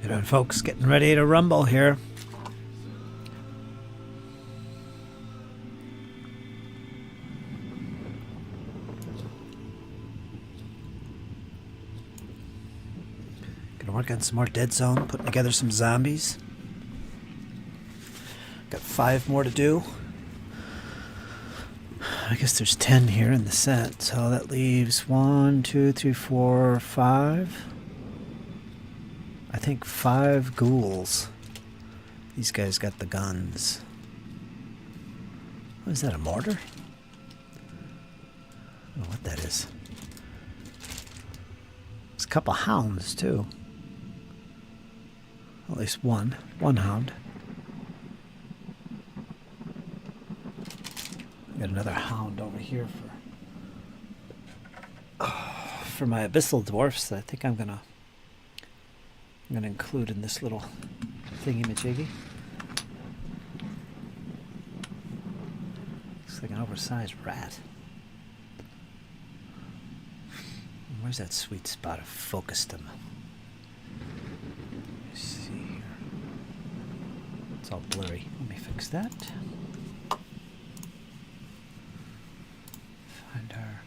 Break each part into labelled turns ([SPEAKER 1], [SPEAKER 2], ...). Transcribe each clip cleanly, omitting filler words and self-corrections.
[SPEAKER 1] Good on, folks. Getting ready to rumble here. Gonna work on some more Deadzone, putting together some zombies. Got 5 more to do. I guess there's 10 here in the set, so that leaves 1, 2, 3, 4, 5. I think 5 ghouls. These guys got the guns. What is that, a mortar? I don't know what that is. There's a couple hounds, too. At least one hound. Got another hound over here for my abyssal dwarfs that I think I'm gonna include in this little thingy-majiggy. Looks like an oversized rat. Where's that sweet spot? I focused him. Let's see here. It's all blurry. Let me fix that. Find our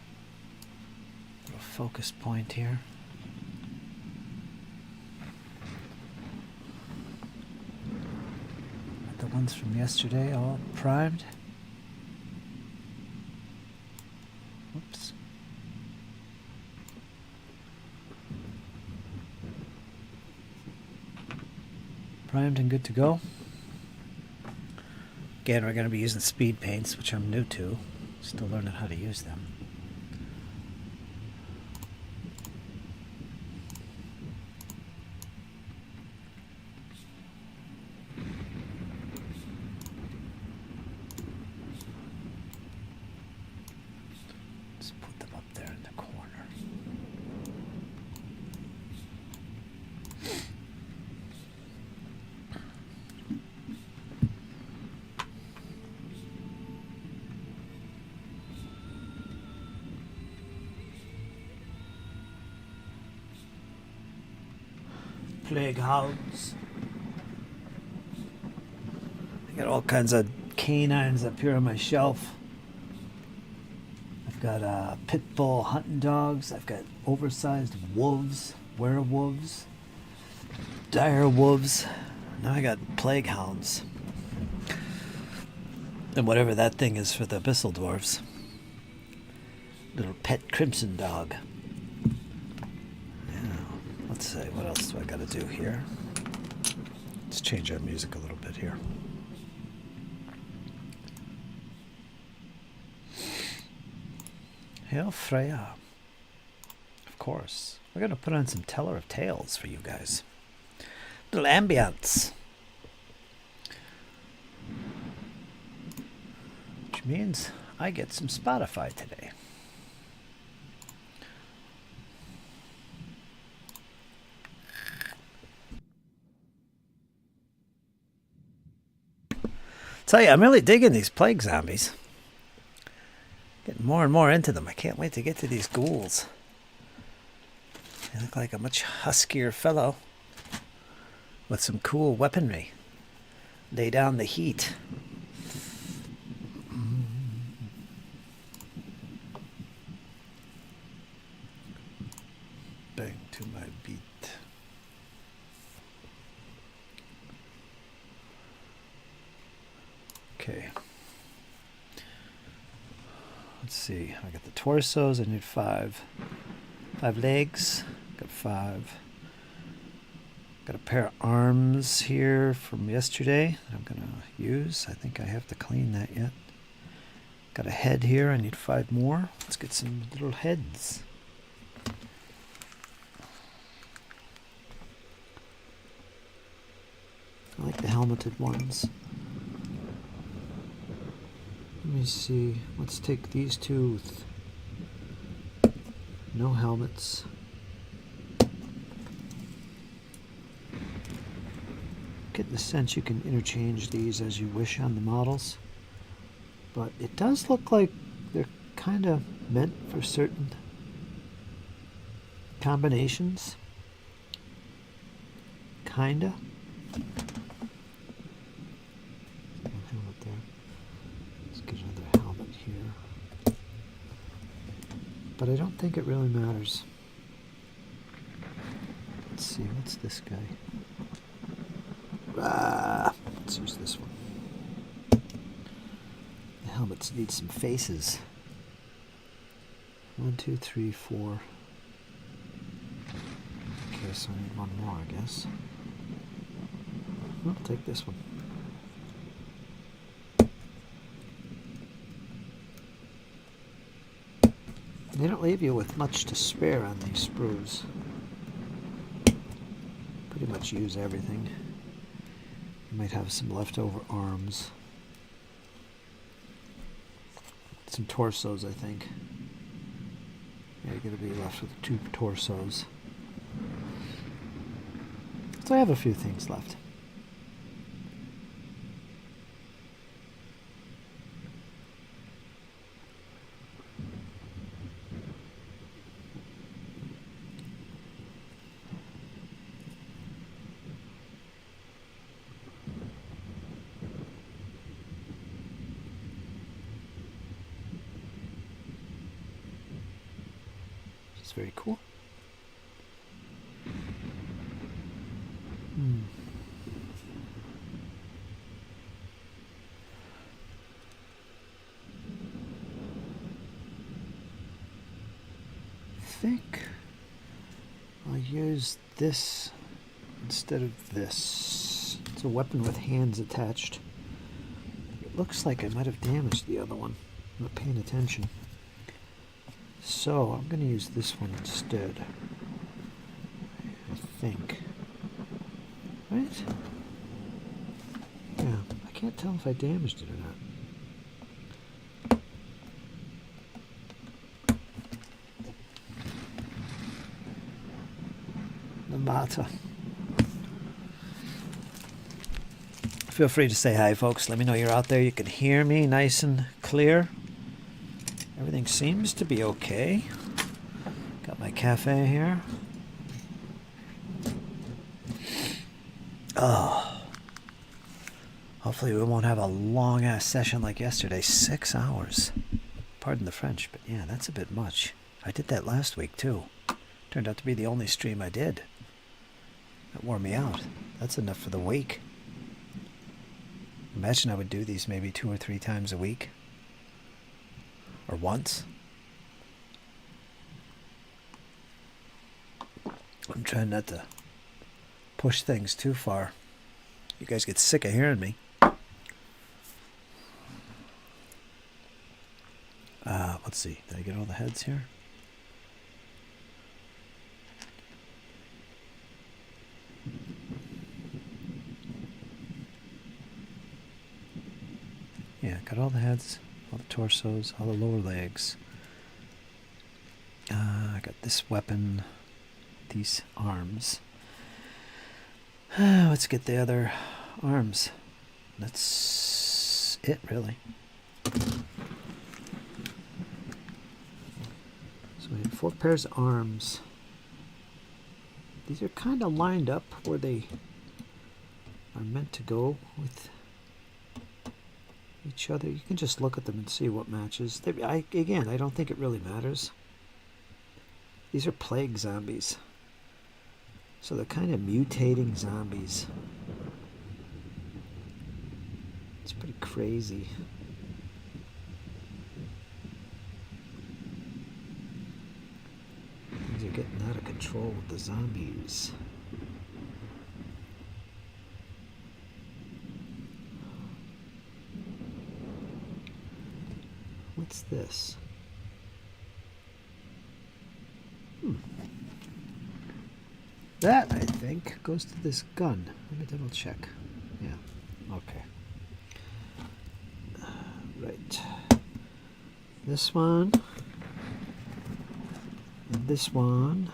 [SPEAKER 1] little focus point here. The ones from yesterday all primed. Whoops. Primed and good to go. Again, we're going to be using speed paints, which I'm new to. Still learning how to use them. Let's put them up there in the corner. Plague hounds. I got all kinds of canines up here on my shelf. I've got pit bull hunting dogs. I've got oversized wolves, werewolves, dire wolves. Now I got plague hounds. And whatever that thing is for the abyssal dwarves. Little pet crimson dog. Let's see, what else do I got to do here? Let's change our music a little bit here. Hail Freya. Of course. We're going to put on some Teller of Tales for you guys. Little ambience. Which means I get some Spotify today. Tell you, I'm really digging these plague zombies. Getting more and more into them. I can't wait to get to these ghouls. They look like a much huskier fellow with some cool weaponry. Lay down the heat. Bang to my beat. Okay. Let's see. I got the torsos. I need 5. 5 legs. Got 5. Got a pair of arms here from yesterday that I'm gonna use. I think I have to clean that yet. Got a head here. I need 5 more. Let's get some little heads. I like the helmeted ones. Let me see. Let's take these two with no helmets. Getting the sense you can interchange these as you wish on the models. But it does look like they're kind of meant for certain kinda. Helmet there. Let's get another helmet here. But I don't think it really matters. Let's see, what's this guy? Let's use this one. The helmets need some faces. 1, 2, 3, 4. Okay, so I need one more, I guess. I'll take this one. They don't leave you with much to spare on these sprues. Pretty much use everything. You might have some leftover arms. Some torsos, I think. Yeah, you're going to be left with 2 torsos. So I have a few things left. It's very cool. I think I'll use this instead of this. It's a weapon with hands attached. It looks like I might have damaged the other one. I'm not paying attention. So I'm going to use this one instead. I think. Right? Yeah, I can't tell if I damaged it or not. No matter. Feel free to say hi, folks. Let me know you're out there. You can hear me nice and clear. Everything seems to be okay. Got my cafe here. Oh. Hopefully we won't have a long-ass session like yesterday. 6 hours. Pardon the French, but yeah, that's a bit much. I did that last week, too. Turned out to be the only stream I did. That wore me out. That's enough for the week. Imagine I would do these maybe 2 or 3 times a week. Or once. I'm trying not to push things too far. You guys get sick of hearing me. Let's see. Did I get all the heads here? Yeah, got all the heads, all the torsos, all the lower legs. I got this weapon, these arms. Let's get the other arms. That's it, really. So we have 4 pairs of arms. These are kind of lined up where they are meant to go with each other. You can just look at them and see what matches. Again, I don't think it really matters. These are plague zombies. So they're kind of mutating zombies. It's pretty crazy. Things are getting out of control with the zombies. What's this? That, I think, goes to this gun. Let me double check. Yeah, okay. Right. This one. And this one.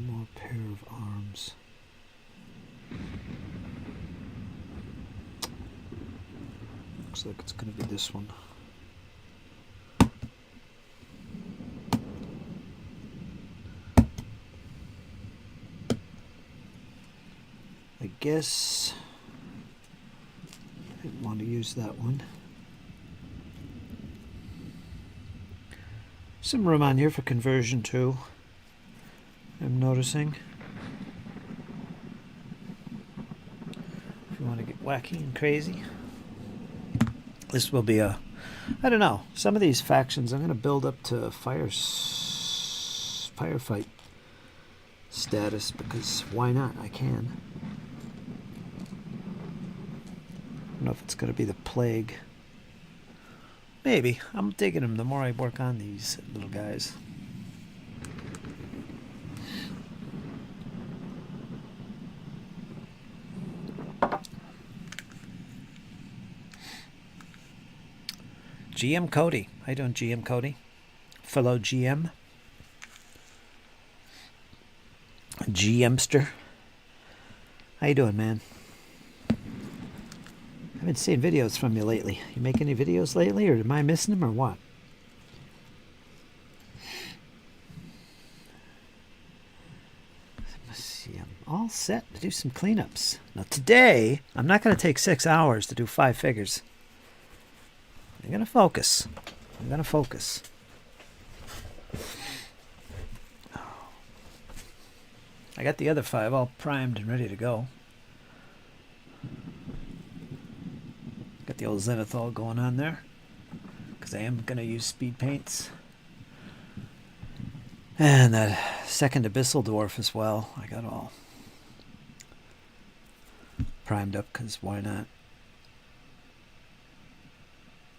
[SPEAKER 1] more pair of arms. Looks like it's going to be this one. I guess I didn't want to use that one. Some room on here for conversion too, I'm noticing. If you want to get wacky and crazy. This will be a, I don't know, some of these factions I'm going to build up to Firefight status, because why not? I can. I don't know if it's going to be the plague. Maybe. I'm digging them the more I work on these little guys. GM Cody. How you doing, GM Cody? Fellow GM. GMster. How you doing, man? I haven't seen videos from you lately. You make any videos lately, or am I missing them, or what? Let's see. I'm all set to do some cleanups. Now today, I'm not going to take 6 hours to do 5 figures. I'm going to focus. I'm going to focus. I got the other 5 all primed and ready to go. Got the old Zenithal going on there, because I am going to use speed paints. And that second Abyssal Dwarf as well. I got all primed up, because why not?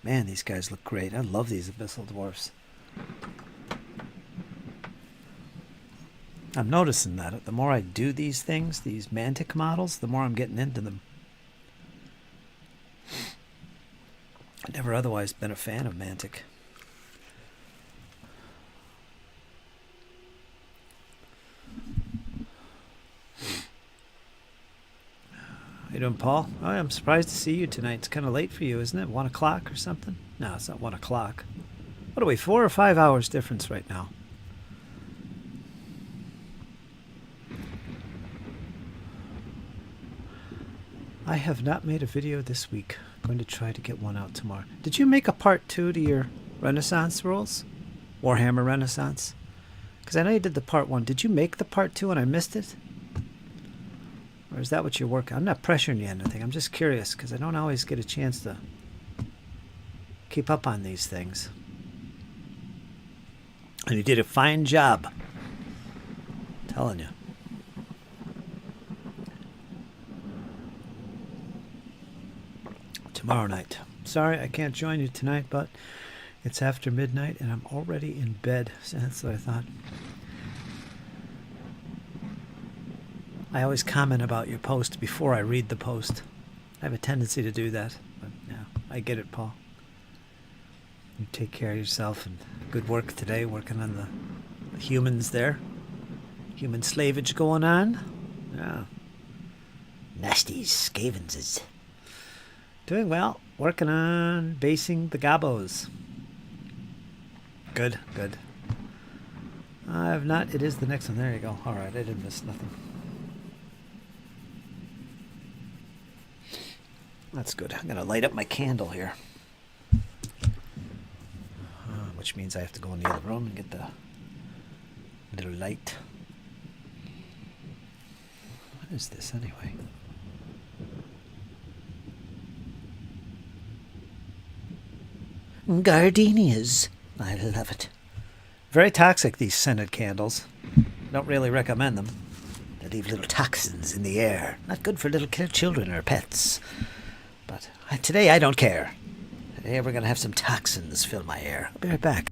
[SPEAKER 1] Man, these guys look great. I love these Abyssal Dwarfs. I'm noticing that the more I do these things, these Mantic models, the more I'm getting into them. I've never otherwise been a fan of Mantic. How you doing, Paul? Oh, I'm surprised to see you tonight. It's kind of late for you, isn't it? 1 o'clock or something? No, it's not 1 o'clock. What are we, 4 or 5 hours difference right now? I have not made a video this week. I'm going to try to get one out tomorrow. Did you make a part 2 to your Renaissance rules? Warhammer Renaissance? Because I know you did the part 1. Did you make the part 2 and I missed it? Or is that what you're working on? I'm not pressuring you on anything. I'm just curious, because I don't always get a chance to keep up on these things. And you did a fine job. I'm telling you. Tomorrow night. Sorry I can't join you tonight, but it's after midnight and I'm already in bed. So that's what I thought. I always comment about your post before I read the post. I have a tendency to do that. But yeah, I get it, Paul. You take care of yourself, and good work today working on the humans there. Human slavage going on. Yeah. Nasty scavenses. Doing well. Working on basing the gobos. Good, good. I have not. It is the next one. There you go. All right, I didn't miss nothing. That's good. I'm going to light up my candle here. Which means I have to go in the other room and get the little light. What is this anyway? Gardenias. I love it. Very toxic, these scented candles. Don't really recommend them. They leave little toxins in the air. Not good for little children or pets. But today I don't care. Today we're going to have some toxins fill my air. I'll be right back.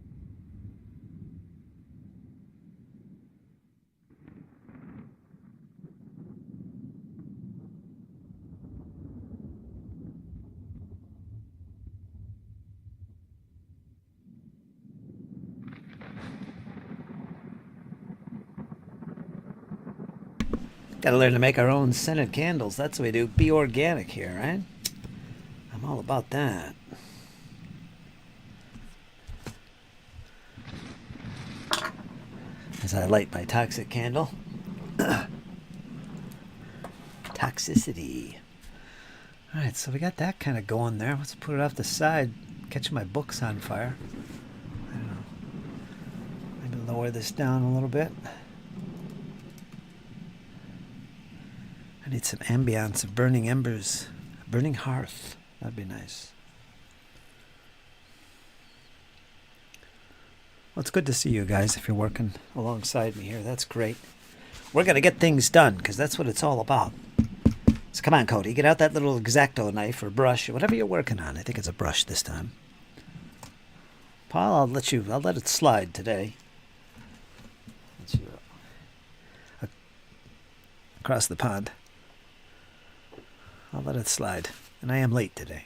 [SPEAKER 1] Gotta learn to make our own scented candles. That's what we do. Be organic here, right? I'm all about that. As I light my toxic candle. Toxicity. Alright, so we got that kind of going there. Let's put it off the side. Catching my books on fire. I don't know. Maybe lower this down a little bit. I need some ambience of burning embers. A burning hearth. That'd be nice. Well, it's good to see you guys if you're working alongside me here. That's great. We're going to get things done because that's what it's all about. So come on, Cody. Get out that little X-Acto knife or brush or whatever you're working on. I think it's a brush this time. Paul, I'll let it slide today. Let you across the pond. I'll let it slide. And I am late today.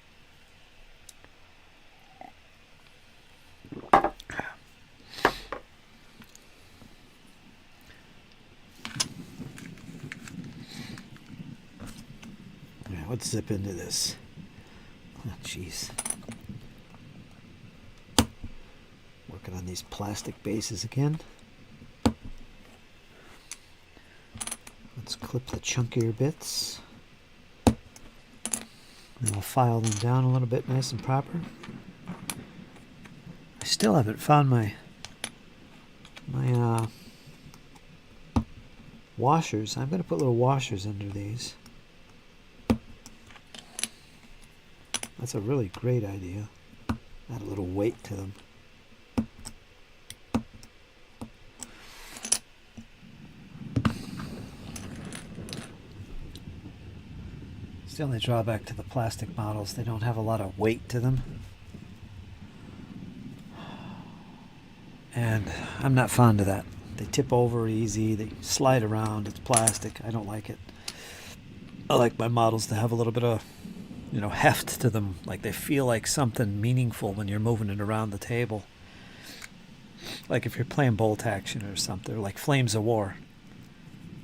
[SPEAKER 1] Let's zip into this. Oh, jeez. Working on these plastic bases again. Let's clip the chunkier bits. And we'll file them down a little bit nice and proper. I still haven't found my washers. I'm going to put little washers under these. That's a really great idea. Add a little weight to them. It's the only drawback to the plastic models. They don't have a lot of weight to them. And I'm not fond of that. They tip over easy. They slide around. It's plastic. I don't like it. I like my models to have a little bit of heft to them, like they feel like something meaningful when you're moving it around the table. Like if you're playing bolt action or something, like Flames of War.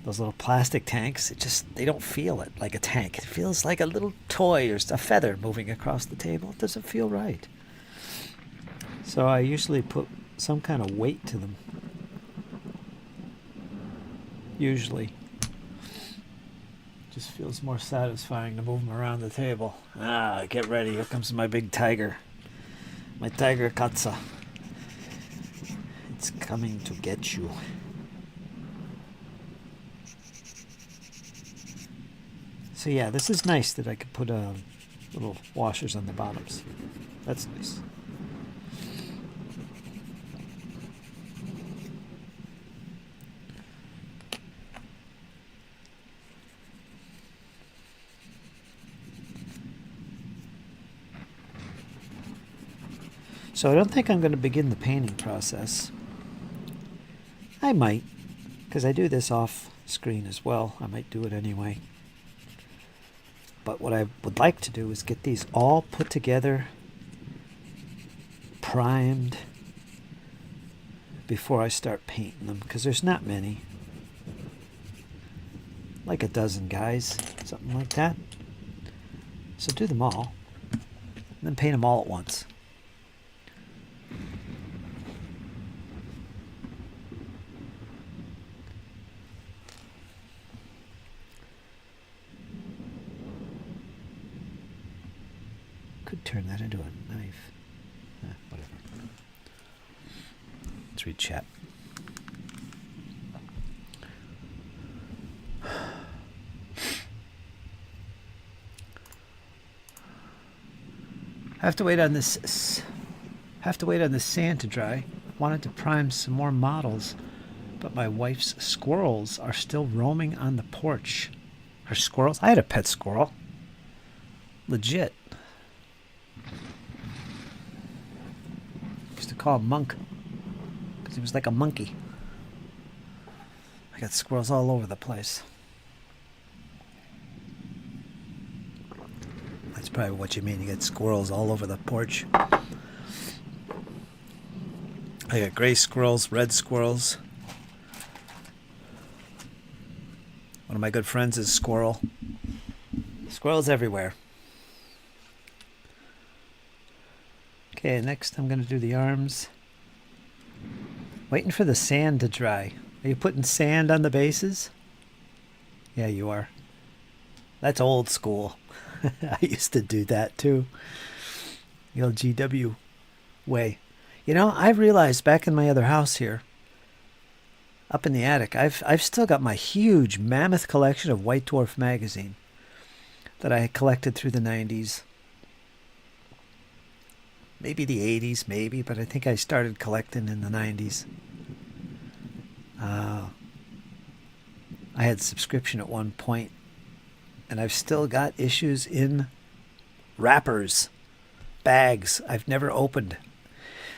[SPEAKER 1] Those little plastic tanks, they don't feel it like a tank. It feels like a little toy or a feather moving across the table. It doesn't feel right. So I usually put some kind of weight to them. Usually. Just feels more satisfying to move them around the table. Get ready. Here comes my big tiger. My tiger Katza. It's coming to get you. So yeah, this is nice that I could put little washers on the bottoms. That's nice. So I don't think I'm going to begin the painting process. I might, because I do this off screen as well. I might do it anyway. But what I would like to do is get these all put together, primed, before I start painting them, because there's not many. Like a dozen guys, something like that. So do them all, and then paint them all at once. Could turn that into a knife. Whatever. Let's read chat. Have to wait on this sand to dry. Wanted to prime some more models, but my wife's squirrels are still roaming on the porch. Her squirrels? I had a pet squirrel. Legit. Used to call him Monk because he was like a monkey. I got squirrels all over the place. That's probably what you mean. You get squirrels all over the porch. I got gray squirrels, red squirrels. One of my good friends is Squirrel. Squirrels everywhere. Okay, next I'm going to do the arms. Waiting for the sand to dry. Are you putting sand on the bases? Yeah, you are. That's old school. I used to do that too. The old GW way. You know, I realized back in my other house here, up in the attic, I've still got my huge mammoth collection of White Dwarf magazine that I collected through the 90s. Maybe the 80s, maybe, but I think I started collecting in the 90s. I had subscription at one point, and I've still got issues in wrappers, bags I've never opened.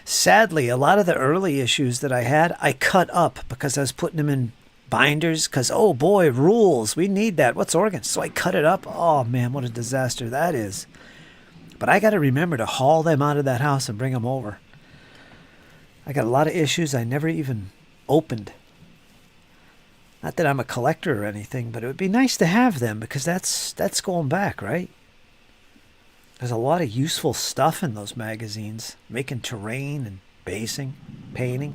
[SPEAKER 1] Sadly, a lot of the early issues that I had, I cut up because I was putting them in binders because, oh boy, rules, we need that. What's organs? So I cut it up. Oh man, what a disaster that is. But I got to remember to haul them out of that house and bring them over. I got a lot of issues I never even opened. Not that I'm a collector or anything, but it would be nice to have them because that's going back, right? There's a lot of useful stuff in those magazines, making terrain and basing, painting.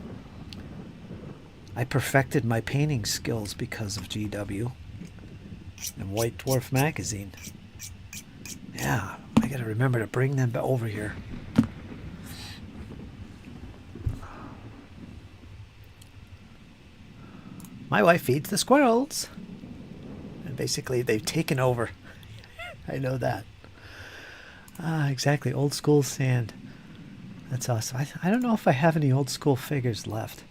[SPEAKER 1] I perfected my painting skills because of GW and White Dwarf magazine. Yeah, I gotta remember to bring them over here. My wife feeds the squirrels. And basically they've taken over. I know that. Exactly. Old school sand. That's awesome. I don't know if I have any old school figures left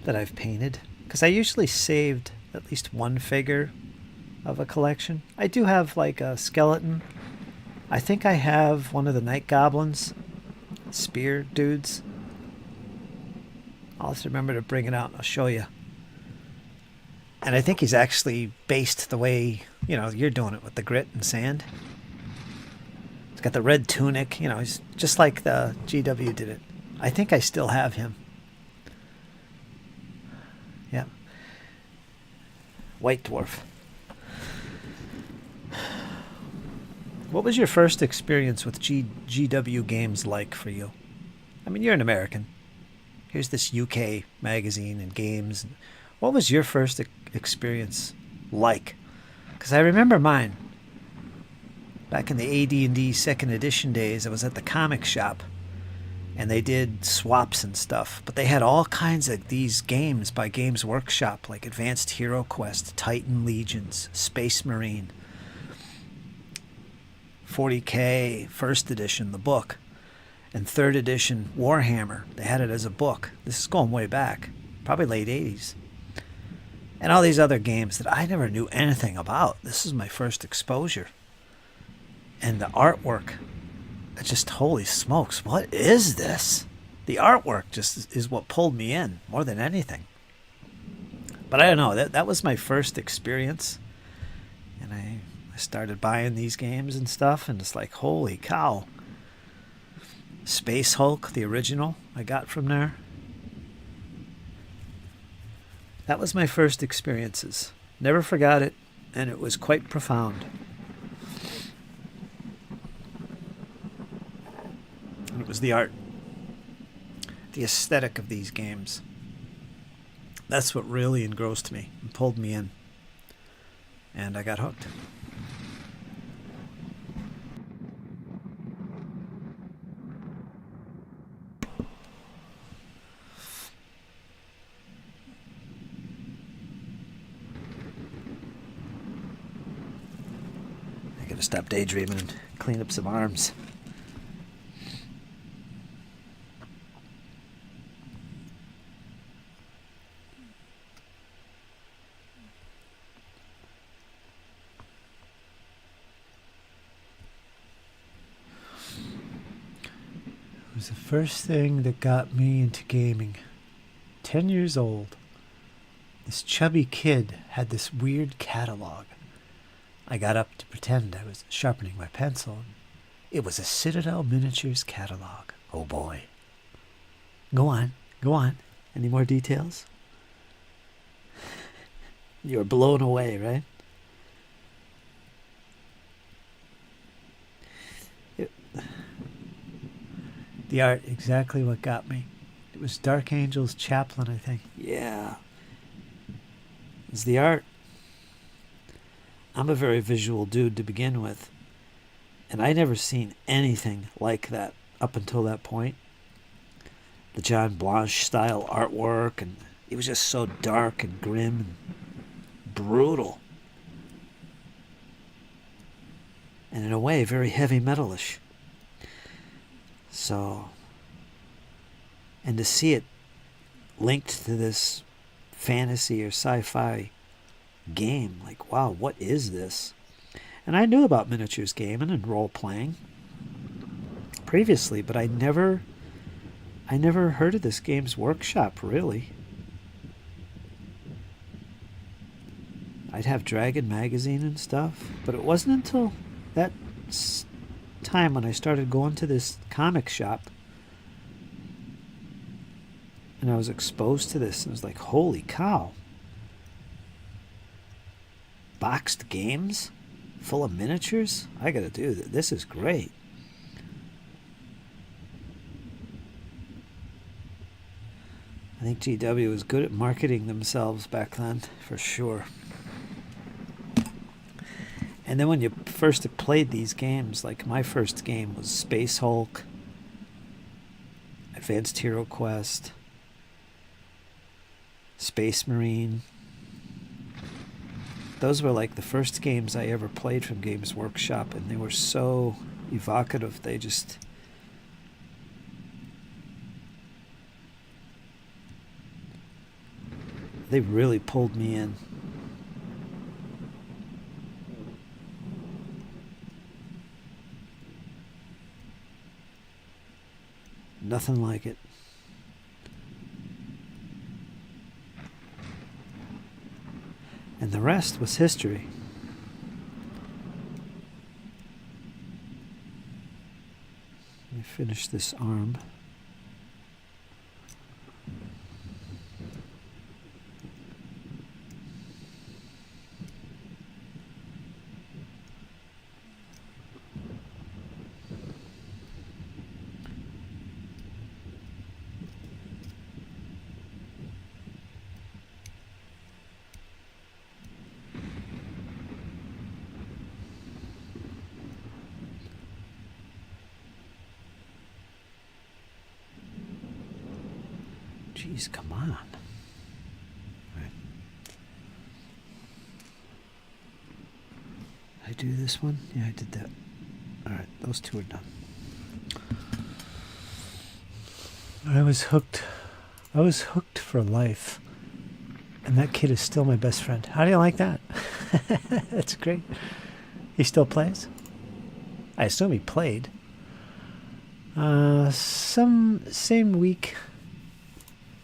[SPEAKER 1] that I've painted. Because I usually saved at least one figure of a collection. I do have like a skeleton. I think I have one of the night goblins. Spear dudes. I'll have to remember to bring it out and I'll show you. And I think he's actually based the way, you know, you're doing it with the grit and sand. He's got the red tunic, you know, he's just like the GW did it. I think I still have him. Yeah. White Dwarf. What was your first experience with GW games like for you? I mean, you're an American. Here's this UK magazine and games. What was your first experience like? Because I remember mine. Back in the AD&D second edition days, I was at the comic shop, and they did swaps and stuff. But they had all kinds of these games by Games Workshop, like Advanced Hero Quest, Titan Legions, Space Marine, 40K, first edition, the book, and third edition, Warhammer. They had it as a book. This is going way back, probably late 80s. And all these other games that I never knew anything about. This is my first exposure. And the artwork, it's just, holy smokes, what is this? The artwork just is what pulled me in more than anything. But I don't know, that was my first experience. And I started buying these games and stuff, and it's like, holy cow. Space Hulk, the original, I got from there. That was my first experiences. Never forgot it, and it was quite profound. And it was the art, the aesthetic of these games. That's what really engrossed me and pulled me in. And I got hooked. Stop daydreaming and clean up some arms. It was the first thing that got me into gaming. 10 years old. This chubby kid had this weird catalog. I got up to pretend I was sharpening my pencil. It was a Citadel Miniatures catalog. Oh boy. Go on. Any more details? You were blown away, right? The art, exactly what got me. It was Dark Angel's Chaplain, I think. Yeah. It's the art. I'm a very visual dude to begin with. And I never seen anything like that up until that point. The John Blanche style artwork, and it was just so dark and grim and brutal. And in a way, very heavy metalish. So, and to see it linked to this fantasy or sci-fi game, like, wow, what is this? And I knew about miniatures gaming and role-playing previously, but I never heard of this Games Workshop, really. I'd have Dragon Magazine and stuff, but it wasn't until that time when I started going to this comic shop and I was exposed to this, and I was like, holy cow. Boxed games full of miniatures? I gotta do that. This is great. I think GW was good at marketing themselves back then, for sure. And then when you first played these games, like my first game was Space Hulk, Advanced Hero Quest, Space Marine. Those were like the first games I ever played from Games Workshop, and they were so evocative. They really pulled me in. Nothing like it. And the rest was history. Let me finish this arm. Jeez, come on. Right. Did I do this one? Yeah, I did that. Alright, those two are done. I was hooked for life. And that kid is still my best friend. How do you like that? That's great. He still plays? I assume he played.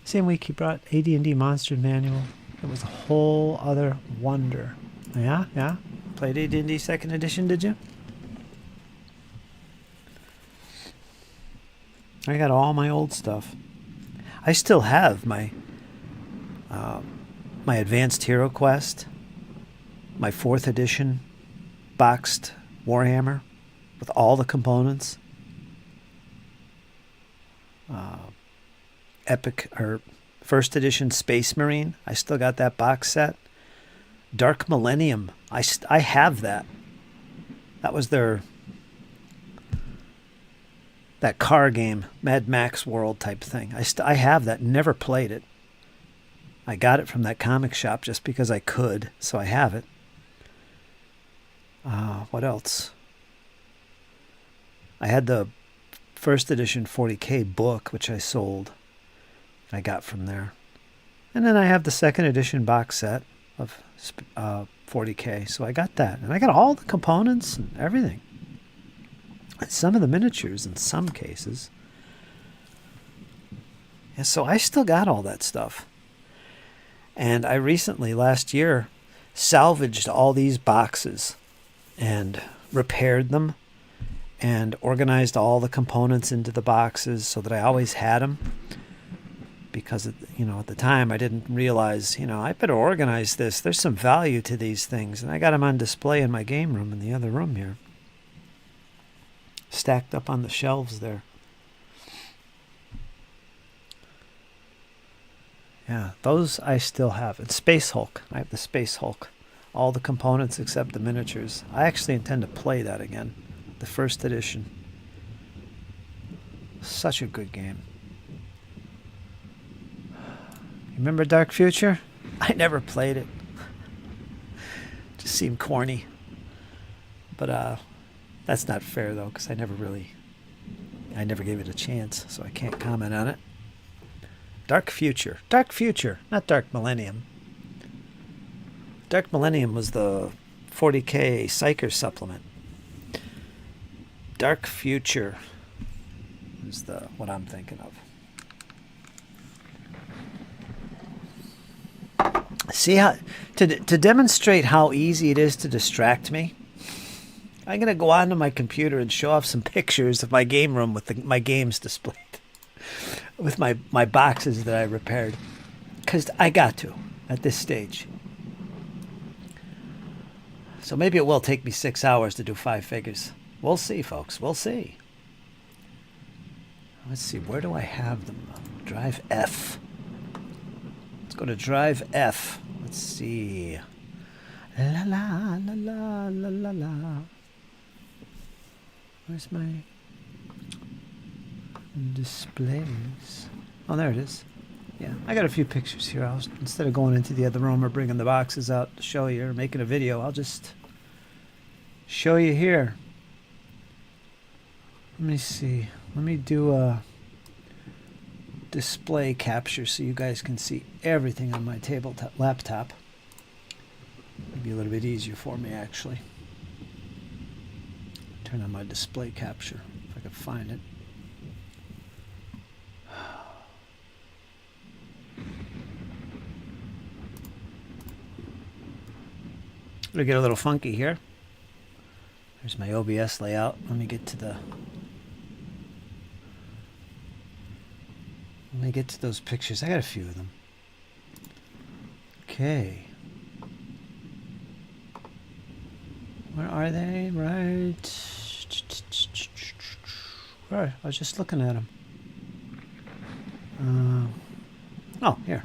[SPEAKER 1] Same week he brought AD&D Monster Manual. It was a whole other wonder. Yeah. Played AD&D 2nd edition, did you? I got all my old stuff. I still have my Advanced Hero Quest, my 4th edition boxed Warhammer with all the components. Epic or 1st edition Space Marine. I still got that box set. Dark Millennium. I have that. That was that car game, Mad Max World type thing. I have that. Never played it. I got it from that comic shop just because I could, so I have it. What else? I had the 1st edition 40K book, which I sold. I got from there. And then I have the 2nd edition box set of 40K. So I got that. And I got all the components and everything. And some of the miniatures in some cases. And so I still got all that stuff. And I recently, last year, salvaged all these boxes and repaired them and organized all the components into the boxes so that I always had them. because, you know, at the time I didn't realize, you know, I better organize this. There's some value to these things. And I got them on display in my game room in the other room here. Stacked up on the shelves there. Yeah, those I still have. And Space Hulk. I have the Space Hulk. All the components except the miniatures. I actually intend to play that again. The first edition. Such a good game. Remember Dark Future? I never played it. Just seemed corny. But that's not fair though, because I never gave it a chance, so I can't comment on it. Dark Future, not Dark Millennium. Dark Millennium was the 40K Psyker supplement. Dark Future is what I'm thinking of. See how to demonstrate how easy it is to distract me. I'm gonna go onto my computer and show off some pictures of my game room with my games displayed, with my boxes that I repaired, because I got to at this stage. So maybe it will take me 6 hours to do 5 figures. We'll see, folks. We'll see. Let's see. Where do I have them? Drive F. Let's go to Drive F. Let's see. La la la la la la la. Where's my displays? Oh, there it is. Yeah, I got a few pictures here. Instead of going into the other room or bringing the boxes out to show you or making a video, I'll just show you here. Let me see. Let me do a display capture so you guys can see everything on my tabletop laptop. Maybe a little bit easier for me, actually. Turn on my display capture if I can find it. It'll get a little funky here. There's my OBS layout. Let me get to those pictures. I got a few of them. Okay. Where are they? Right. Where? I was just looking at them. Oh, here.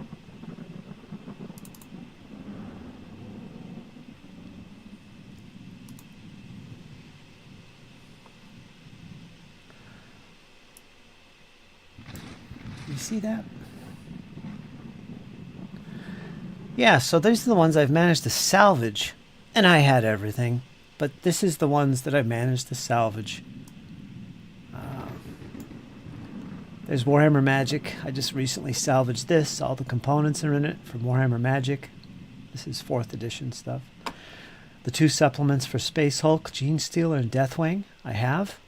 [SPEAKER 1] You see that? Yeah, so these are the ones I've managed to salvage. And I had everything. But this is the ones that I managed to salvage. There's Warhammer Magic. I just recently salvaged this. All the components are in it from Warhammer Magic. This is 4th edition stuff. The 2 supplements for Space Hulk, Gene Stealer, and Deathwing I have.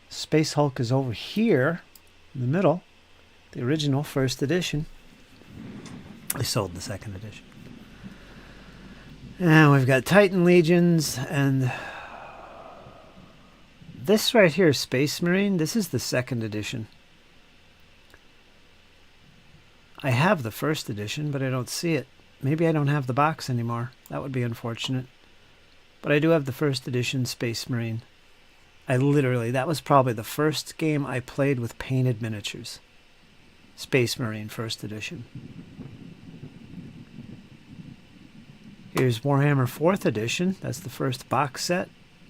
[SPEAKER 1] Space Hulk is over here in the middle. The original 1st edition. I sold the 2nd edition. And we've got Titan Legions, and this right here, Space Marine, this is the 2nd edition. I have the 1st edition, but I don't see it. Maybe I don't have the box anymore. That would be unfortunate. But I do have the 1st edition Space Marine. That was probably the first game I played with painted miniatures. Space Marine 1st edition. Here's Warhammer 4th edition. That's the first box set.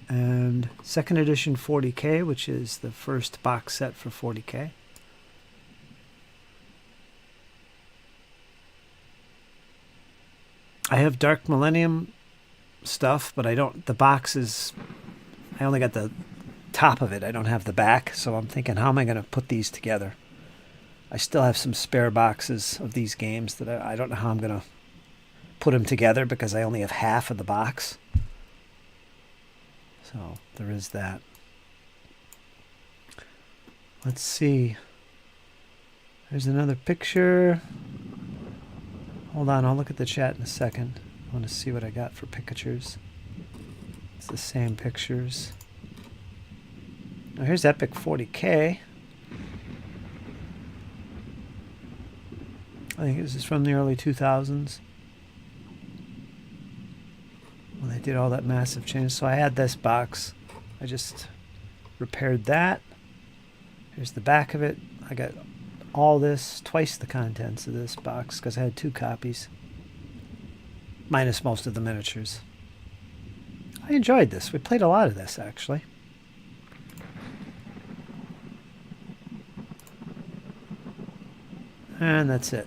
[SPEAKER 1] And 2nd edition 40K, which is the first box set for 40K. I have Dark Millennium stuff, but I don't, the box is, I only got the top of it. I don't have the back, so I'm thinking, how am I going to put these together? I still have some spare boxes of these games that I don't know how I'm going to put them together because I only have half of the box. So there is that. Let's see. There's another picture. Hold on, I'll look at the chat in a second. I want to see what I got for pictures. It's the same pictures. Now here's Epic 40K. I think this is from the early 2000s. When they did all that massive change. So I had this box. I just repaired that. Here's the back of it. I got all this, twice the contents of this box, because I had 2 copies. Minus most of the miniatures. I enjoyed this. We played a lot of this, actually. And that's it.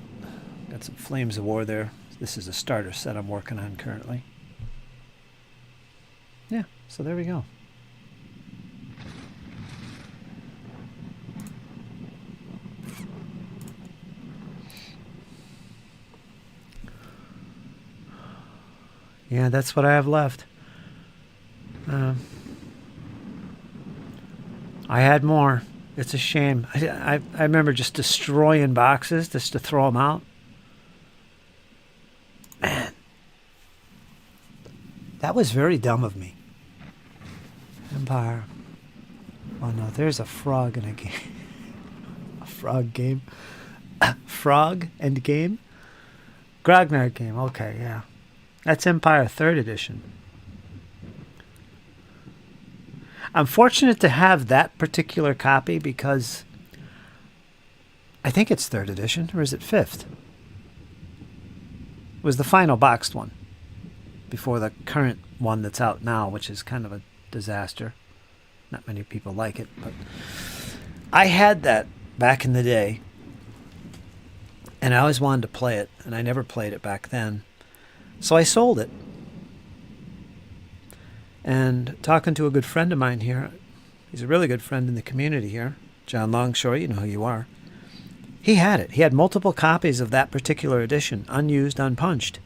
[SPEAKER 1] Got some Flames of War there. This is a starter set I'm working on currently. Yeah, so there we go. Yeah, that's what I have left. I had more. It's a shame. I remember just destroying boxes just to throw them out. Man. That was very dumb of me. Empire. Oh no, there's a frog in a game. A frog game. Frog and game? Grognard game. Okay, yeah. That's Empire 3rd edition. I'm fortunate to have that particular copy because I think it's 3rd edition, or is it 5th? It was the final boxed one before the current one that's out now, which is kind of a disaster. Not many people like it, but I had that back in the day, and I always wanted to play it, and I never played it back then. So I sold it. And talking to a good friend of mine here, he's a really good friend in the community here, John Longshore, you know who you are. He had it. He had multiple copies of that particular edition, unused, unpunched.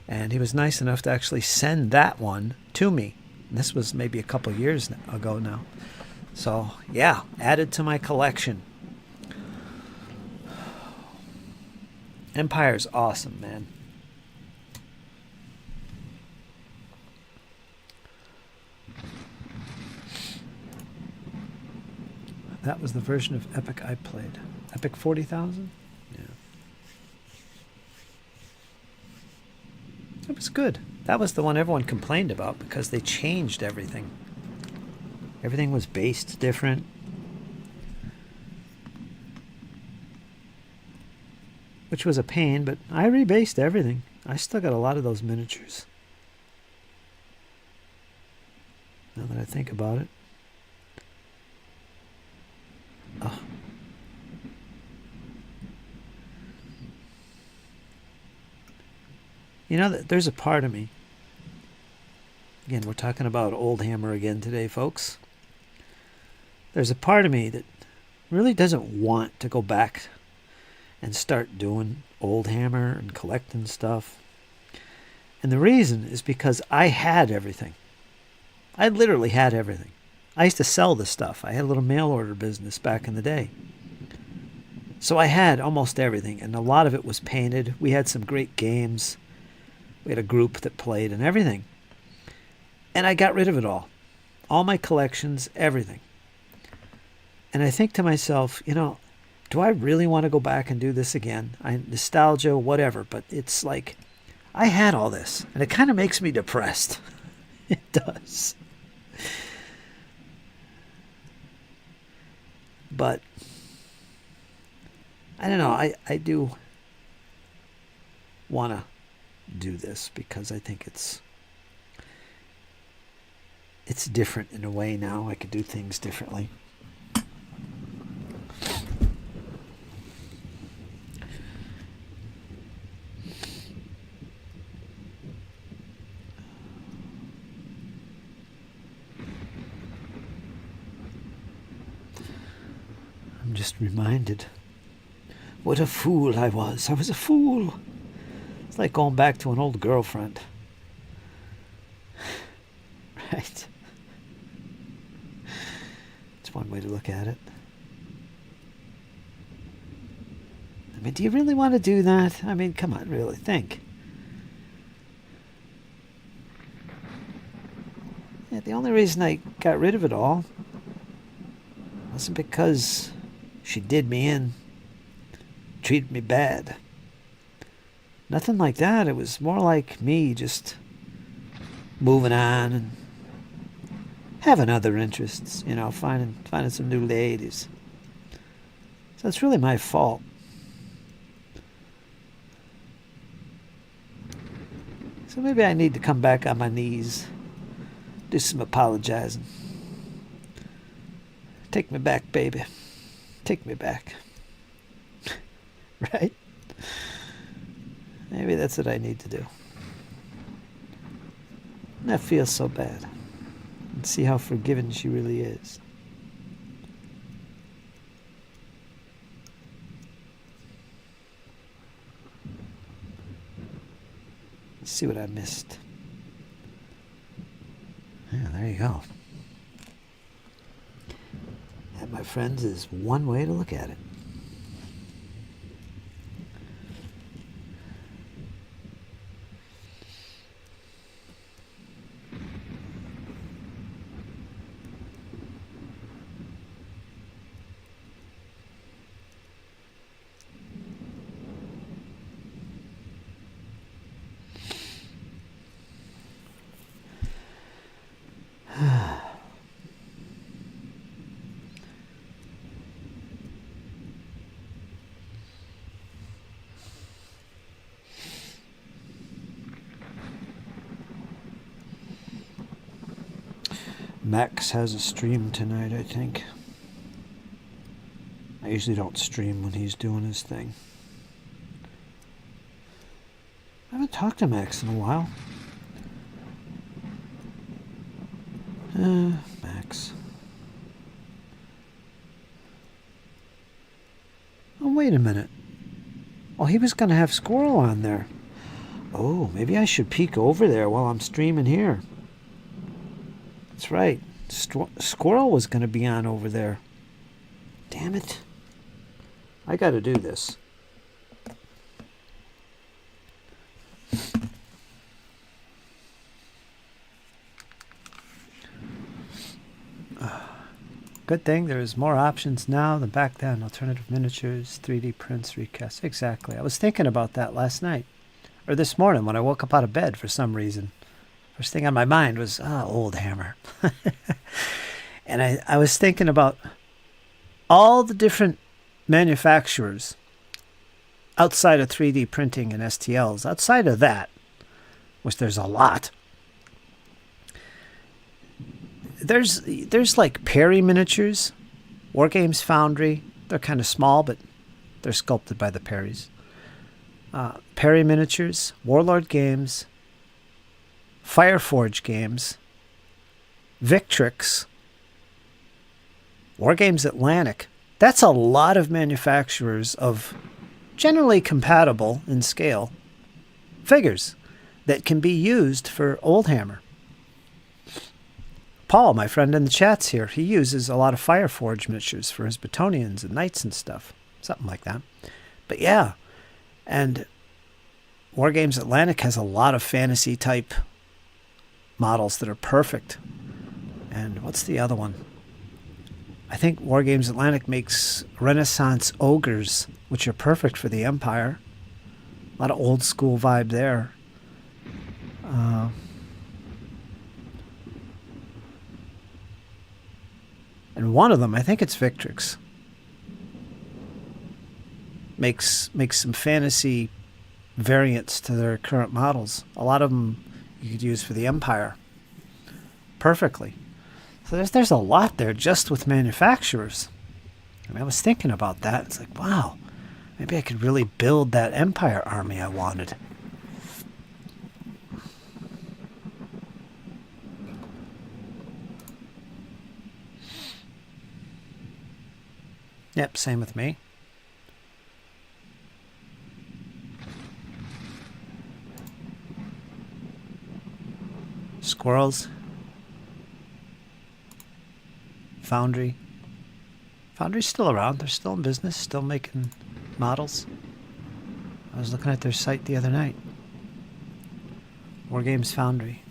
[SPEAKER 1] And he was nice enough to actually send that one to me. And this was maybe a couple years ago now. So, yeah, added to my collection. Empire's awesome, man. That was the version of Epic I played. Epic 40,000? Yeah. It was good. That was the one everyone complained about because they changed everything. Everything was based different. Which was a pain, but I rebased everything. I still got a lot of those miniatures. Now that I think about it. Oh. You know, there's a part of me. Again, we're talking about Old Hammer again today, folks. There's a part of me that really doesn't want to go back and start doing Old Hammer and collecting stuff. And the reason is because I had everything. I literally had everything. I used to sell this stuff. I had a little mail order business back in the day. So I had almost everything, and a lot of it was painted. We had some great games. We had a group that played and everything. And I got rid of it all. All my collections, everything. And I think to myself, you know, do I really want to go back and do this again? Nostalgia, whatever, but it's like, I had all this, and it kind of makes me depressed. It does. But I don't know. I do want to do this because I think it's different in a way now. I could do things differently. I'm just reminded what a fool I was. I was a fool. It's like going back to an old girlfriend. Right? It's one way to look at it. I mean, do you really want to do that? I mean, come on, really, think. Yeah, the only reason I got rid of it all wasn't because she did me in, treated me bad. Nothing like that. It was more like me just moving on and having other interests, you know, finding some new ladies. So it's really my fault. So maybe I need to come back on my knees, do some apologizing. Take me back, baby. Take me back. Right? Maybe that's what I need to do. That feels so bad. And see how forgiving she really is. Let's see what I missed. Yeah, there you go. That, my friends, is one way to look at it. Max has a stream tonight, I think. I usually don't stream when he's doing his thing. I haven't talked to Max in a while. Max. Oh, wait a minute. Oh, he was going to have Squirrel on there. Oh, maybe I should peek over there while I'm streaming here. That's right. Squirrel was going to be on over there. Damn it. I got to do this. Good thing there's more options now than back then. Alternative miniatures, 3D prints, recasts. Exactly. I was thinking about that last night. Or this morning when I woke up out of bed for some reason. First thing on my mind was, Old Hammer. And I was thinking about all the different manufacturers outside of 3D printing and STLs. Outside of that, which there's a lot. There's like Perry Miniatures, Wargames Foundry. They're kind of small, but they're sculpted by the Perrys. Perry Miniatures, Warlord Games, Fireforge Games, Victrix, Wargames Atlantic. That's a lot of manufacturers of generally compatible in scale figures that can be used for Old Hammer. Paul, my friend in the chats here, he uses a lot of Fireforge miniatures for his Battonians and Knights and stuff. Something like that. But yeah, and Wargames Atlantic has a lot of fantasy type models that are perfect. And what's the other one? I think Wargames Atlantic makes Renaissance ogres, which are perfect for the Empire. A lot of old school vibe there. And one of them, I think it's Victrix, makes some fantasy variants to their current models. A lot of them you could use for the Empire perfectly. So there's a lot there just with manufacturers. I mean, I was thinking about that. It's like, wow, maybe I could really build that Empire army I wanted. Yep, same with me. Squirrels. Foundry. Foundry's still around. They're still in business, still making models. I was looking at their site the other night. Wargames Foundry.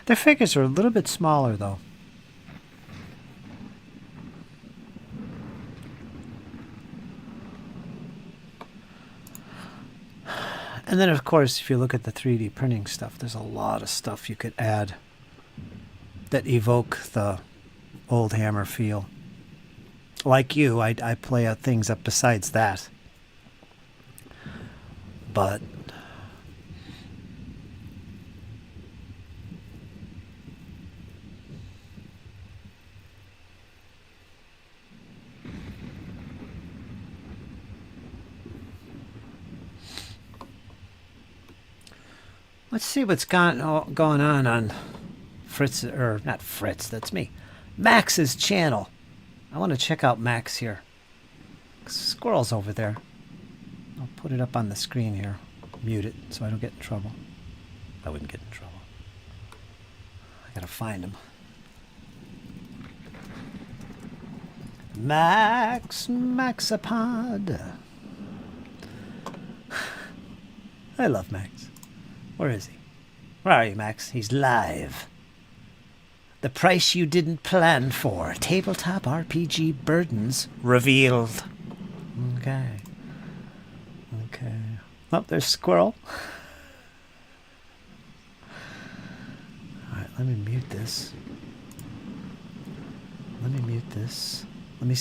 [SPEAKER 1] Their figures are a little bit smaller, though. And then, of course, if you look at the 3D printing stuff, there's a lot of stuff you could add that evoke the old Hammer feel. Like you, I play things up besides that. But let's see what's going on Fritz, or not Fritz, that's me, Max's channel. I want to check out Max here. Squirrel's over there. I'll put it up on the screen here. Mute it so I don't get in trouble. I wouldn't get in trouble. I gotta find him. Maxapod. I love Max. Where is he? Where are you, Max? He's live. The price you didn't plan for. Tabletop RPG burdens revealed. Okay. Okay. Oh, there's Squirrel. Alright, let me mute this. Let me mute this. Let me...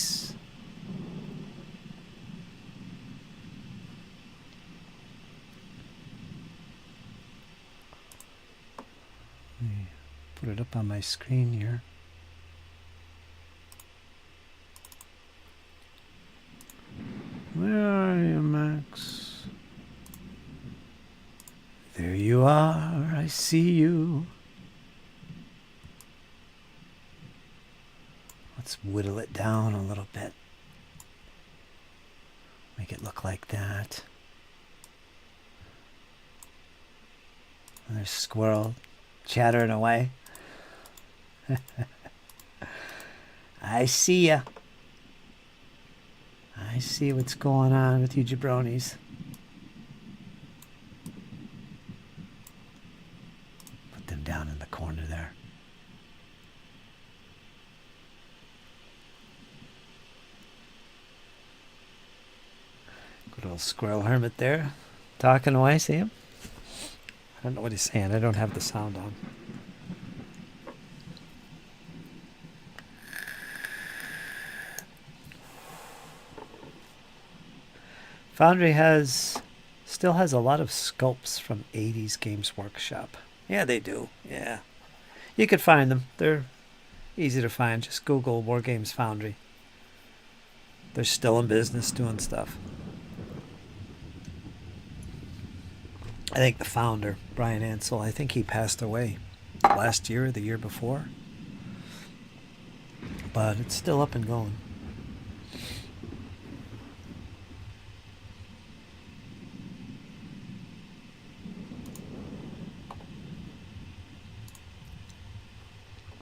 [SPEAKER 1] Put it up on my screen here. Where are you, Max? There you are. I see you. Let's whittle it down a little bit. Make it look like that. There's Squirrel chattering away. I see ya. I see what's going on with you jabronis. Put them down in the corner there. Good old Squirrel Hermit there, talking away. See him? I don't know what he's saying. I don't have the sound on. Foundry still has a lot of sculpts from 80s Games Workshop. Yeah, they do. Yeah. You could find them. They're easy to find. Just Google War Games Foundry. They're still in business doing stuff. I think the founder, Brian Ansel, I think he passed away last year or the year before. But it's still up and going.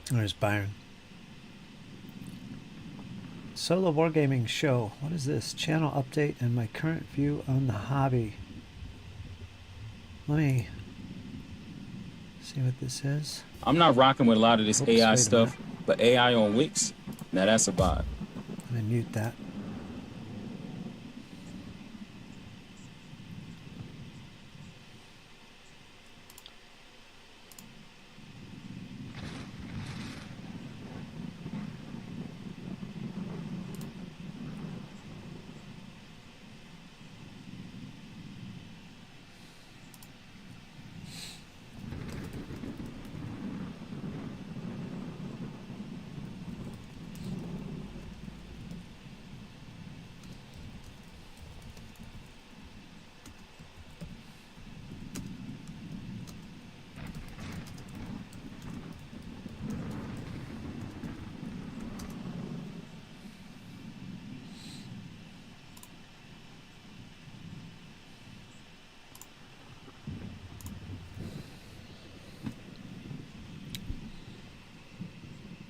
[SPEAKER 1] There's Byron. Solo Wargaming Show. What is this? Channel update and my current view on the hobby. Let me see what this is.
[SPEAKER 2] I'm not rocking with a lot of this AI stuff, but AI on Wix, now that's a vibe.
[SPEAKER 1] Let me mute that.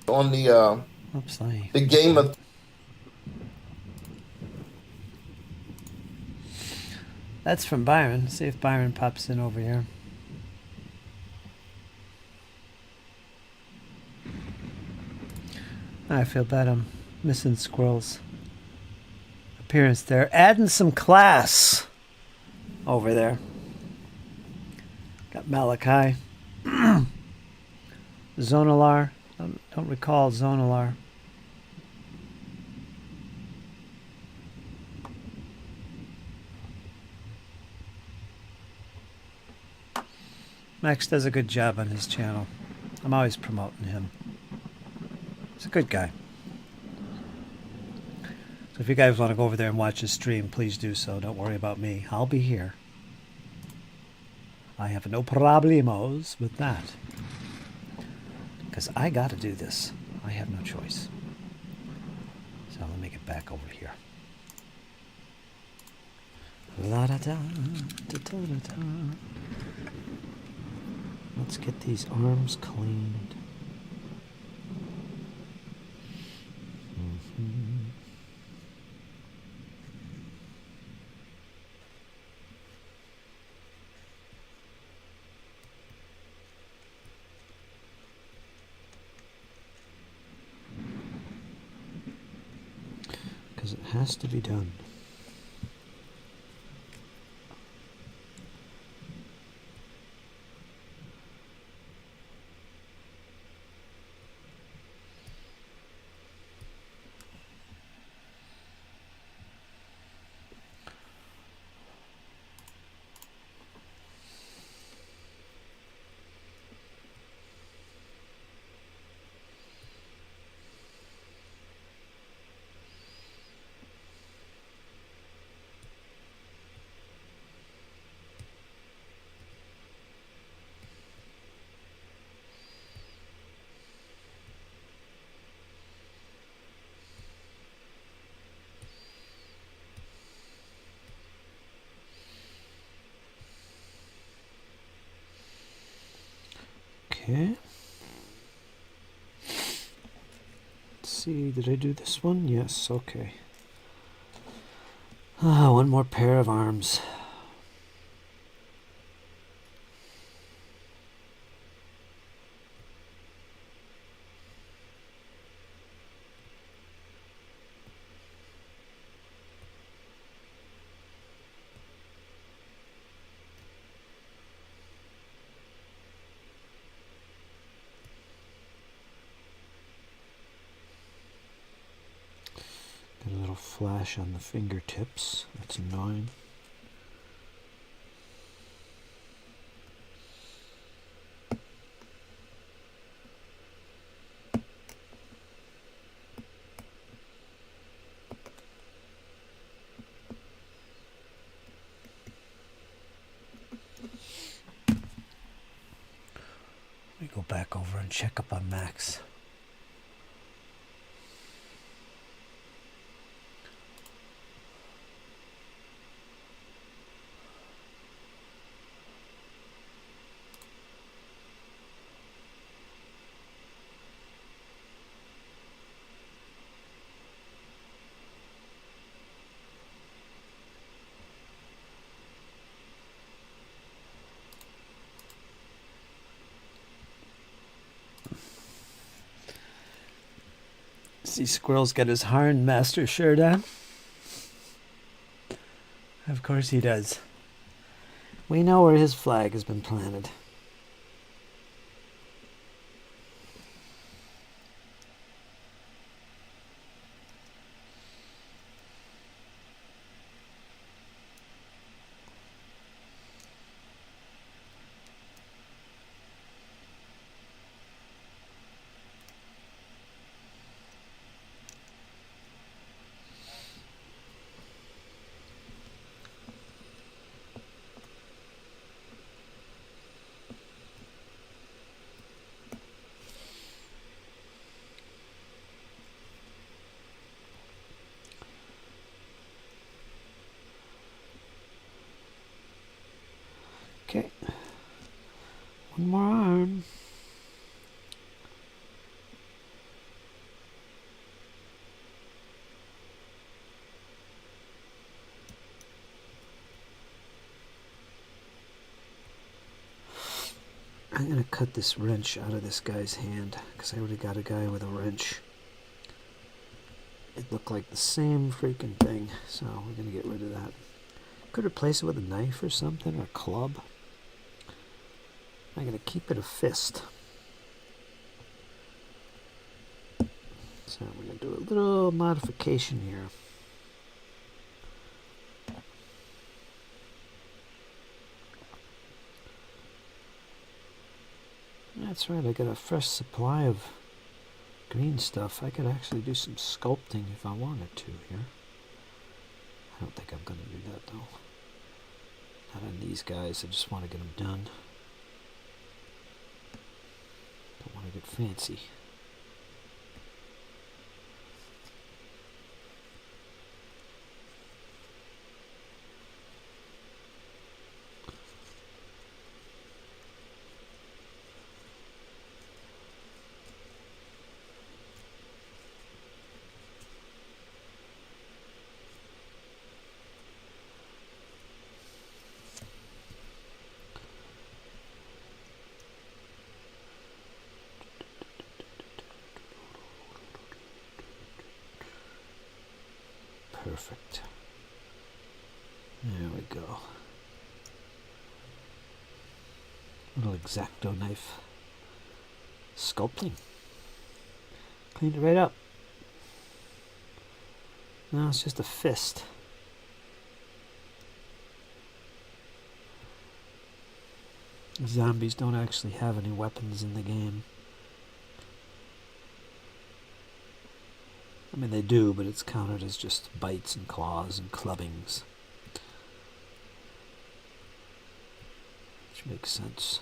[SPEAKER 3] On the game of...
[SPEAKER 1] That's from Byron. See if Byron pops in over here. I feel bad I'm missing Squirrel's appearance there. Adding some class over there. Got Malachi. Zonalar. Don't recall Zonalar. Max does a good job on his channel. I'm always promoting him. He's a good guy. So if you guys want to go over there and watch his stream, please do so. Don't worry about me. I'll be here. I have no problemos with that. Because I got to do this. I have no choice. So let me get back over here. La da da, da da da da. Let's get these arms cleaned. Because it has to be done. Okay. Let's see, did I do this one? Yes, okay. One more pair of arms. Got a little flash on the fingertips. That's annoying. Let me go back over and check up on Max. See, Squirrel's got his Harn Master shirt on. Of course he does. We know where his flag has been planted. Okay. One more arm. I'm going to cut this wrench out of this guy's hand because I already got a guy with a wrench. It looked like the same freaking thing, so we're going to get rid of that. Could replace it with a knife or something, or a club. I'm going to keep it a fist. So I'm going to do a little modification here. That's right, I got a fresh supply of green stuff. I could actually do some sculpting if I wanted to here. I don't think I'm going to do that though. Not on these guys, I just want to get them done. Don't want to get fancy. Perfect. There we go. Little X-Acto knife. Sculpting. Cleaned it right up. Now it's just a fist. Zombies don't actually have any weapons in the game. I mean, they do, but it's counted as just bites and claws and clubbings. Which makes sense.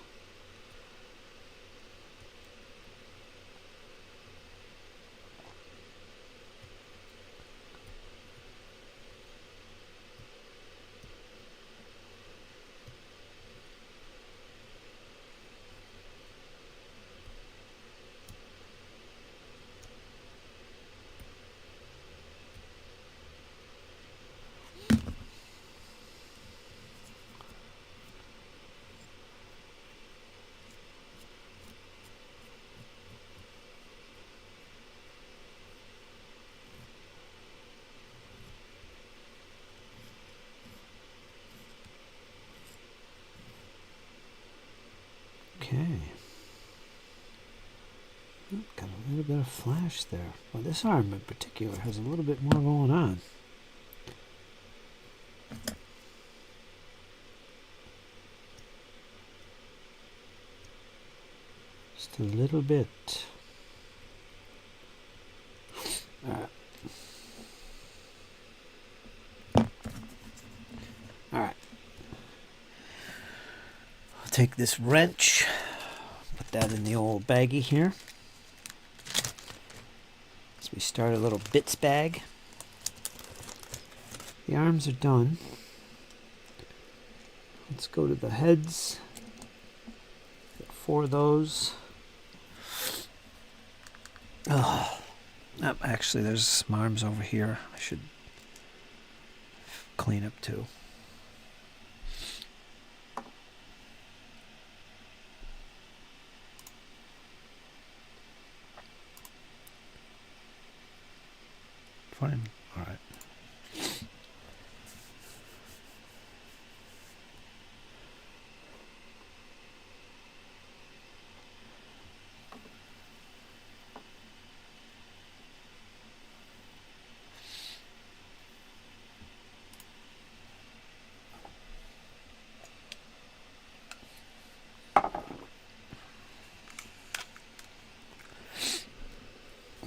[SPEAKER 1] Okay. Got a little bit of flash there. Well, this arm in particular has a little bit more going on. Just a little bit. Alright. Alright. I'll take this wrench, put that in the old baggie here. So we start a little bits bag. The arms are done. Let's go to the heads. Got 4 of those. Oh, actually, there's some arms over here. I should clean up too. Fine. All right.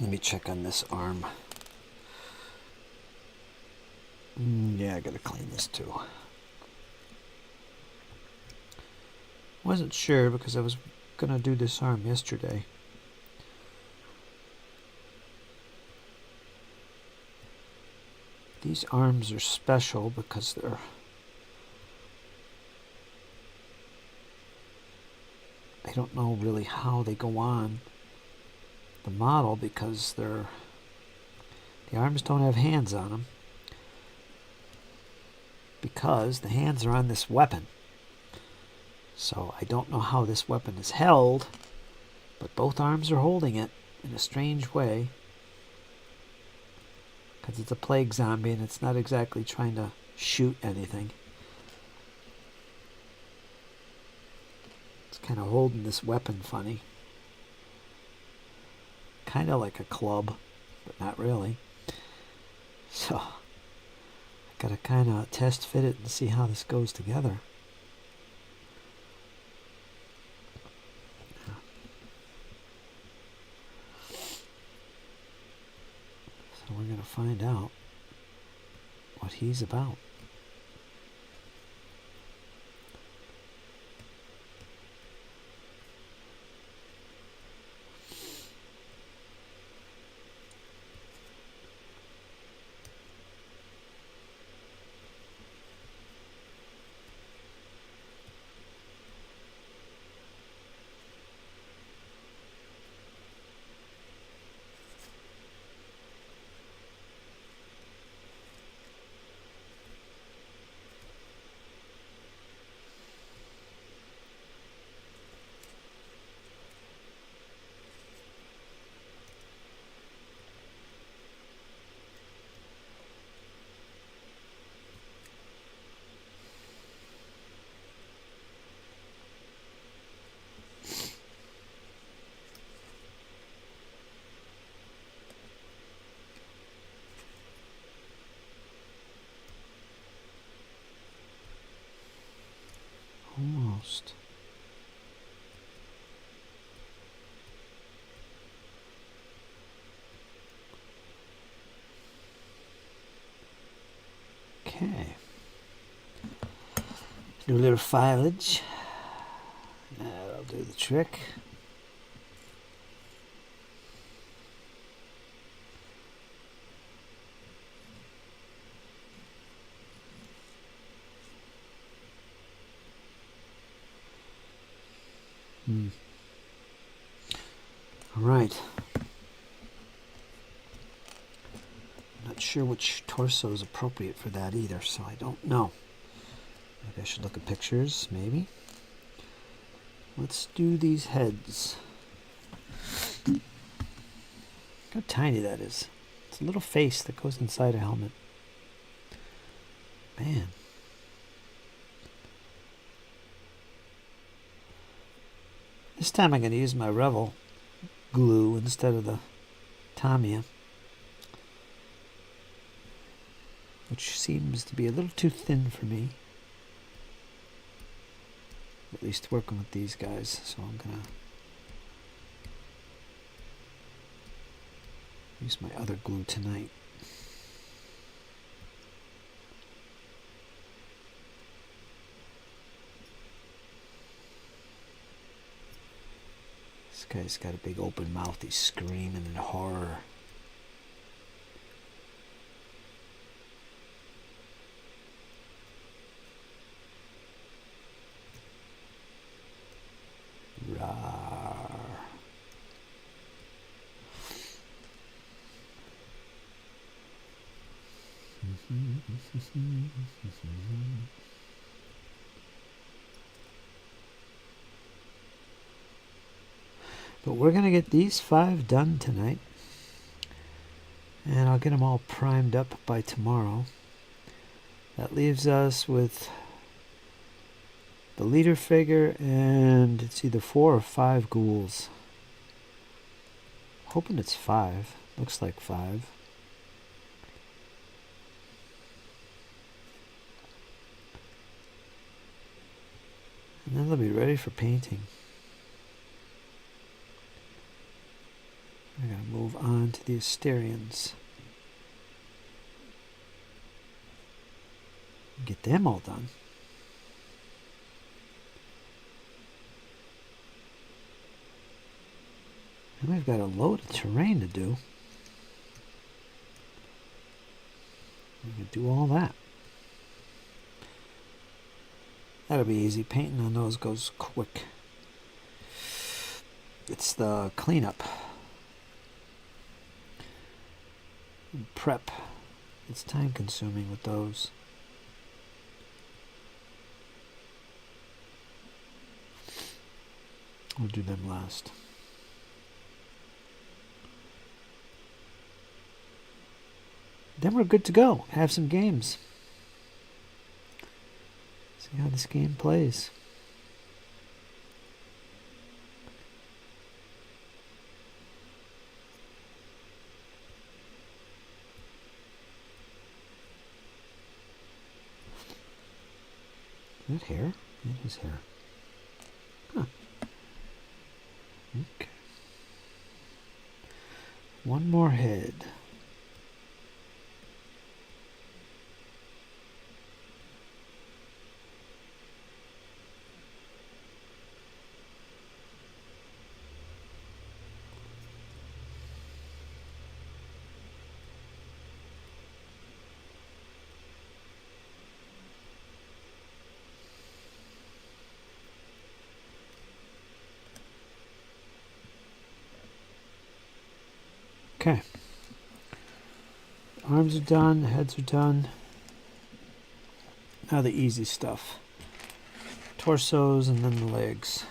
[SPEAKER 1] Let me check on this arm. Yeah, I gotta clean this too. Wasn't sure because I was gonna do this arm yesterday. These arms are special because they're I don't know really how they go on the model because the arms don't have hands on them. Because the hands are on this weapon. So I don't know how this weapon is held, but both arms are holding it in a strange way. Because it's a plague zombie and it's not exactly trying to shoot anything. It's kind of holding this weapon funny. Kind of like a club, but not really. So, I gotta kind of test fit it and see how this goes together. So we're gonna find out what he's about. Almost. Okay. Do a little foliage. That'll do the trick. All right. I'm not sure which torso is appropriate for that either, so I don't know. Maybe I should look at pictures, maybe. Let's do these heads. Look how tiny that is. It's a little face that goes inside a helmet. Man. This time I'm going to use my Revel glue instead of the Tamiya, which seems to be a little too thin for me, at least working with these guys. So I'm going to use my other glue tonight. This guy's got a big open mouth. He's screaming in horror. Rawr. But we're going to get these 5 done tonight. And I'll get them all primed up by tomorrow. That leaves us with the leader figure and it's either 4 or 5 ghouls. Hoping it's 5. Looks like 5. And then they'll be ready for painting. We're going to move on to the Asterians. Get them all done. And we've got a load of terrain to do. We can do all that. That'll be easy. Painting on those goes quick. It's the cleanup. And prep. It's time consuming with those. We'll do them last. Then we're good to go. Have some games. See how this game plays. that hair? That is hair. Huh. Okay. One more head. Okay. Arms are done, heads are done. Now the easy stuff. Torsos and then the legs.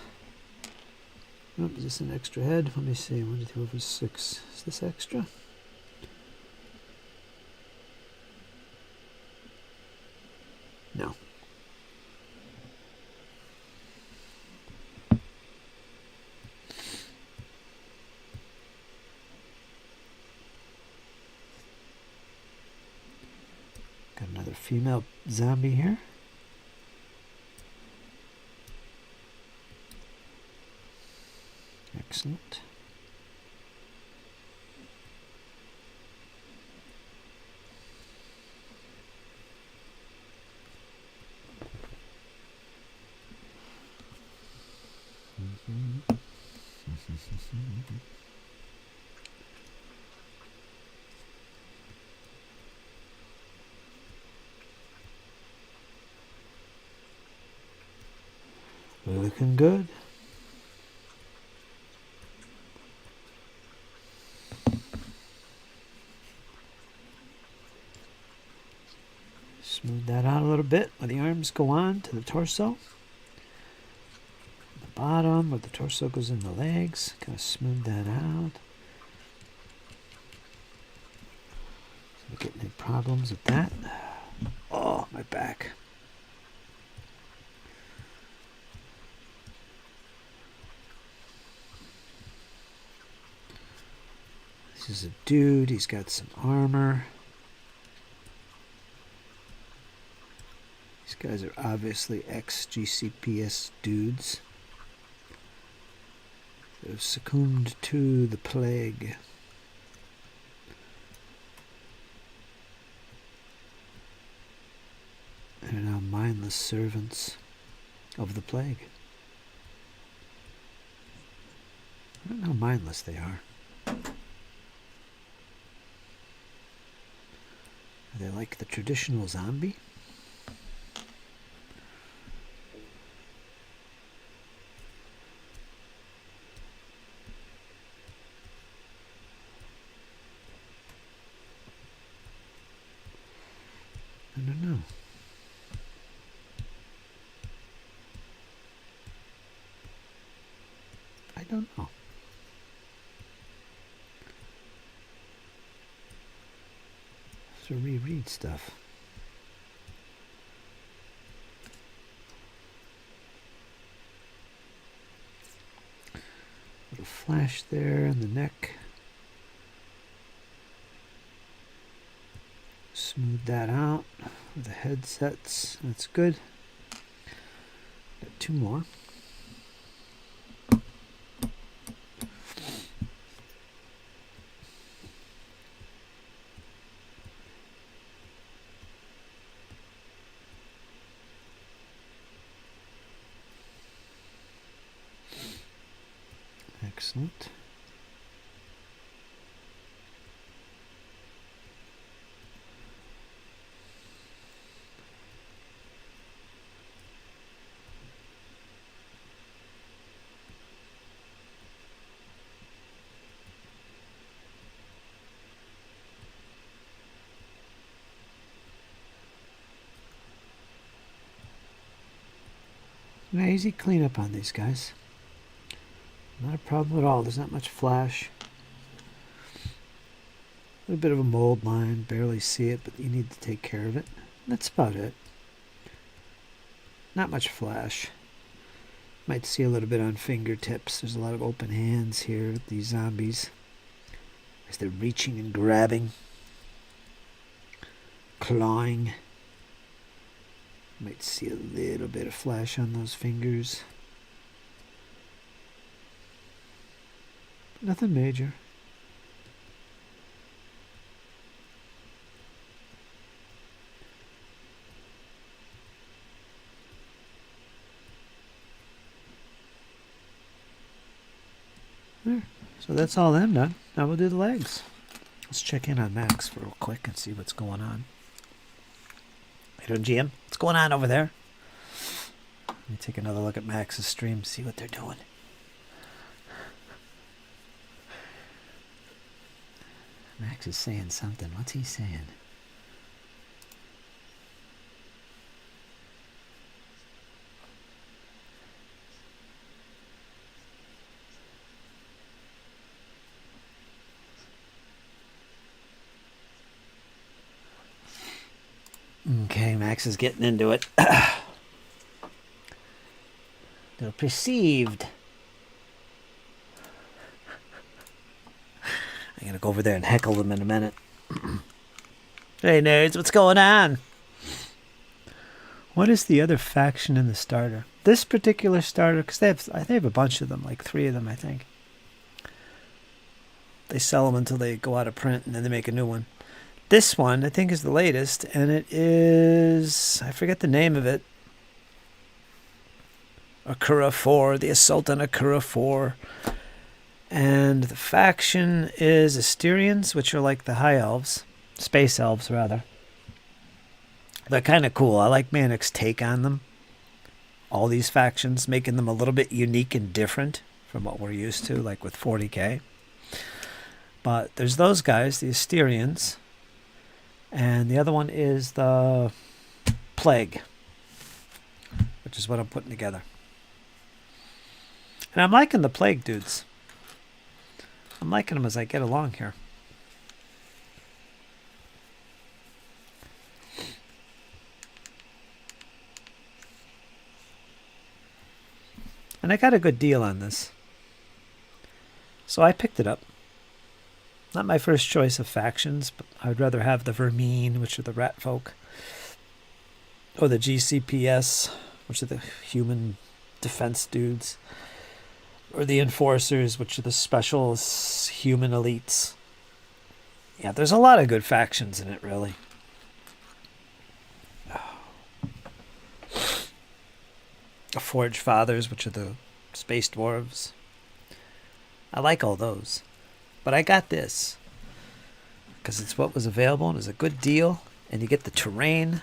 [SPEAKER 1] Oh, is this an extra head? Let me see. 1, 2, 3, 4, 5, 6. Is this extra? No. Got another female zombie here. Excellent. Looking good. Smooth that out a little bit where the arms go on to the torso. The bottom where the torso goes in the legs. Kind of smooth that out. So getting any problems with that? Oh, my back. This is a dude. He's got some armor. These guys are obviously ex-GCPS dudes. They've succumbed to the plague. And are now mindless servants of the plague. I don't know how mindless they are. Are they like the traditional zombie? I don't know. I don't know. To reread stuff. Little flash there in the neck. Smooth that out with the headsets. That's good. Got 2 more. Excellent. Now, easy cleanup on these guys. Not a problem at all. There's not much flash. A little bit of a mold line. Barely see it, but you need to take care of it. That's about it. Not much flash. Might see a little bit on fingertips. There's a lot of open hands here with these zombies as they're reaching and grabbing, clawing. Might see a little bit of flash on those fingers. Nothing major. There. So that's all them done. Now we'll do the legs. Let's check in on Max for real quick and see what's going on. How you doing, GM? What's going on over there? Let me take another look at Max's stream, see what they're doing. Max is saying something. What's he saying? Okay, Max is getting into it. They're perceived. I'm going to go over there and heckle them in a minute. Hey, nerds, what's going on? What is the other faction in the starter? This particular starter, because they have a bunch of them, like 3 of them, I think. They sell them until they go out of print, and then they make a new one. This one, I think, is the latest, and it is... I forget the name of it. Akura 4, the Assault on Akura 4. And the faction is Asterians, which are like the High Elves. Space Elves, rather. They're kind of cool. I like Manic's take on them. All these factions, making them a little bit unique and different from what we're used to, like with 40k. But there's those guys, the Asterians. And the other one is the Plague, which is what I'm putting together. And I'm liking the Plague dudes. I'm liking them as I get along here. And I got a good deal on this. So I picked it up. Not my first choice of factions, but I'd rather have the Vermine, which are the rat folk, or the GCPS, which are the human defense dudes, or the Enforcers, which are the special human elites. Yeah, there's a lot of good factions in it, really. The Forge Fathers, which are the space dwarves. I like all those. But I got this because it's what was available and it's a good deal, and you get the terrain,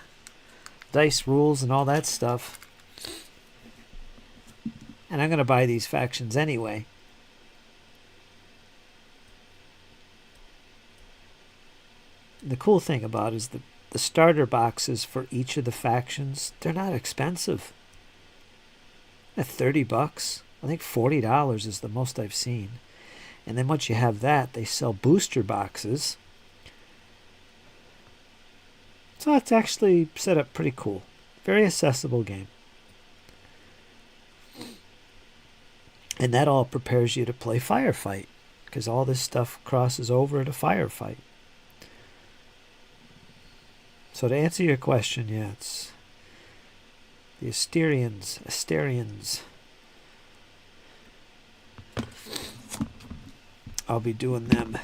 [SPEAKER 1] dice rules, and all that stuff. And I'm going to buy these factions anyway. The cool thing about it is the starter boxes for each of the factions, they're not expensive. At $30, I think $40 is the most I've seen. And then once you have that, they sell booster boxes. So it's actually set up pretty cool. Very accessible game. And that all prepares you to play Firefight, because all this stuff crosses over to Firefight. So to answer your question, yeah, it's the Asterians. I'll be doing them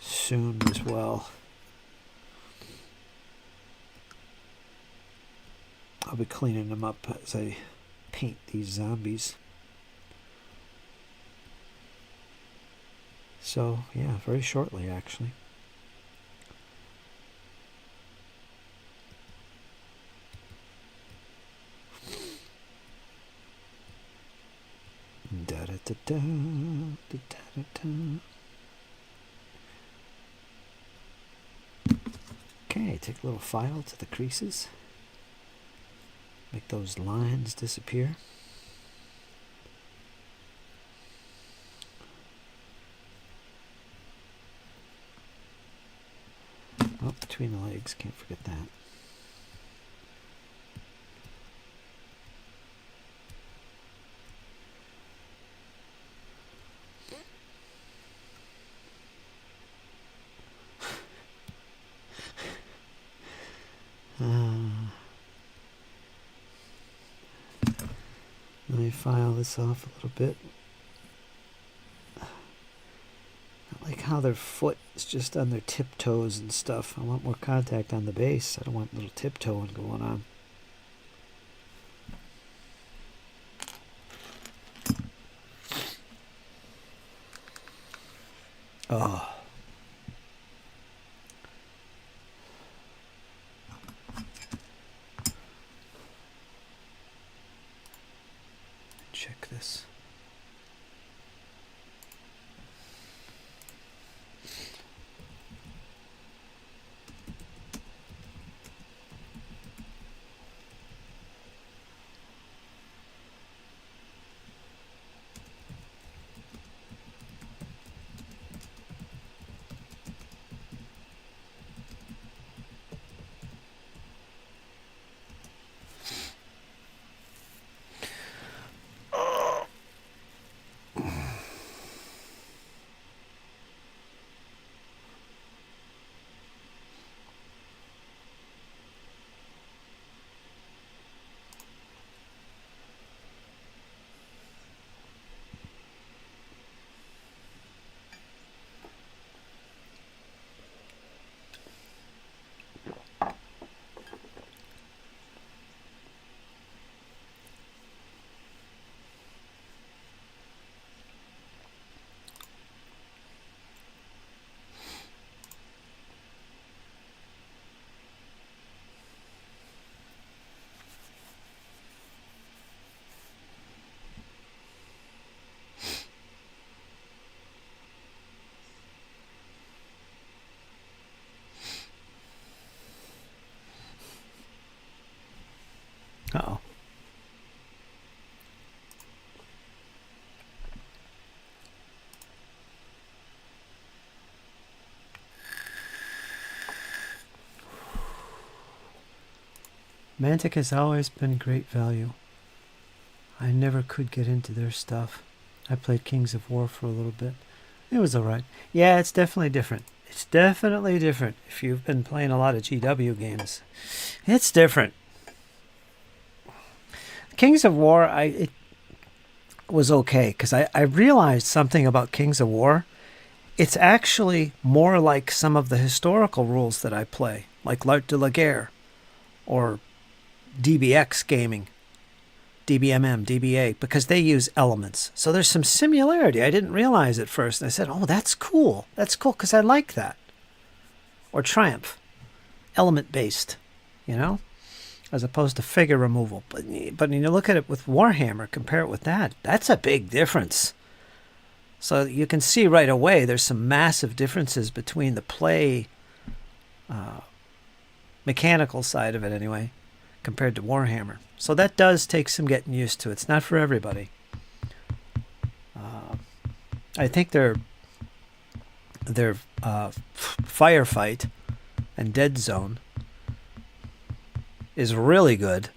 [SPEAKER 1] soon as well. I'll be cleaning them up as I paint these zombies. So, yeah, very shortly, actually. Da-da-da-da, da-da-da-da. Okay, take a little file to the creases. Make those lines disappear. Oh, between the legs, can't forget that. definitely file this off a little bit. I like how their foot is just on their tiptoes and stuff. I want more contact on the base. I don't want little tiptoeing going on. Oh. Check this. Uh-oh. Mantic has always been great value. I never could get into their stuff. I played Kings of War for a little bit. It was alright. Yeah, it's definitely different. It's definitely different. If you've been playing a lot of GW games, it's different. Kings of War, it was okay, because I realized something about Kings of War. It's actually more like some of the historical rules that I play, like L'Art de la Guerre, or DBX gaming, DBMM, DBA, because they use elements. So there's some similarity. I didn't realize at first. And I said, oh, that's cool. That's cool, because I like that. Or Triumph, element-based, you know? As opposed to figure removal. But when you look at it with Warhammer, compare it with that, that's a big difference. So you can see right away there's some massive differences between the play, mechanical side of it anyway, compared to Warhammer. So that does take some getting used to. It's not for everybody. I think their Firefight and Deadzone is really good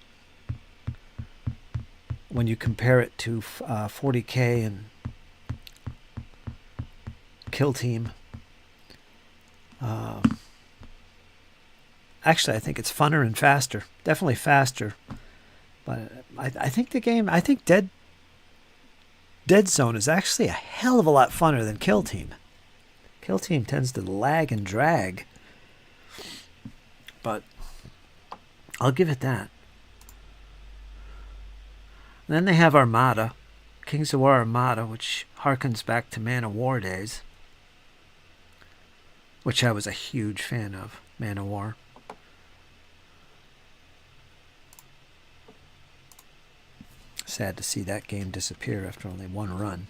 [SPEAKER 1] when you compare it to 40K and Kill Team. Actually, I think it's funner and faster. Definitely faster. But I think the game, I think Deadzone is actually a hell of a lot funner than Kill Team. Kill Team tends to lag and drag. But I'll give it that. And then they have Armada. Kings of War Armada, which harkens back to Man of War days. Which I was a huge fan of, Man of War. Sad to see that game disappear after only one run.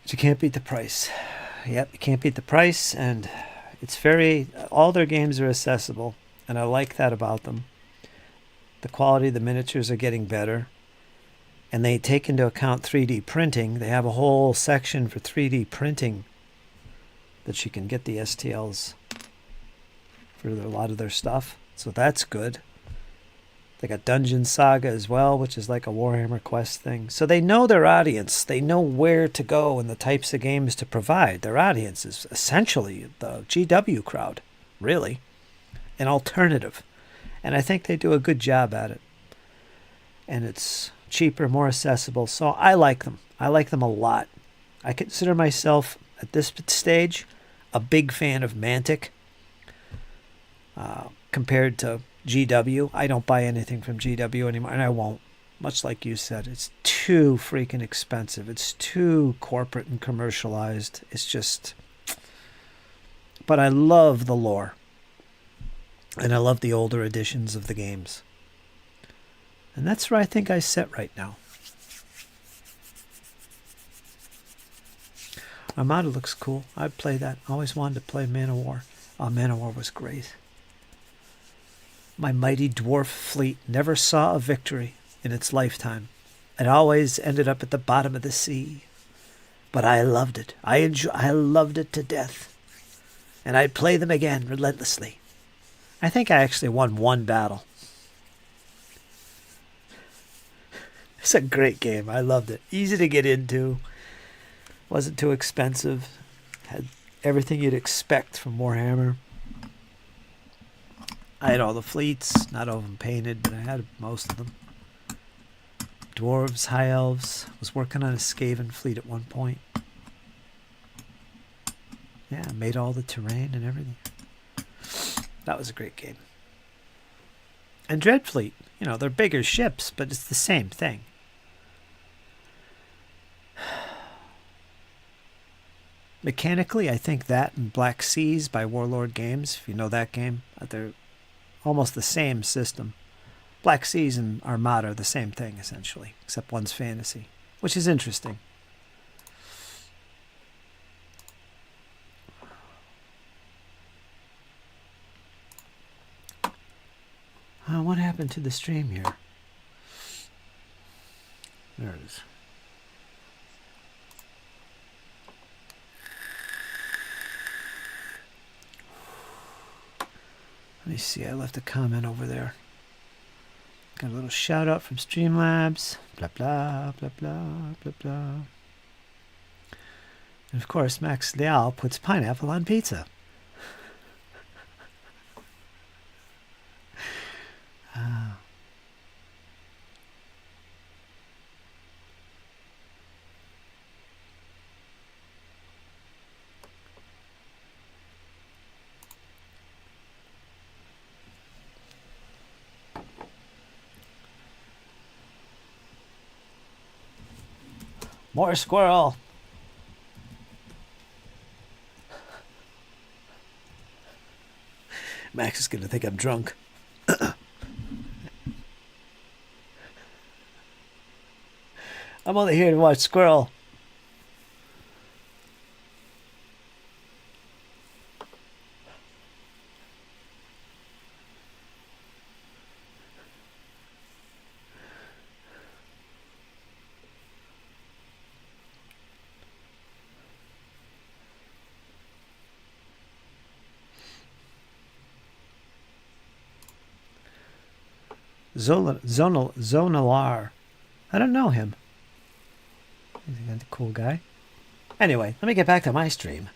[SPEAKER 1] But you can't beat the price. Yep, you can't beat the price, and it's all their games are accessible, and I like that about them. The quality of the miniatures are getting better, and they take into account 3D printing. They have a whole section for 3D printing that you can get the STLs for a lot of their stuff, so that's good. They got Dungeon Saga as well, which is like a Warhammer Quest thing. So they know their audience. They know where to go and the types of games to provide. Their audience is essentially the GW crowd, really, an alternative. And I think they do a good job at it. And it's cheaper, more accessible. So I like them. I like them a lot. I consider myself, at this stage, a big fan of Mantic compared to GW. I don't buy anything from GW anymore, and I won't. Much like you said, it's too freaking expensive. It's too corporate and commercialized. It's just... But I love the lore. And I love the older editions of the games. And that's where I think I sit right now. Armada looks cool. I'd play that. I always wanted to play Man of War. Oh, Man of War was great. My mighty dwarf fleet never saw a victory in its lifetime. It always ended up at the bottom of the sea. But I loved it. I loved it to death. And I'd play them again relentlessly. I think I actually won one battle. It's a great game. I loved it. Easy to get into. Wasn't too expensive. Had everything you'd expect from Warhammer. I had all the fleets. Not all of them painted, but I had most of them. Dwarves, High Elves. Was working on a Skaven fleet at one point. Yeah, made all the terrain and everything. That was a great game. And Dreadfleet, they're bigger ships, but it's the same thing. Mechanically, I think that and Black Seas by Warlord Games, if you know that game, they're almost the same system. Black Seas and Armada are the same thing, essentially, except one's fantasy, which is interesting. What happened to the stream here? There it is. Let me see. I left a comment over there. Got a little shout out from Streamlabs. Blah, blah, blah, blah, blah, blah. And of course, Max Leal puts pineapple on pizza. More squirrel. Max is going to think I'm drunk. I'm only here to watch squirrel. Zonalar. I don't know him. He's a cool guy. Anyway, let me get back to my stream.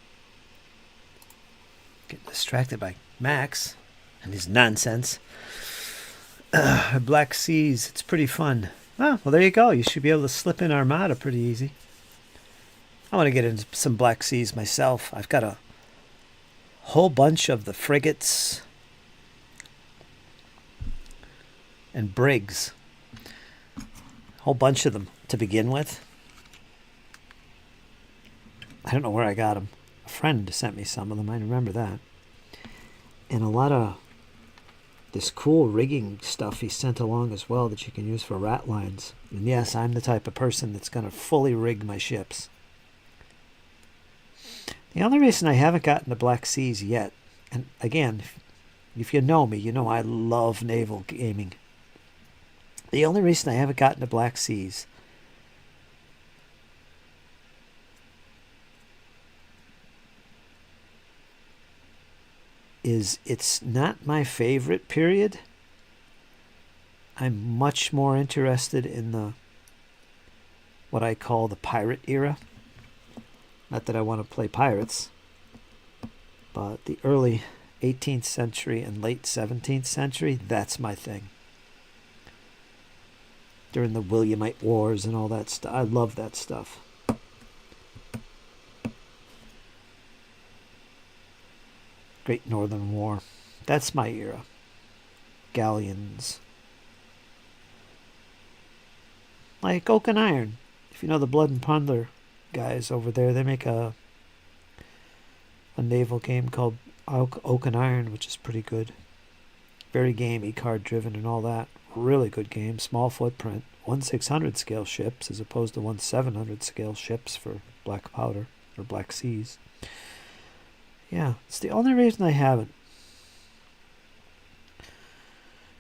[SPEAKER 1] Get distracted by Max and his nonsense. Black Seas. It's pretty fun. Oh, well, there you go. You should be able to slip in Armada pretty easy. I want to get into some Black Seas myself. I've got a whole bunch of the frigates and brigs. A whole bunch of them to begin with. I don't know where I got them. A friend sent me some of them. I remember that. And a lot of this cool rigging stuff he sent along as well that you can use for rat lines. And yes, I'm the type of person that's going to fully rig my ships. The only reason I haven't gotten to Black Seas yet, and again, if you know me, you know I love naval gaming. The only reason I haven't gotten to Black Seas is it's not my favorite period. I'm much more interested in the what I call the pirate era. Not that I want to play pirates, but the early 18th century and late 17th century, that's my thing. during the Williamite Wars and all that stuff. I love that stuff. Great Northern War. That's my era. Galleons. Like Oak and Iron. If you know the Blood and Plunder guys over there, they make a naval game called Oak and Iron, which is pretty good. Very gamey, card driven and all that. Really good game. Small footprint. 1/600 scale ships as opposed to 1/700 scale ships for Black Powder or Black Seas. Yeah, it's the only reason I haven't.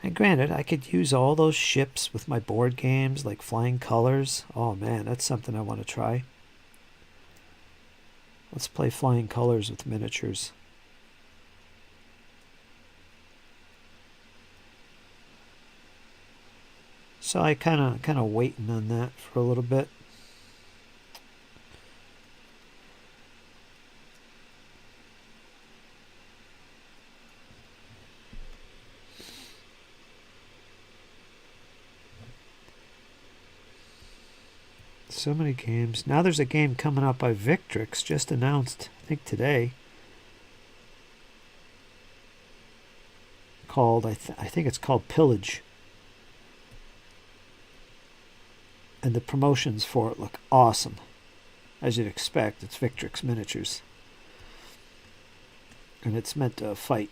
[SPEAKER 1] And granted, I could use all those ships with my board games, like Flying Colors. Oh man, that's something I want to try. Let's play Flying Colors with miniatures. So I kind of waiting on that for a little bit. So many games. Now there's a game coming out by Victrix, just announced, I think today. Called, I think it's called Pillage. And the promotions for it look awesome. As you'd expect, it's Victrix miniatures. And it's meant to fight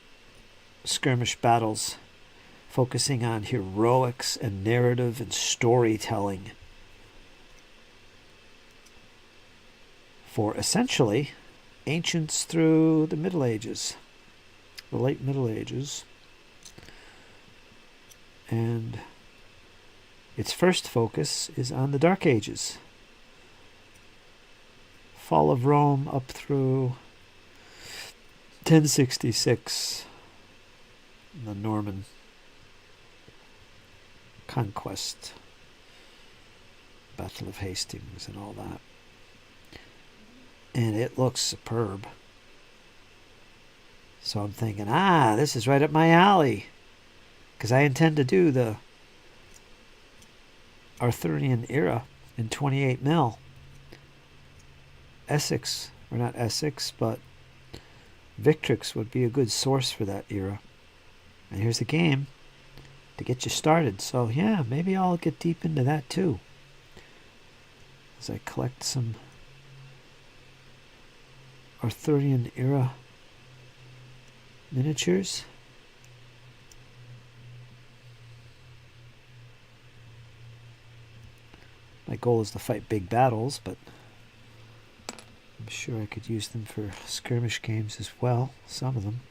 [SPEAKER 1] skirmish battles, focusing on heroics and narrative and storytelling. For essentially ancients through the Middle Ages, the late Middle Ages. And its first focus is on the Dark Ages. Fall of Rome up through 1066, the Norman conquest, Battle of Hastings and all that. And it looks superb. So I'm thinking, this is right up my alley. Because I intend to do the Arthurian era in 28 mil. Essex, or not Essex, but Victrix would be a good source for that era. And here's a game to get you started. So yeah, maybe I'll get deep into that too. As I collect some Arthurian era miniatures. My goal is to fight big battles, but I'm sure I could use them for skirmish games as well, some of them.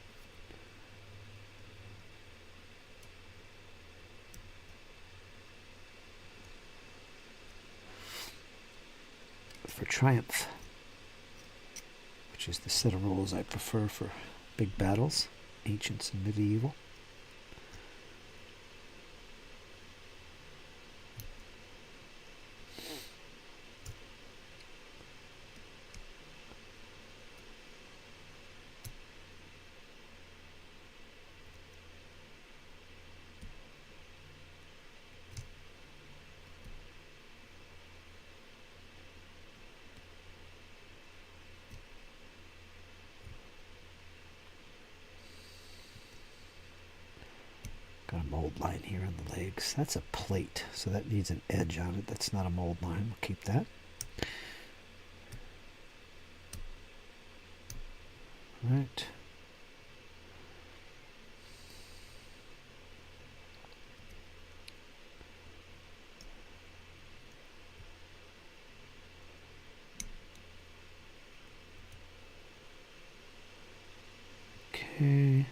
[SPEAKER 1] For Triumph, which is the set of rules I prefer for big battles, ancients and medieval. Got a mold line here on the legs. That's a plate, so that needs an edge on it. That's not a mold line. We'll keep that. All right. Okay.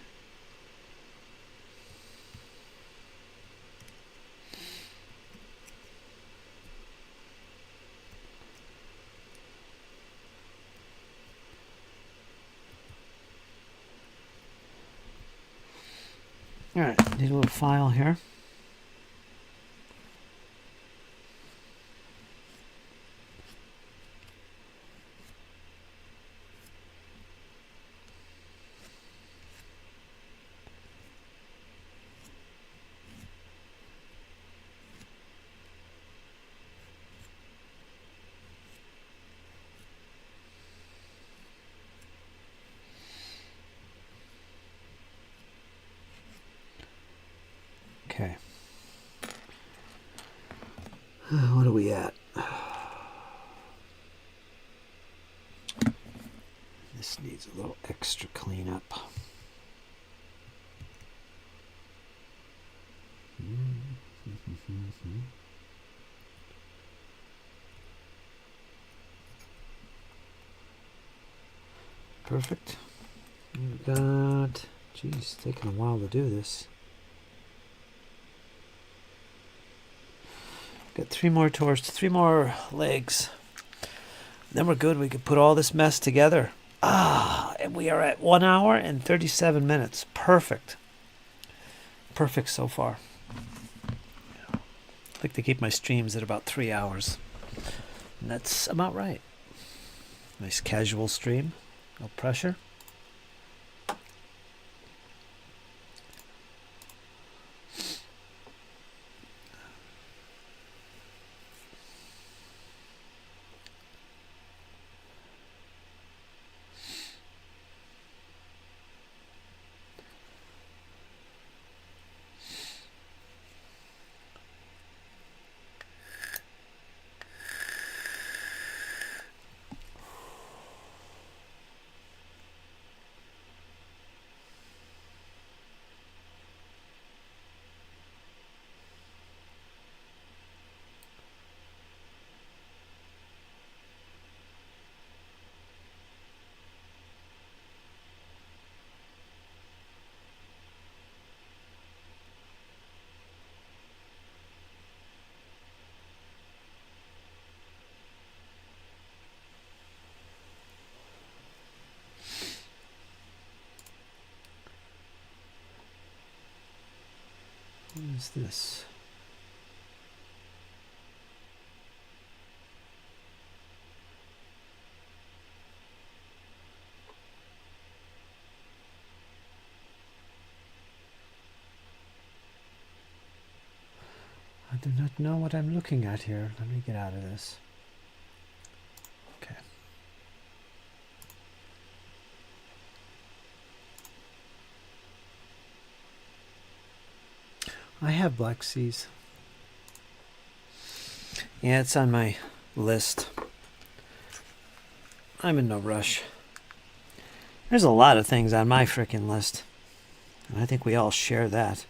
[SPEAKER 1] All right, need a little file here. Okay. What are we at? This needs a little extra cleanup. Perfect. We've got, geez, taking a while to do this. Got 3 more tours, 3 more legs. Then we're good. We could put all this mess together. And we are at 1 hour and 37 minutes. Perfect. Perfect so far. I like to keep my streams at about 3 hours. And that's about right. Nice casual stream. No pressure. What is this? I do not know what I'm looking at here. Let me get out of this. Okay. I have Black Seas. Yeah, it's on my list. I'm in no rush. There's a lot of things on my frickin' list. And I think we all share that.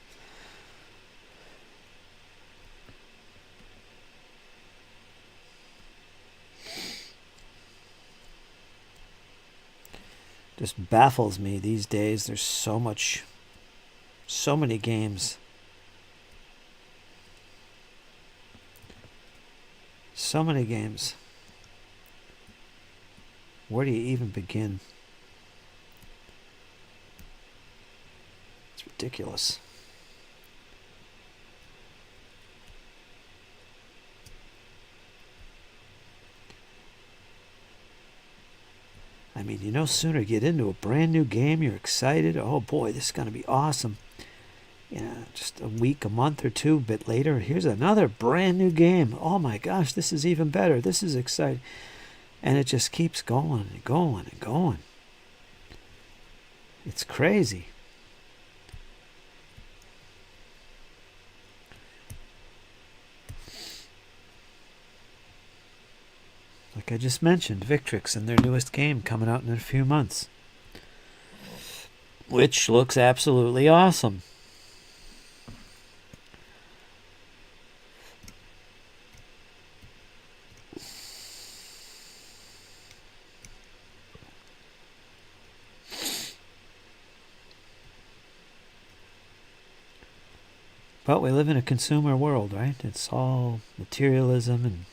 [SPEAKER 1] Just baffles me these days. There's so many games. So many games. Where do you even begin? It's ridiculous. I mean, you no sooner get into a brand new game, you're excited. Oh boy, this is going to be awesome. Yeah, just a week, a month or two, a bit later, here's another brand new game. Oh my gosh, this is even better. This is exciting. And it just keeps going and going and going. It's crazy. Like I just mentioned, Victrix and their newest game coming out in a few months. Which looks absolutely awesome. But we live in a consumer world, right? It's all materialism, and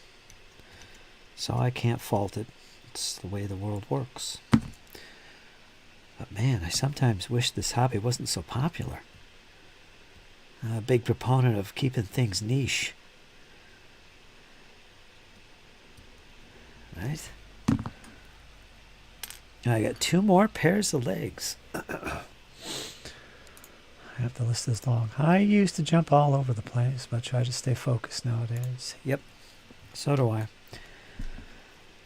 [SPEAKER 1] so I can't fault it. It's the way the world works. But man, I sometimes wish this hobby wasn't so popular. I'm a big proponent of keeping things niche. Right? I got 2 more pairs of legs. I have the list this long. I used to jump all over the place, but try to stay focused nowadays. Yep. So do I.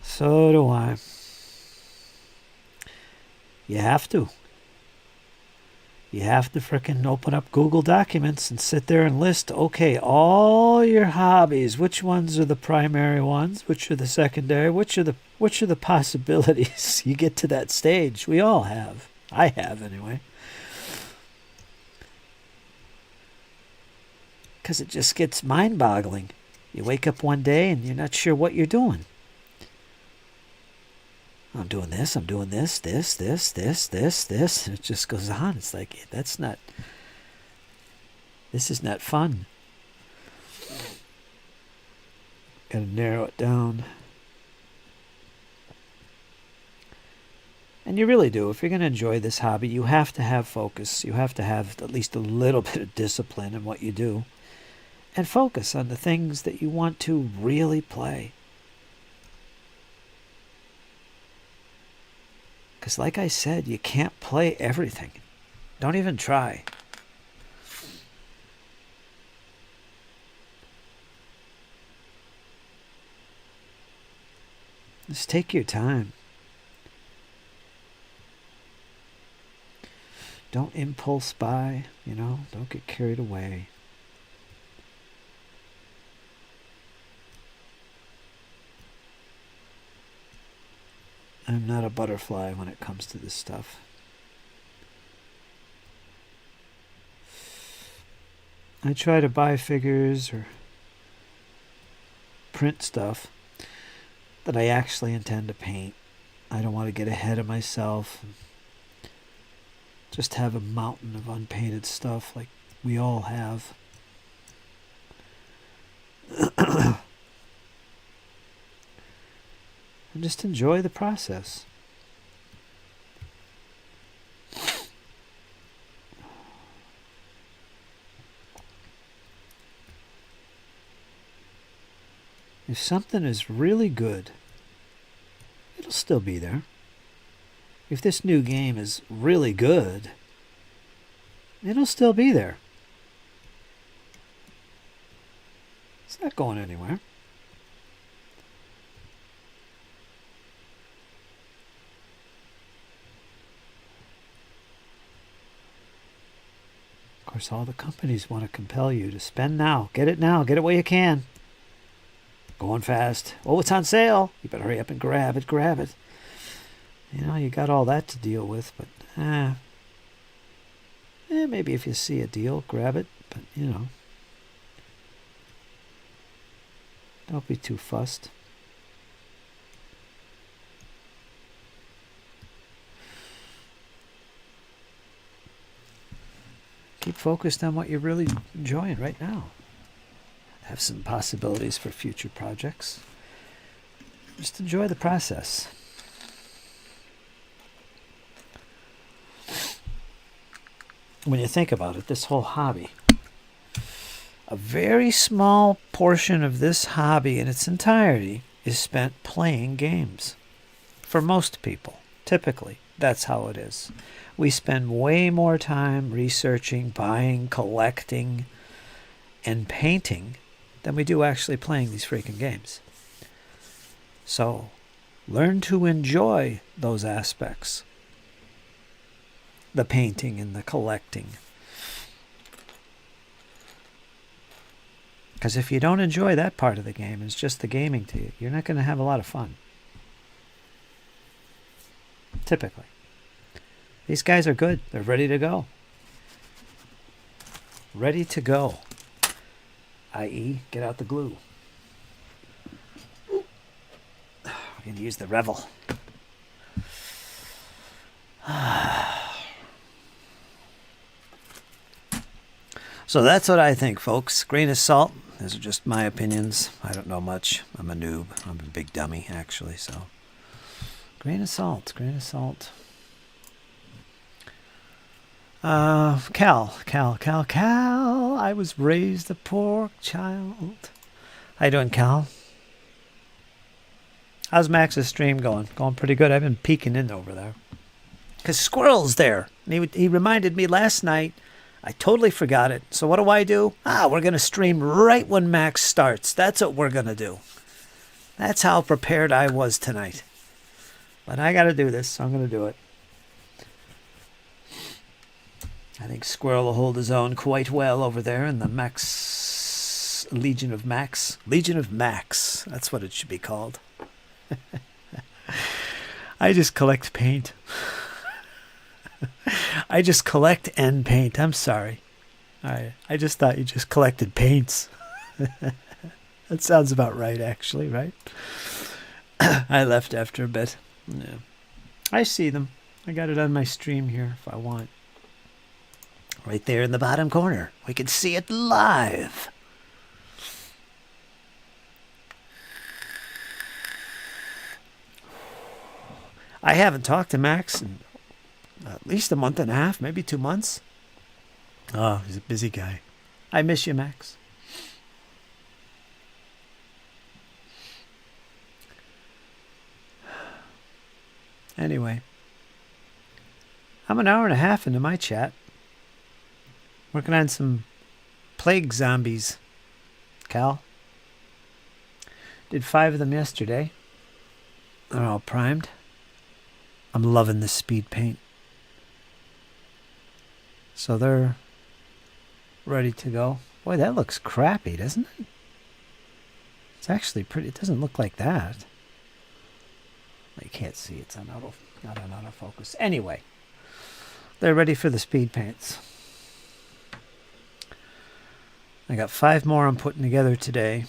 [SPEAKER 1] So do I. You have to. You have to frickin' open up Google Documents and sit there and list, okay, all your hobbies. Which ones are the primary ones? Which are the secondary? Which are the possibilities? You get to that stage. We all have. I have, anyway. Because it just gets mind-boggling. You wake up one day and you're not sure what you're doing. I'm doing this, this. And it just goes on. It's like, this is not fun. Got to narrow it down. And you really do. If you're going to enjoy this hobby, you have to have focus. You have to have at least a little bit of discipline in what you do. And focus on the things that you want to really play. Because like I said, you can't play everything. Don't even try. Just take your time. Don't impulse buy, don't get carried away. I'm not a butterfly when it comes to this stuff. I try to buy figures or print stuff that I actually intend to paint. I don't want to get ahead of myself and just have a mountain of unpainted stuff like we all have. And just enjoy the process. If something is really good, it'll still be there. If this new game is really good, it'll still be there. It's not going anywhere. Of course, all the companies want to compel you to spend now. Get it now. Get it while you can. Going fast. Oh, it's on sale. You better hurry up and grab it. Grab it. You got all that to deal with, but maybe if you see a deal, grab it. But, don't be too fussed. Keep focused on what you're really enjoying right now. Have some possibilities for future projects. Just enjoy the process. When you think about it, this whole hobby, a very small portion of this hobby in its entirety is spent playing games. For most people, typically, that's how it is. We spend way more time researching, buying, collecting, and painting than we do actually playing these freaking games. So, learn to enjoy those aspects. The painting and the collecting. Because if you don't enjoy that part of the game, it's just the gaming to you, you're not going to have a lot of fun. Typically. These guys are good. They're ready to go. Ready to go. I.e., get out the glue. We're going to use the Revel. So that's what I think, folks. Grain of salt. These are just my opinions. I don't know much. I'm a noob. I'm a big dummy, actually. So, grain of salt. Grain of salt. Cal. I was raised a pork child. How you doing, Cal? How's Max's stream going? Going pretty good. I've been peeking in over there. Because Squirrel's there. And he reminded me last night. I totally forgot it. So what do? We're going to stream right when Max starts. That's what we're going to do. That's how prepared I was tonight. But I got to do this, so I'm going to do it. I think Squirrel will hold his own quite well over there in the Max... Legion of Max. Legion of Max. That's what it should be called. I just collect paint. I just collect and paint. I'm sorry. I just thought you just collected paints. That sounds about right, actually, right? I left after a bit. Yeah. I see them. I got it on my stream here if I want. Right there in the bottom corner. We can see it live. I haven't talked to Max in at least a month and a half, maybe 2 months. Oh, he's a busy guy. I miss you, Max. Anyway, I'm an hour and a half into my chat. Working on some plague zombies, Cal. Did 5 of them yesterday. They're all primed. I'm loving this speed paint. So they're ready to go. Boy, that looks crappy, doesn't it? It's actually pretty. It doesn't look like that. You can't see. It's on not on autofocus. Anyway, they're ready for the speed paints. I got 5 more I'm putting together today.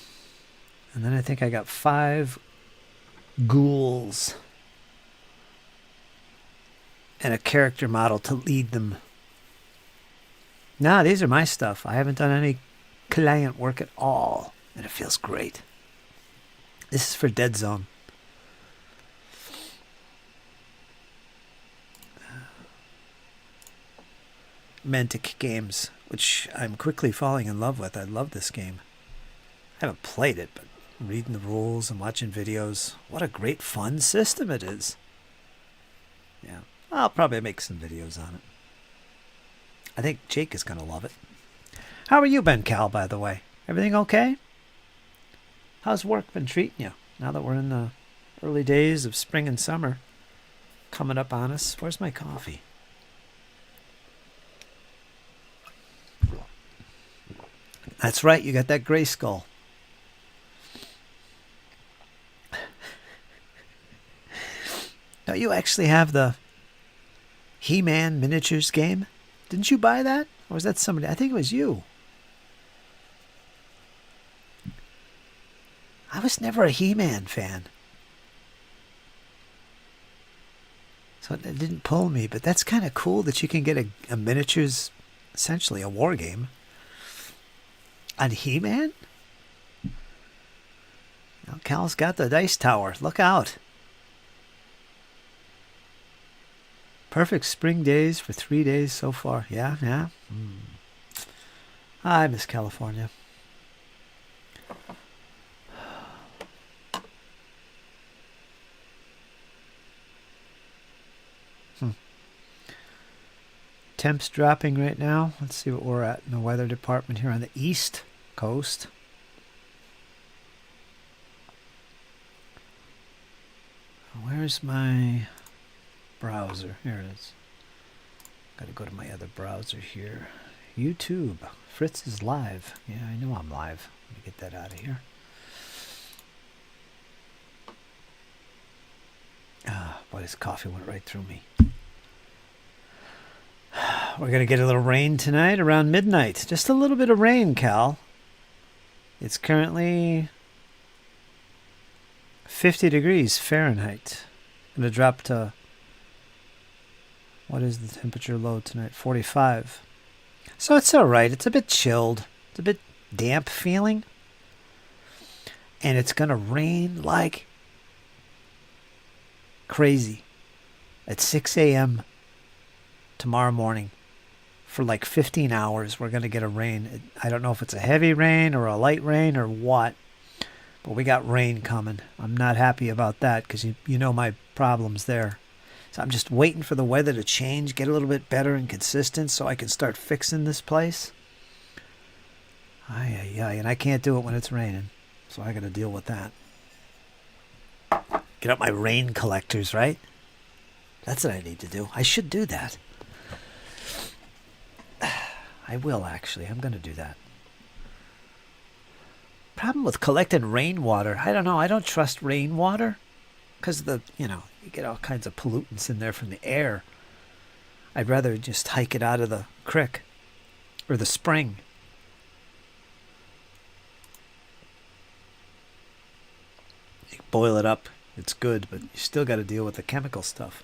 [SPEAKER 1] And then I think I got 5 ghouls and a character model to lead them. Nah, these are my stuff. I haven't done any client work at all, and it feels great. This is for Deadzone. Mantic Games, which I'm quickly falling in love with. I love this game. I haven't played it, but reading the rules and watching videos, what a great fun system it is. Yeah, I'll probably make some videos on it. I think Jake is going to love it. How are you been, Cal, by the way? Everything okay? How's work been treating you now that we're in the early days of spring and summer coming up on us? Where's my coffee? That's right, you got that gray skull. Don't you actually have the He-Man miniatures game? Didn't you buy that? Or was that somebody? I think it was you. I was never a He-Man fan. So it didn't pull me, but that's kind of cool that you can get a miniatures, essentially a war game, on He-Man? Well, Cal's got the dice tower. Look out. Perfect spring days for 3 days so far. Yeah. I miss California. Temps dropping right now. Let's see what we're at in the weather department here on the East Coast. Where's my browser? Here it is. Gotta go to my other browser here. YouTube. Fritz is live. Yeah, I know I'm live. Let me get that out of here. Ah, boy, this coffee went right through me. We're going to get a little rain tonight around midnight. Just a little bit of rain, Cal. It's currently 50 degrees Fahrenheit. Going to drop to, what is the temperature low tonight? 45. So it's all right. It's a bit chilled. It's a bit damp feeling. And it's going to rain like crazy at 6 a.m. tomorrow morning. For like 15 hours, we're going to get a rain. I don't know if it's a heavy rain or a light rain or what, but we got rain coming. I'm not happy about that because you know my problems there. So I'm just waiting for the weather to change, get a little bit better and consistent so I can start fixing this place. And I can't do it when it's raining, so I got to deal with that. Get out my rain collectors, right? That's what I need to do. I should do that. I will, actually. I'm going to do that. Problem with collecting rainwater. I don't know. I don't trust rainwater. Because you get all kinds of pollutants in there from the air. I'd rather just hike it out of the creek. Or the spring. You boil it up. It's good. But you still got to deal with the chemical stuff.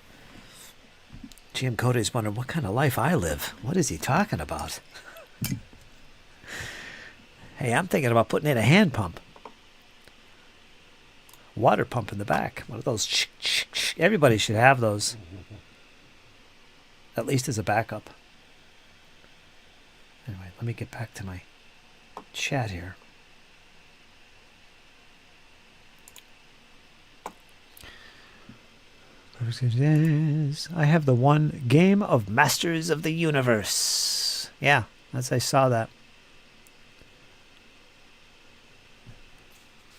[SPEAKER 1] GM Cody's wondering what kind of life I live. What is he talking about? Hey, I'm thinking about putting in a hand pump. Water pump in the back. One of those. Everybody should have those. At least as a backup. Anyway, let me get back to my chat here. I have the one game of Masters of the Universe. Yeah, I saw that.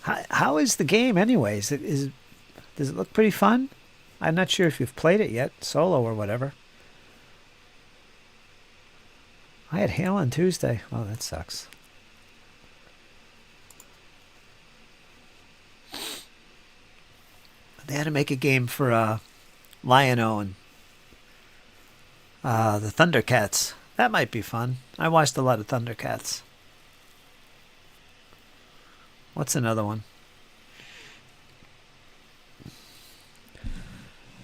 [SPEAKER 1] How is the game anyways? Does it look pretty fun? I'm not sure if you've played it yet, solo or whatever. I had hail on Tuesday. Oh, that sucks. They had to make a game for Lion-O and the Thundercats. That might be fun. I watched a lot of Thundercats. What's another one?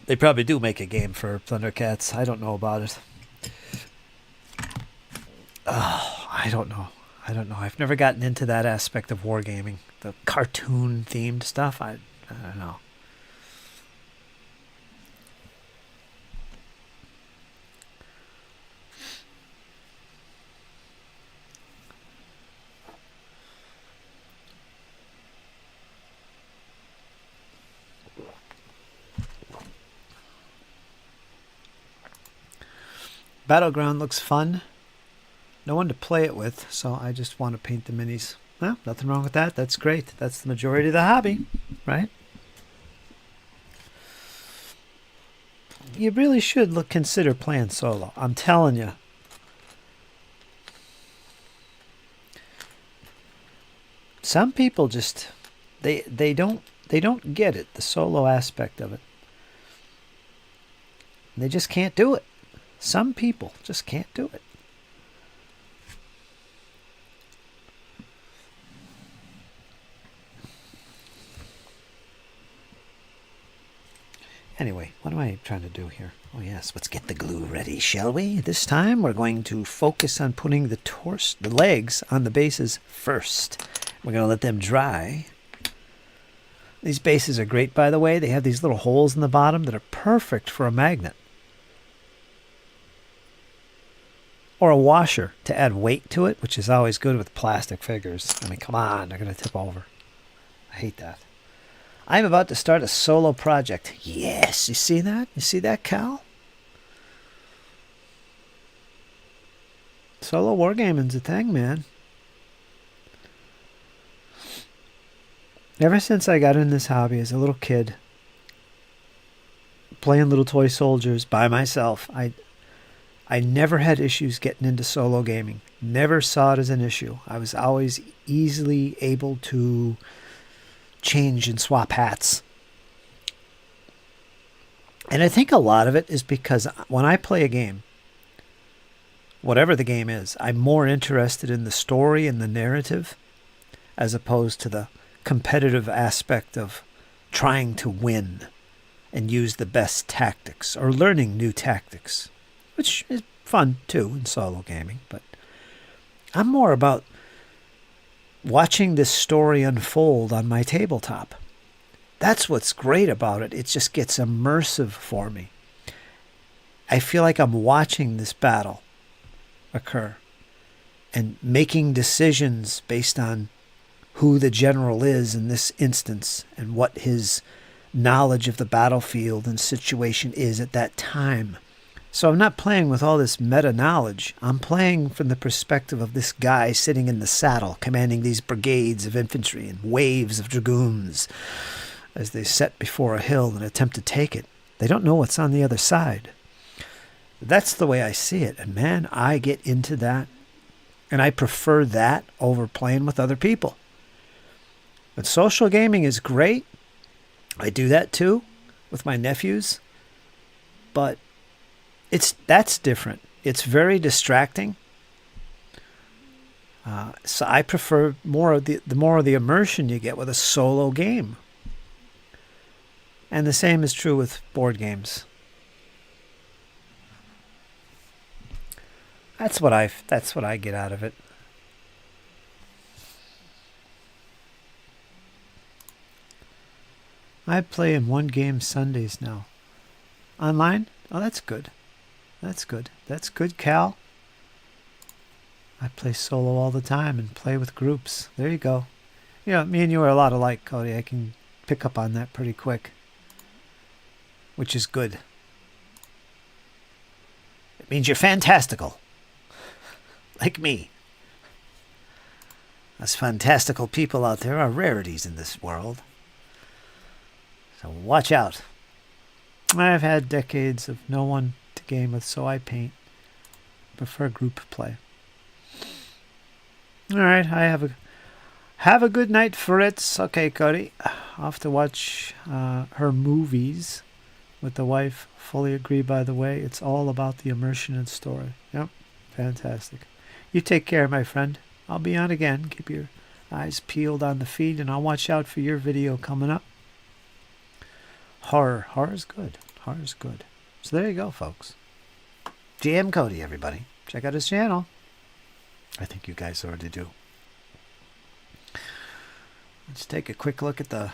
[SPEAKER 1] They probably do make a game for Thundercats. I don't know about it. Oh, I don't know. I've never gotten into that aspect of wargaming. The cartoon-themed stuff, I don't know. Battleground looks fun. No one to play it with, so I just want to paint the minis. Well, nothing wrong with that. That's great. That's the majority of the hobby, right? You really should consider playing solo. I'm telling you. Some people just they don't get it, the solo aspect of it. They just can't do it. Some people just can't do it. Anyway, what am I trying to do here? Oh yes, let's get the glue ready, shall we? This time we're going to focus on putting the legs on the bases first. We're going to let them dry. These bases are great, by the way. They have these little holes in the bottom that are perfect for a magnet. Or a washer to add weight to it, which is always good with plastic figures. I mean, come on, they're going to tip over. I hate that. I'm about to start a solo project. Yes, you see that? You see that, Cal? Solo wargaming's a thing, man. Ever since I got in this hobby as a little kid, playing little toy soldiers by myself, I never had issues getting into solo gaming. Never saw it as an issue. I was always easily able to change and swap hats. And I think a lot of it is because when I play a game, whatever the game is, I'm more interested in the story and the narrative as opposed to the competitive aspect of trying to win and use the best tactics or learning new tactics, which is fun too in solo gaming. But I'm more about watching this story unfold on my tabletop. That's what's great about it. It just gets immersive for me. I feel like I'm watching this battle occur and making decisions based on who the general is in this instance and what his knowledge of the battlefield and situation is at that time. So I'm not playing with all this meta-knowledge. I'm playing from the perspective of this guy sitting in the saddle, commanding these brigades of infantry and waves of dragoons as they set before a hill and attempt to take it. They don't know what's on the other side. That's the way I see it. And man, I get into that And I prefer that over playing with other people. But social gaming is great. I do that too with my nephews. But that's different. It's very distracting. So I prefer more of the more of the immersion you get with a solo game. And the same is true with board games. That's what I get out of it. I play in one game Sundays now. Online? Oh, that's good. That's good. That's good, Cal. I play solo all the time and play with groups. There you go. Yeah, me and you are a lot alike, Cody. I can pick up on that pretty quick. Which is good. It means you're fantastical. Like me. Us fantastical people out there are rarities in this world. So watch out. I've had decades of no one to game with, so I paint. Prefer group play. All right, have a good night, Fritz. Okay, Cody. Off to watch her movies with the wife. Fully agree, by the way. It's all about the immersion and story. Yep, fantastic. You take care, my friend. I'll be on again. Keep your eyes peeled on the feed, and I'll watch out for your video coming up. Horror. Horror's good. Horror's good. So there you go, folks. GM Cody, everybody. Check out his channel. I think you guys already do. Let's take a quick look at the...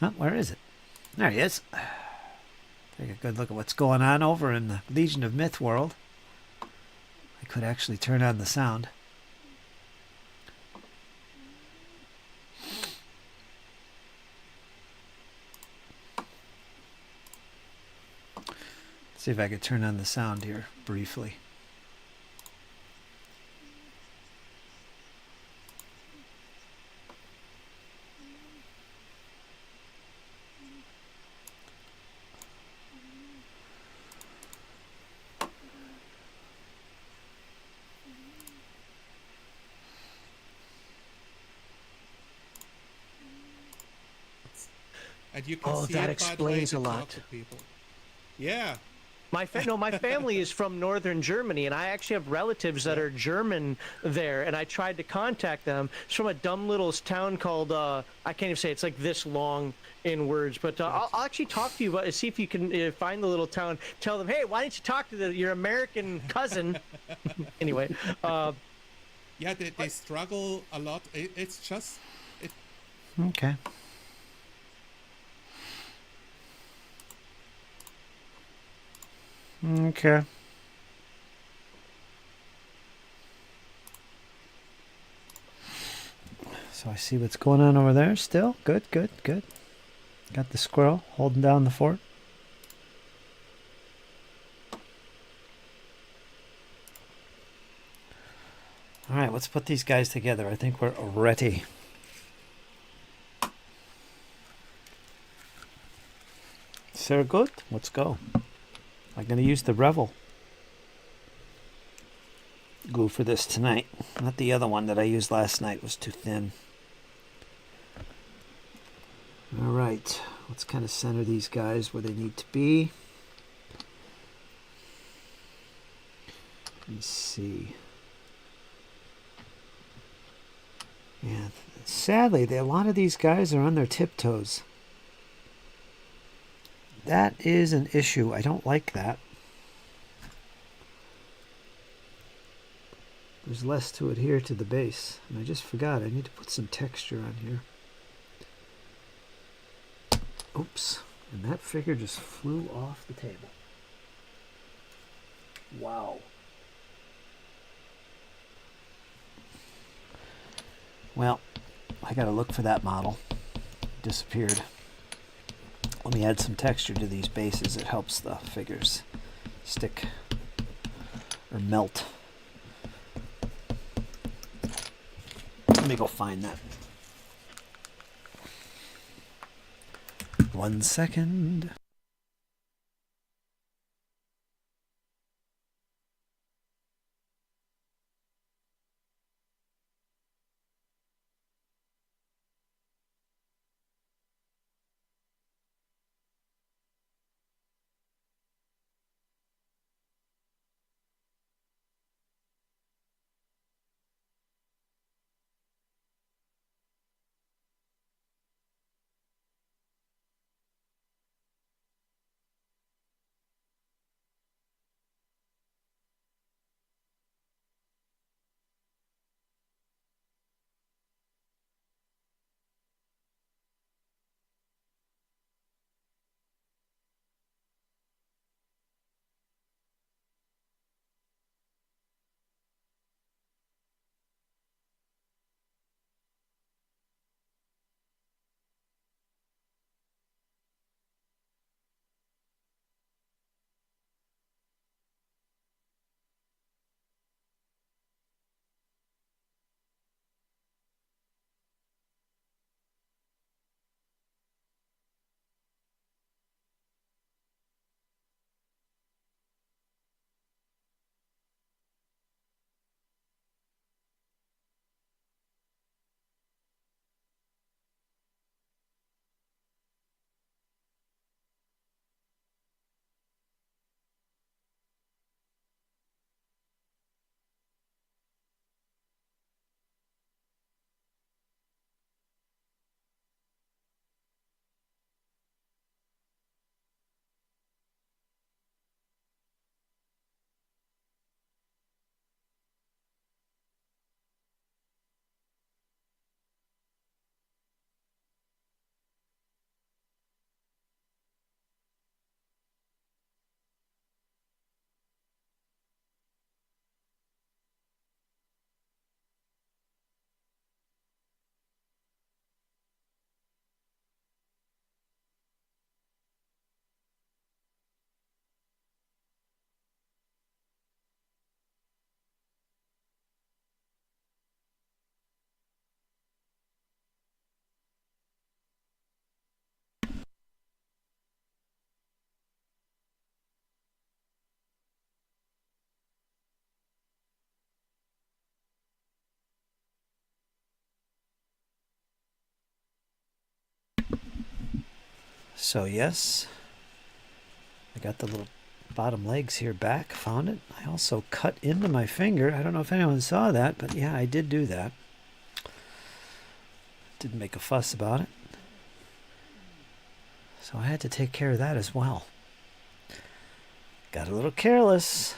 [SPEAKER 1] Oh, where is it? There he is. Take a good look at what's going on over in the Legion of Myth world. I could actually turn on the sound. See if I could turn on the sound here briefly.
[SPEAKER 4] And you can
[SPEAKER 5] Oh,
[SPEAKER 4] see
[SPEAKER 5] that
[SPEAKER 4] it,
[SPEAKER 5] explains
[SPEAKER 4] by
[SPEAKER 5] a
[SPEAKER 4] the way, to
[SPEAKER 5] lot.
[SPEAKER 4] talk to people. Yeah.
[SPEAKER 5] My family is from northern Germany, and I actually have relatives that are German there, and I tried to contact them. It's from a dumb little town called, I can't even say it. It's like this long in words, but I'll actually talk to you about it, see if you can find the little town. Tell them, hey, why don't you talk to your American cousin? Anyway.
[SPEAKER 4] Yeah, they struggle a lot. It's just...
[SPEAKER 1] Okay. Okay. So I see what's going on over there still. Good, good, good. Got the squirrel holding down the fort. All right, let's put these guys together. I think we're ready. Sehr good. Let's go. I'm going to use the Revel glue for this tonight. Not the other one that I used last night. It was too thin. All right. Let's kind of center these guys where they need to be. Let me see. Yeah. Sadly, a lot of these guys are on their tiptoes. That is an issue. I don't like that. There's less to adhere to the base. And I just forgot. I need to put some texture on here. Oops. And that figure just flew off the table. Wow. Well, I gotta look for that model. It disappeared. Let me add some texture to these bases. It helps the figures stick or melt. Let me go find that. 1 second. So yes, I got the little bottom legs here back. Found it. I also cut into my finger. I don't know if anyone saw that, but yeah, I did do that. Didn't make a fuss about it. So I had to take care of that as well. Got a little careless.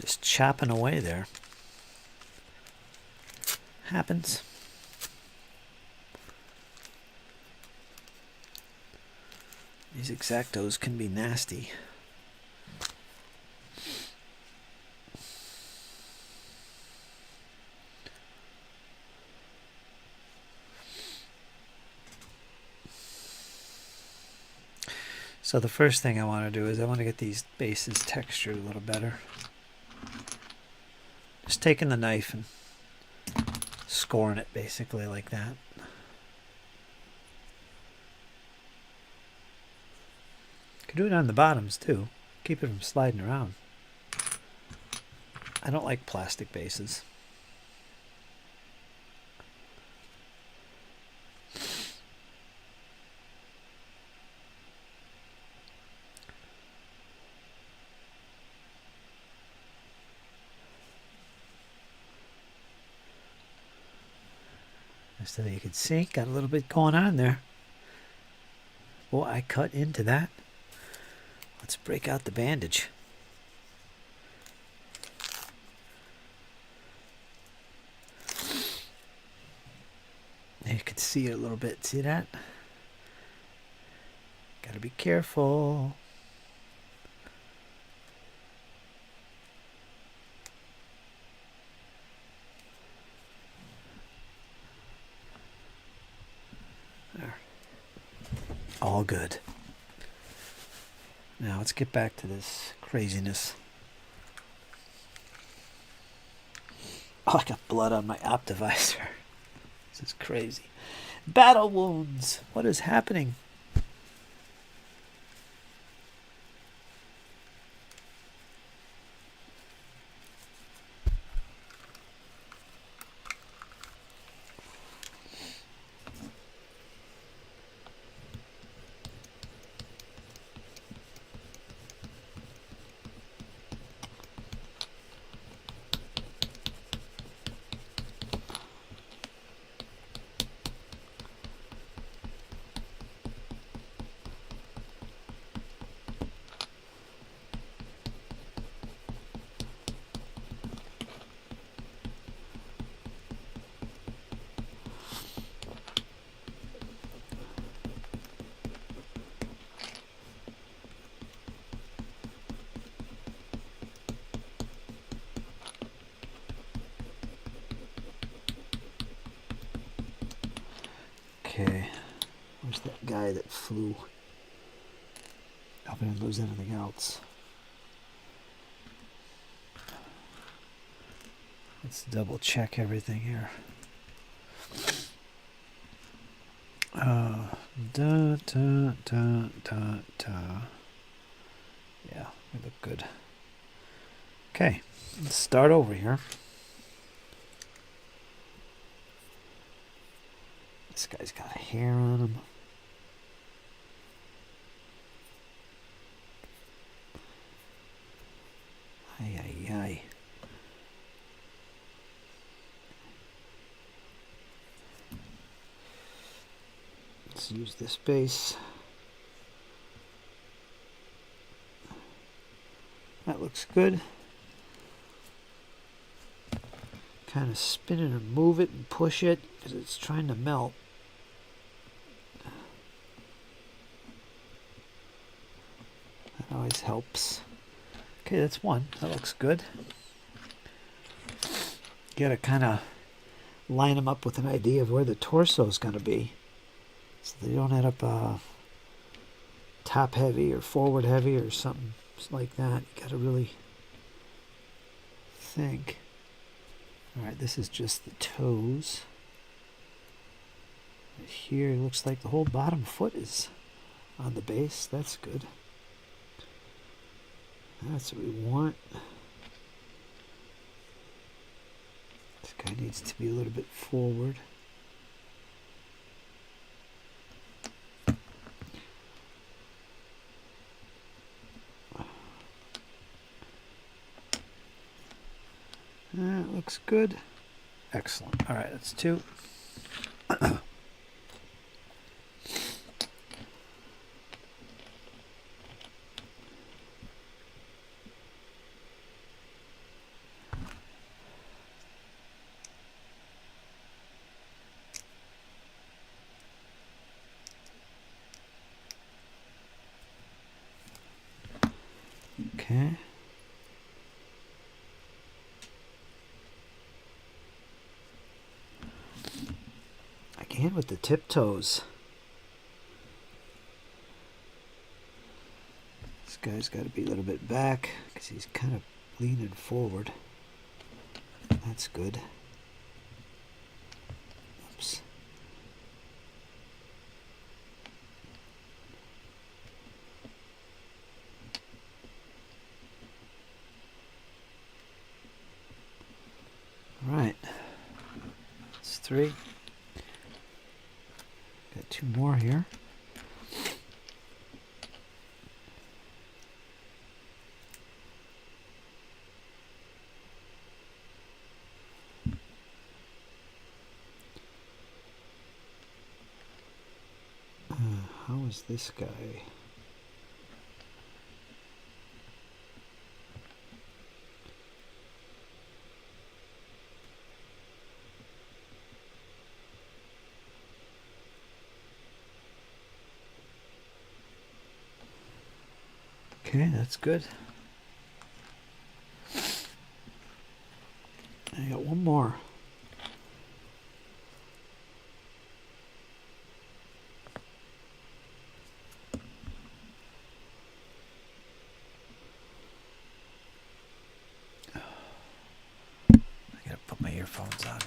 [SPEAKER 1] Just chopping away there. Happens. These X-Actos can be nasty. So the first thing I want to do is I want to get these bases textured a little better. Just taking the knife and scoring it basically like that. Could do it on the bottoms too. Keep it from sliding around. I don't like plastic bases. So you can see, got a little bit going on there. Boy, I cut into that. Let's break out the bandage. You can see it a little bit. See that? Gotta be careful. All good. Now let's get back to this craziness. Oh, I got blood on my optivisor. This is crazy. Battle wounds. What is happening? Okay, where's that guy that flew? I hope I didn't lose anything else. Let's double check everything here. Da, da, da, da, da. Yeah, we look good. Okay, let's start over here. This guy's got hair on him. Ay, ay, ay. Let's use this base. That looks good. Kind of spin it and move it and push it because it's trying to melt. That always helps. Okay, that's one. That looks good. You gotta kind of line them up with an idea of where the torso is going to be, so they don't end up top heavy or forward heavy or something like that. You gotta really think. All right, this is just the toes. Right here, it looks like the whole bottom foot is on the base. That's good. That's what we want. This guy needs to be a little bit forward. That looks good. Excellent. All right, that's 2. Okay. Again with the tiptoes. This guy's got to be a little bit back because he's kind of leaning forward. That's good. Oops. All right. That's 3. Got 2 more here. How is this guy? Okay, that's good. I got 1 more. I gotta put my earphones on.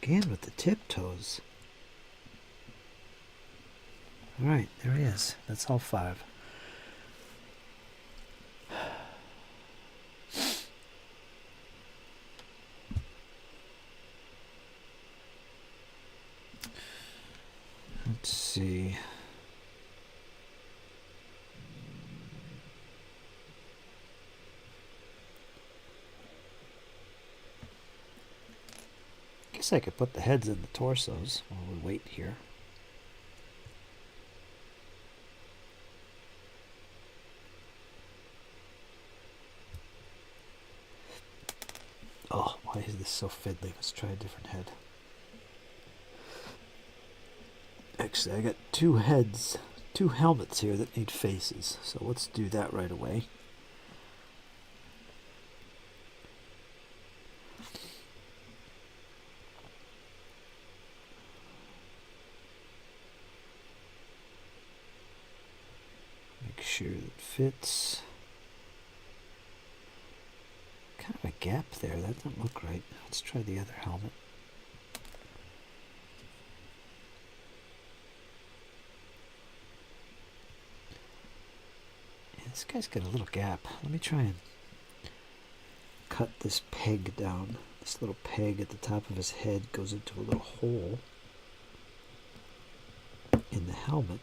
[SPEAKER 1] Again with the tiptoes. All right, there he is. That's all 5. Let's see. Guess I could put the heads in the torsos while we wait here. Oh, why is this so fiddly? Let's try a different head. Actually, I got 2 heads, 2 helmets here that need faces, so let's do that right away. Make sure it fits. Kind of a gap there, that doesn't look right. Let's try the other helmet. This guy's got a little gap. Let me try and cut this peg down. This little peg at the top of his head goes into a little hole in the helmet.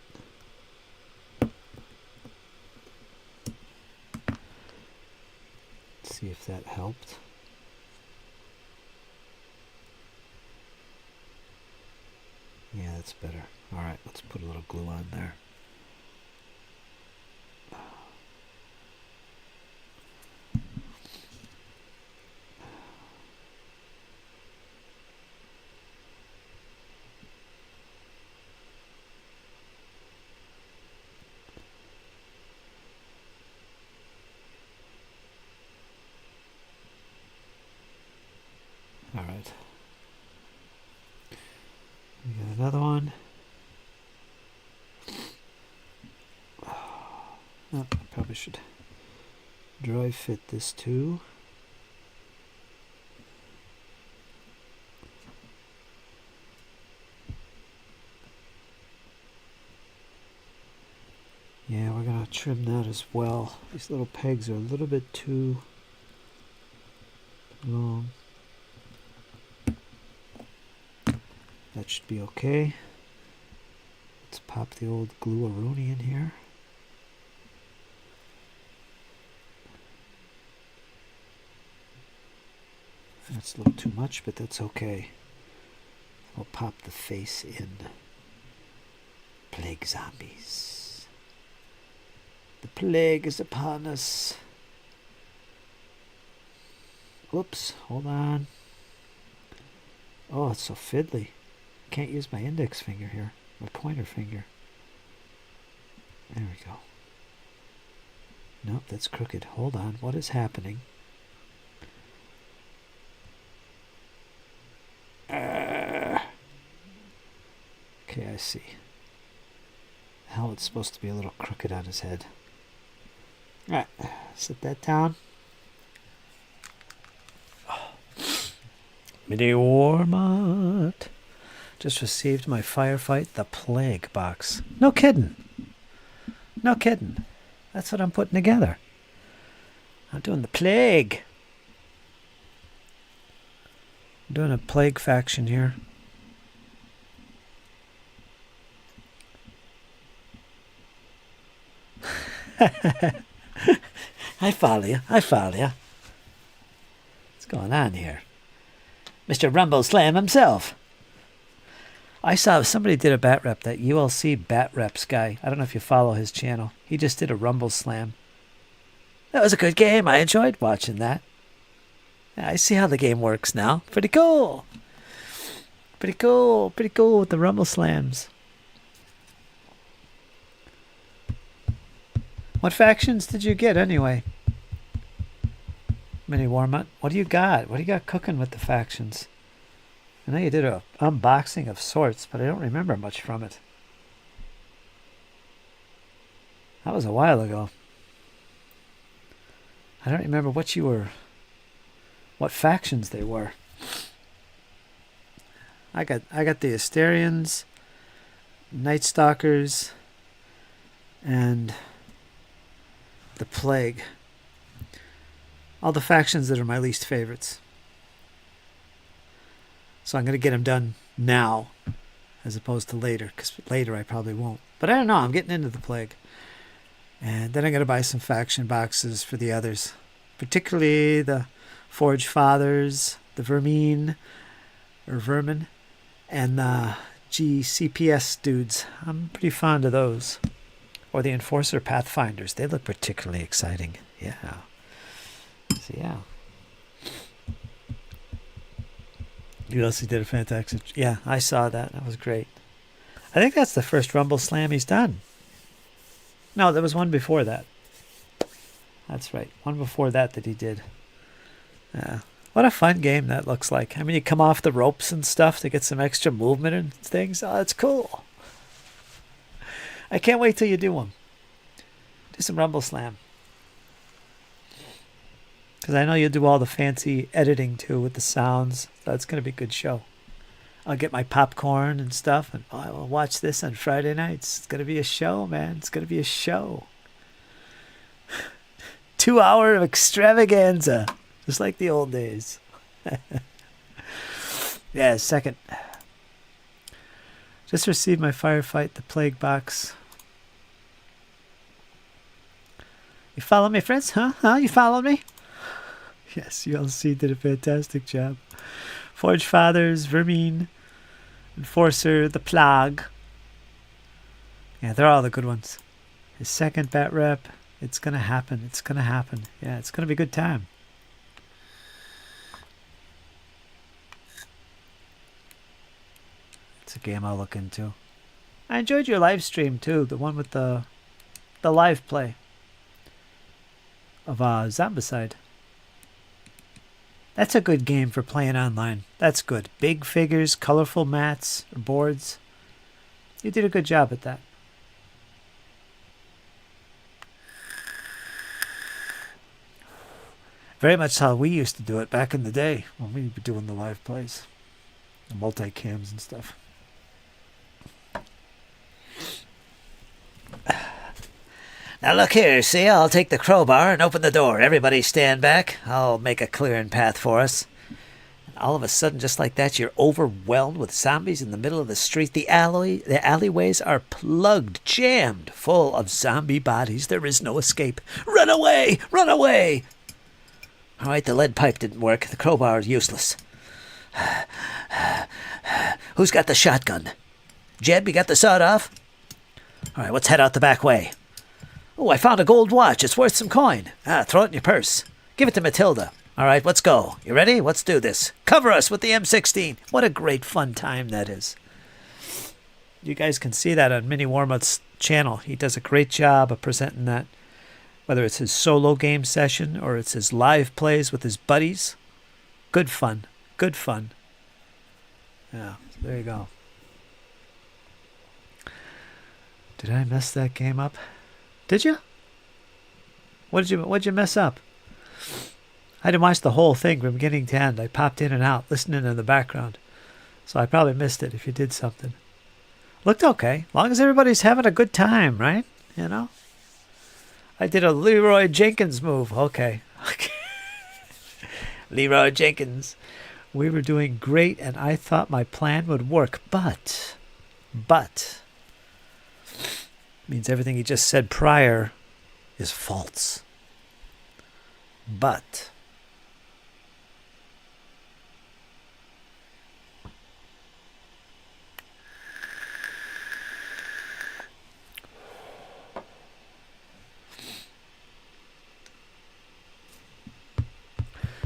[SPEAKER 1] Let's see if that helped. Yeah, that's better. Alright, let's put a little glue on there. Alright. We got another one. Oh, I probably should dry fit this too. Yeah, we're going to trim that as well. These little pegs are a little bit too long. That should be okay. Let's pop the old glue-a-rooney in here. That's a little too much, but that's okay. We'll pop the face in. Plague zombies. The plague is upon us. Whoops, hold on. Oh, it's so fiddly. Can't use my index finger here. My pointer finger. There we go. Nope, that's crooked. Hold on, what is happening? Okay, I see. Hell, it's supposed to be a little crooked on his head. Alright, set that down. Mini Warmot. Just received my Firefight the Plague box. No kidding. No kidding. That's what I'm putting together. I'm doing the Plague. I'm doing a Plague faction here. I follow you. I follow you. What's going on here? Mr. Rumble Slam himself. I saw somebody did a bat rep, that ULC bat reps guy. I don't know if you follow his channel. He just did a Rumble Slam. That was a good game. I enjoyed watching that. Yeah, I see how the game works now. Pretty cool. Pretty cool. Pretty cool with the Rumble Slams. What factions did you get anyway? Mini Warmut, what do you got? What do you got cooking with the factions? I know you did a unboxing of sorts, but I don't remember much from it. That was a while ago. I don't remember what factions they were. I got the Asterians, Night Stalkers, and the Plague. All the factions that are my least favorites. So I'm going to get them done now as opposed to later, because later I probably won't. But I don't know, I'm getting into the Plague. And then I'm going to buy some faction boxes for the others. Particularly the Forge Fathers, the Vermin, and the GCPS dudes. I'm pretty fond of those. Or the Enforcer Pathfinders. They look particularly exciting. Yeah. So, yeah. You also did a fantastic... Yeah, I saw that. That was great. I think that's the first Rumble Slam he's done. No, there was one before that. That's right. One before that he did. Yeah. What a fun game that looks like. I mean, you come off the ropes and stuff to get some extra movement and things. Oh, that's cool. I can't wait till you do one. Do some Rumble Slam. Because I know you'll do all the fancy editing too with the sounds. So it's going to be a good show. I'll get my popcorn and stuff, and I will watch this on Friday nights. It's going to be a show, man. It's going to be a show. 2 hour of extravaganza. Just like the old days. Yeah, second. Just received my Firefight the Plague box. You follow me, Fritz? Huh? You followed me? Yes, ULC did a fantastic job. Forge Fathers, Vermin, Enforcer, the Plague. Yeah, they're all the good ones. His second bat rep. It's going to happen. It's going to happen. Yeah, it's going to be a good time. It's a game I'll look into. I enjoyed your live stream too. The one with the live play of Zombicide. That's a good game for playing online. That's good. Big figures, colorful mats, or boards. You did a good job at that. Very much how we used to do it back in the day when we were doing the live plays. The multi-cams and stuff. Now look here, see? I'll take the crowbar and open the door. Everybody stand back. I'll make a clearing path for us. And all of a sudden, just like that, you're overwhelmed with zombies in the middle of the street. The alleyways are plugged, jammed, full of zombie bodies. There is no escape. Run away! Run away! All right, the lead pipe didn't work. The crowbar is useless. Who's got the shotgun? Jeb, you got the sawed off? All right, let's head out the back way. Oh, I found a gold watch. It's worth some coin. Throw it in your purse. Give it to Matilda. All right, let's go. You ready? Let's do this. Cover us with the M16. What a great fun time that is. You guys can see that on Mini Warmut's channel. He does a great job of presenting that. Whether it's his solo game session or it's his live plays with his buddies. Good fun. Good fun. Yeah, so there you go. Did I mess that game up? Did you? What'd you mess up? I didn't watch the whole thing from beginning to end. I popped in and out, listening in the background. So I probably missed it if you did something. Looked okay. As long as everybody's having a good time, right? You know? I did a Leroy Jenkins move. Okay. Leroy Jenkins. We were doing great, and I thought my plan would work. But. Means everything he just said prior is false. But.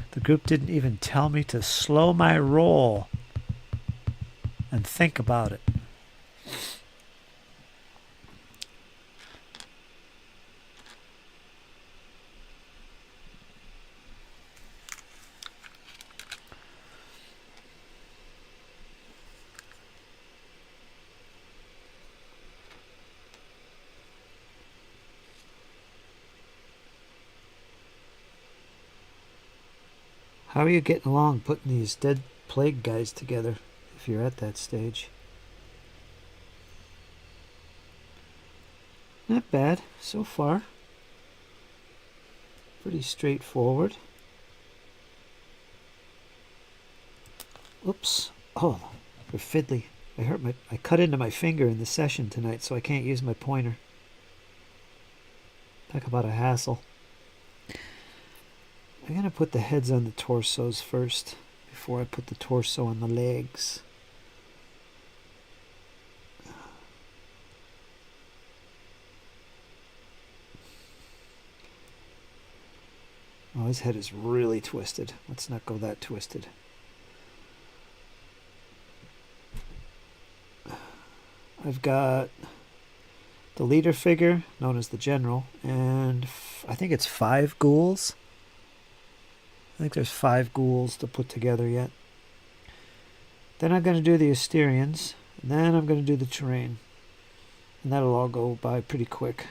[SPEAKER 1] The group didn't even tell me to slow my roll and think about it. How are you getting along putting these dead plague guys together if you're at that stage? Not bad so far. Pretty straightforward. Oops. Oh, for fiddly. I cut into my finger in the session tonight, so I can't use my pointer. Talk about a hassle. I'm going to put the heads on the torsos first before I put the torso on the legs. Oh, his head is really twisted. Let's not go that twisted. I've got the leader figure, known as the general, and I think it's 5 ghouls. I think there's 5 ghouls to put together yet. Then I'm going to do the Asterians, and then I'm going to do the terrain. And that'll all go by pretty quick.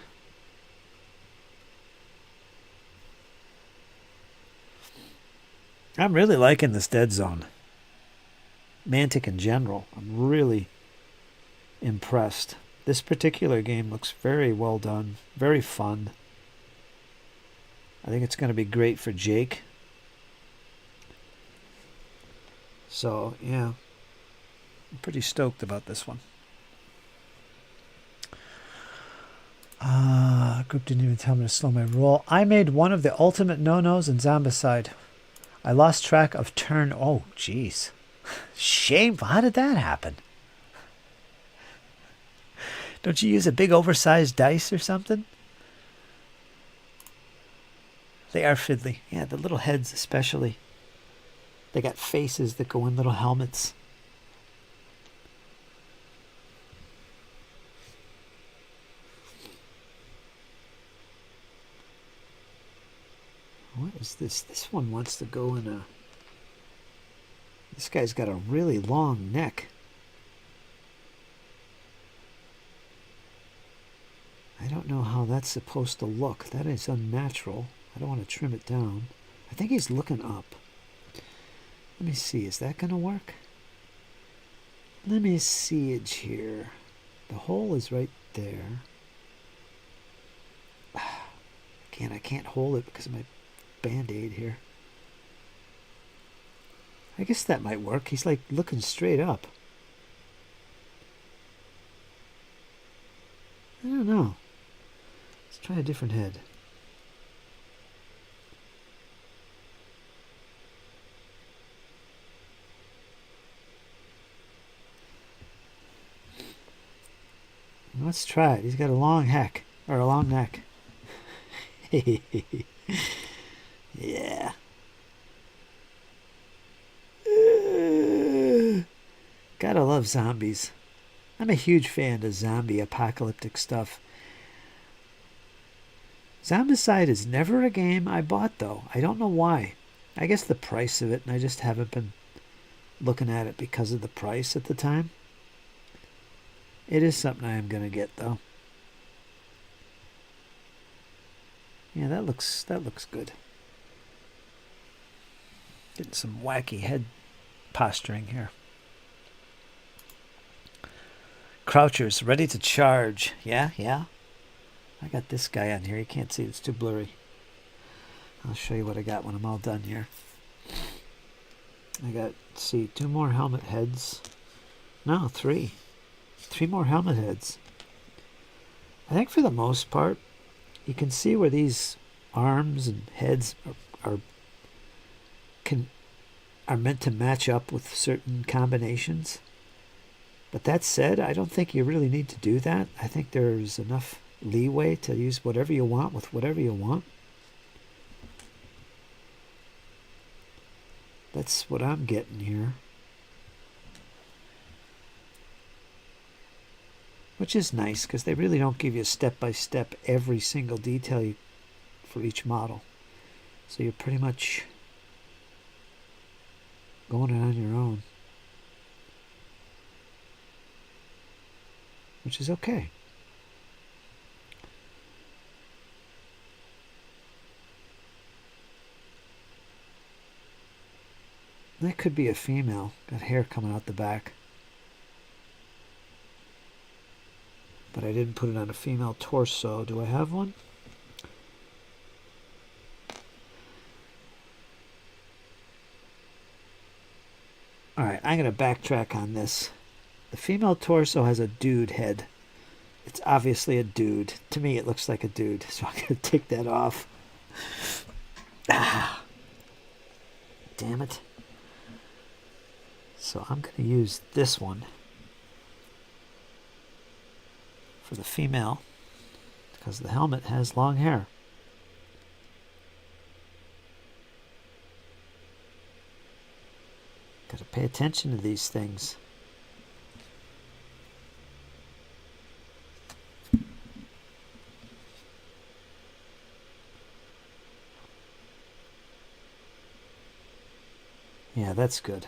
[SPEAKER 1] I'm really liking this Deadzone. Mantic in general. I'm really impressed. This particular game looks very well done. Very fun. I think it's going to be great for Jake. So, yeah. I'm pretty stoked about this one. Group didn't even tell me to slow my roll. I made one of the ultimate no-nos in Zombicide. I lost track of turn... Oh, jeez. Shameful. How did that happen? Don't you use a big oversized dice or something? They are fiddly. Yeah, the little heads especially. They got faces that go in little helmets. What is this? This one wants to go in a... This guy's got a really long neck. I don't know how that's supposed to look. That is unnatural. I don't want to trim it down. I think he's looking up. Let me see. Is that going to work? Let me see it here. The hole is right there. I can't hold it because of my Band-Aid here. I guess that might work. He's like looking straight up. I don't know. Let's try a different head. Let's try it. He's got a long neck. Yeah. Gotta love zombies. I'm a huge fan of zombie apocalyptic stuff. Zombicide is never a game I bought, though. I don't know why. I guess the price of it, and I just haven't been looking at it because of the price at the time. It is something I am going to get, though. Yeah, that looks good. Getting some wacky head posturing here. Crouchers, ready to charge. Yeah. I got this guy on here. You can't see it. It's too blurry. I'll show you what I got when I'm all done here. I got, let's see, 2 more helmet heads. No, 3. 3 more helmet heads. I think for the most part, you can see where these arms and heads are meant to match up with certain combinations. But that said, I don't think you really need to do that. I think there's enough leeway to use whatever you want with whatever you want. That's what I'm getting here. Which is nice, because they really don't give you step-by-step every single detail for each model. So you're pretty much going it on your own. Which is okay. That could be a female. Got hair coming out the back. But I didn't put it on a female torso. Do I have one? Alright, I'm going to backtrack on this. The female torso has a dude head. It's obviously a dude. To me, it looks like a dude. So I'm going to take that off. Ah. Damn it. So I'm going to use this one for the female because the helmet has long hair. Got to pay attention to these things. Yeah, that's good.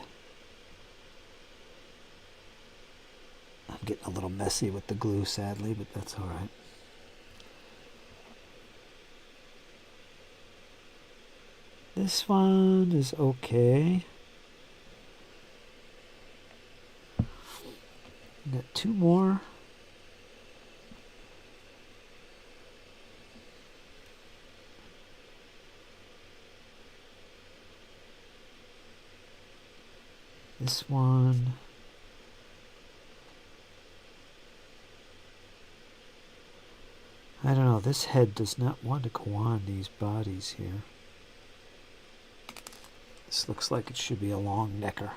[SPEAKER 1] I'm getting a little messy with the glue, sadly, but that's all right. This one is okay. Got 2 more. This one. I don't know, this head does not want to go on these bodies here. This looks like it should be a long necker.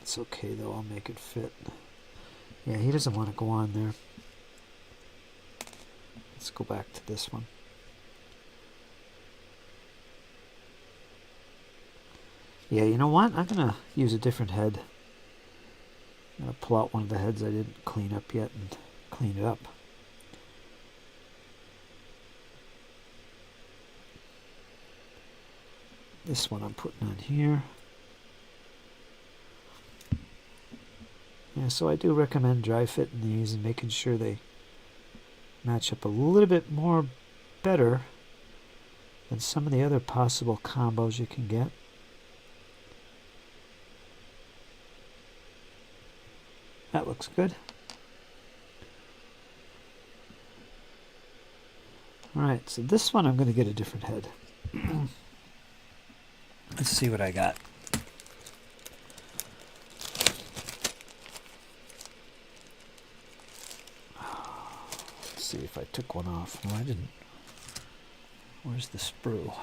[SPEAKER 1] It's okay though, I'll make it fit. Yeah, he doesn't want to go on there. Let's go back to this one. Yeah, you know what? I'm going to use a different head. I'm going to pull out one of the heads I didn't clean up yet and clean it up. This one I'm putting on here. Yeah, so I do recommend dry fitting these and making sure they match up a little bit more better than some of the other possible combos you can get. That looks good. Alright, so this one I'm going to get a different head. Let's see what I got. Let's see if I took one off. No, I didn't. Where's the sprue?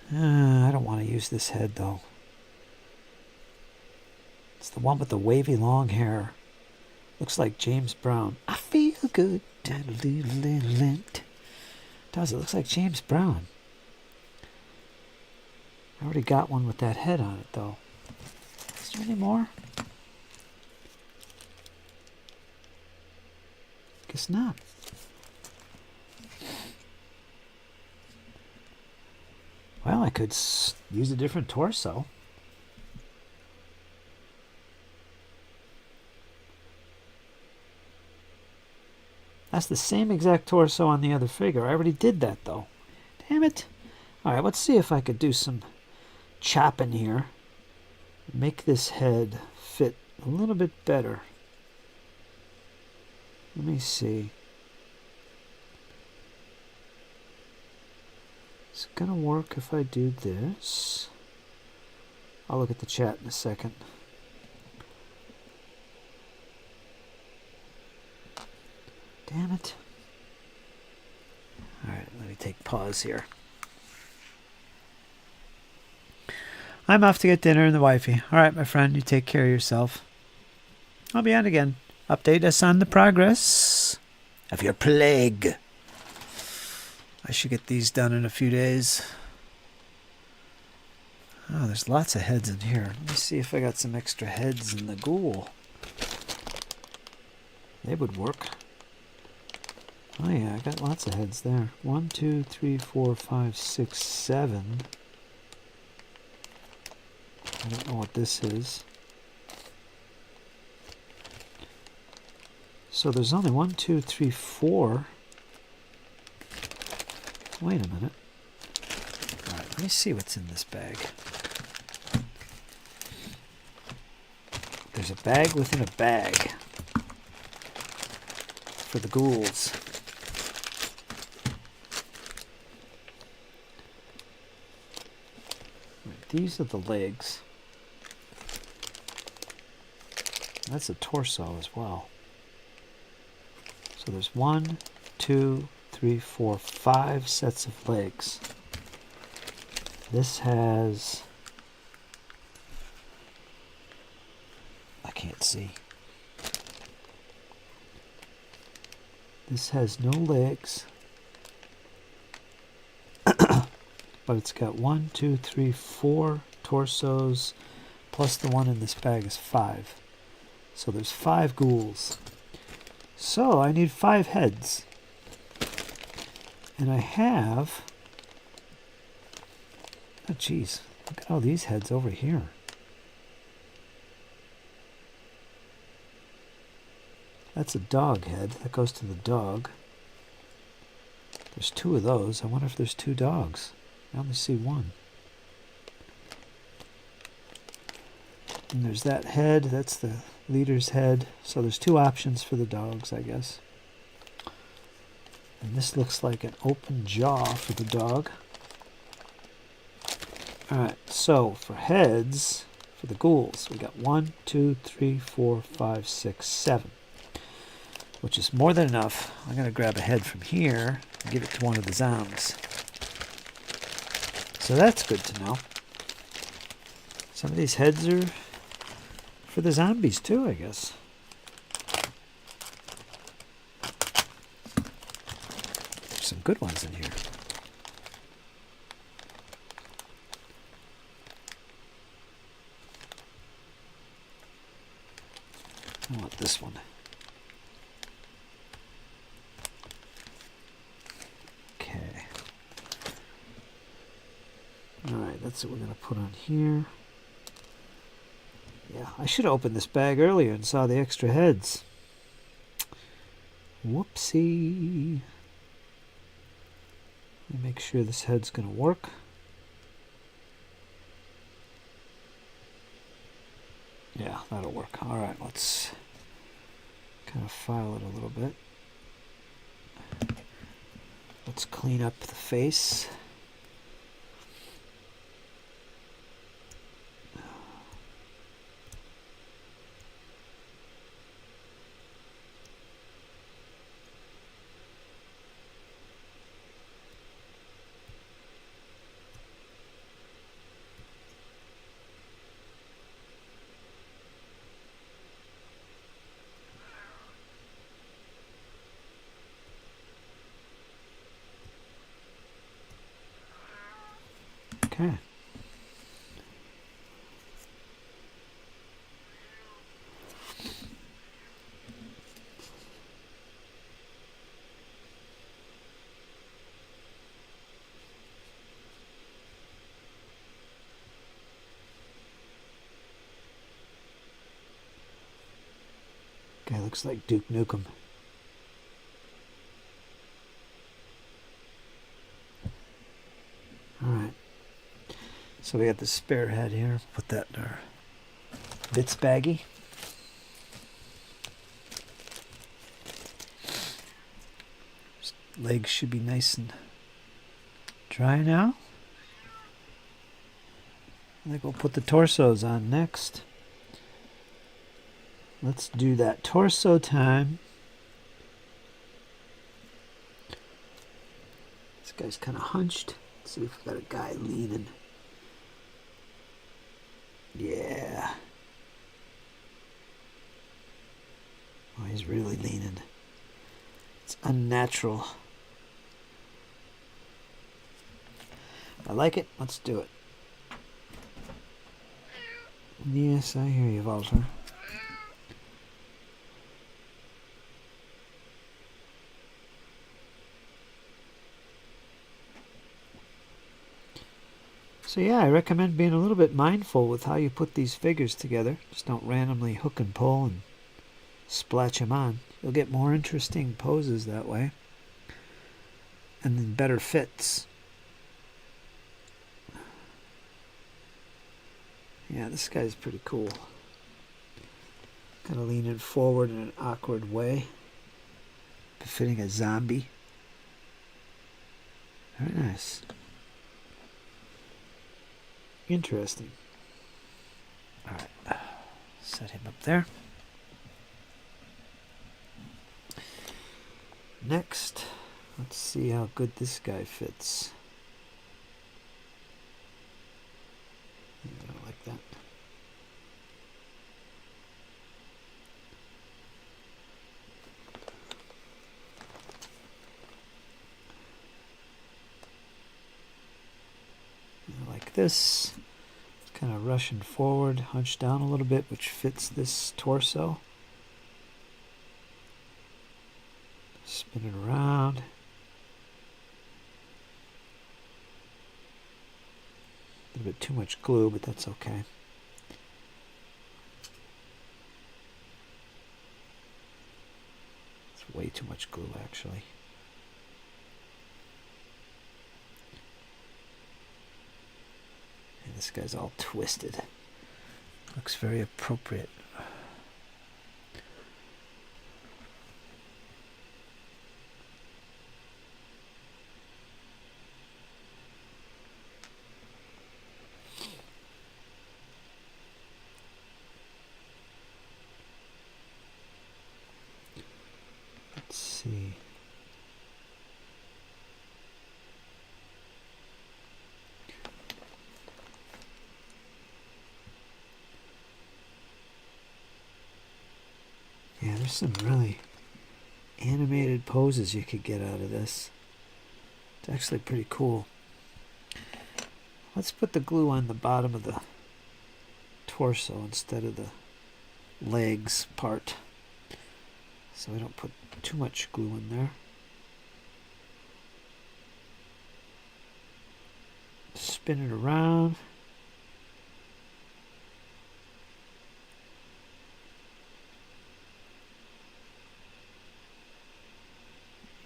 [SPEAKER 1] I don't want to use this head, though. It's the one with the wavy long hair. Looks like James Brown. I feel good. Does it? Looks like James Brown. I already got one with that head on it, though. Is there any more? Guess not. Well, I could use a different torso. That's the same exact torso on the other figure. I already did that, though. Damn it. Alright, let's see if I could do some chopping here. Make this head fit a little bit better. Let me see. Is it going to work if I do this? I'll look at the chat in a second. Damn it. Alright, let me take pause here. I'm off to get dinner and the wifey. Alright, my friend, you take care of yourself. I'll be on again. Update us on the progress of your plague. I should get these done in a few days. Oh, there's lots of heads in here. Let me see if I got some extra heads in the ghoul. They would work. Oh yeah, I got lots of heads there. 1, 2, 3, 4, 5, 6, 7. I don't know what this is. So there's only 1, 2, 3, 4. Wait a minute. Alright, let me see what's in this bag. There's a bag within a bag for the ghouls. Right, these are the legs. That's a torso as well. So there's 1, 2, 3, 4, 5 sets of legs. This has... I can't see. This has no legs. But it's got 1, 2, 3, 4 torsos, plus the one in this bag is 5. So there's 5 ghouls. So I need 5 heads. And I have... Oh jeez, look at all these heads over here. That's a dog head. That goes to the dog. There's 2 of those. I wonder if there's 2 dogs. I only see 1. And there's that head. That's the leader's head. So there's 2 options for the dogs, I guess. And this looks like an open jaw for the dog. Alright, so for heads, for the ghouls, we got 1, 2, 3, 4, 5, 6, 7. Which is more than enough. I'm going to grab a head from here and give it to one of the zombies. So that's good to know. Some of these heads are for the zombies too, I guess. There's some good ones in here. I want this one. Okay. Alright, that's what we're going to put on here. Yeah, I should have opened this bag earlier and saw the extra heads. Whoopsie. Let me make sure this head's going to work. Yeah, that'll work. Alright, let's kind of file it a little bit. Let's clean up the face. Okay. Okay, looks like Duke Nukem. Alright. So we got the spare head here. Put that in our bits baggie. Legs should be nice and dry now. I think we'll put the torsos on next. Let's do that torso time. This guy's kind of hunched. Let's see if we got a guy leaning. Yeah. Oh, he's really leaning. It's unnatural. I like it. Let's do it. Yes, I hear you, Walter. So yeah, I recommend being a little bit mindful with how you put these figures together. Just don't randomly hook and pull and splatch them on. You'll get more interesting poses that way. And then better fits. Yeah, this guy's pretty cool. Kind of leaning forward in an awkward way. Befitting a zombie. Very nice. Interesting. Alright. Set him up there. Next, let's see how good this guy fits. I don't like that. Like this. It's kind of rushing forward, hunched down a little bit, which fits this torso. Spin it around. A little bit too much glue, but that's okay. It's way too much glue, actually. And this guy's all twisted. Looks very appropriate. Let's see. Yeah, there's some really animated poses you could get out of this. It's actually pretty cool. Let's put the glue on the bottom of the torso instead of the legs part, so we don't put too much glue in there. Spin it around.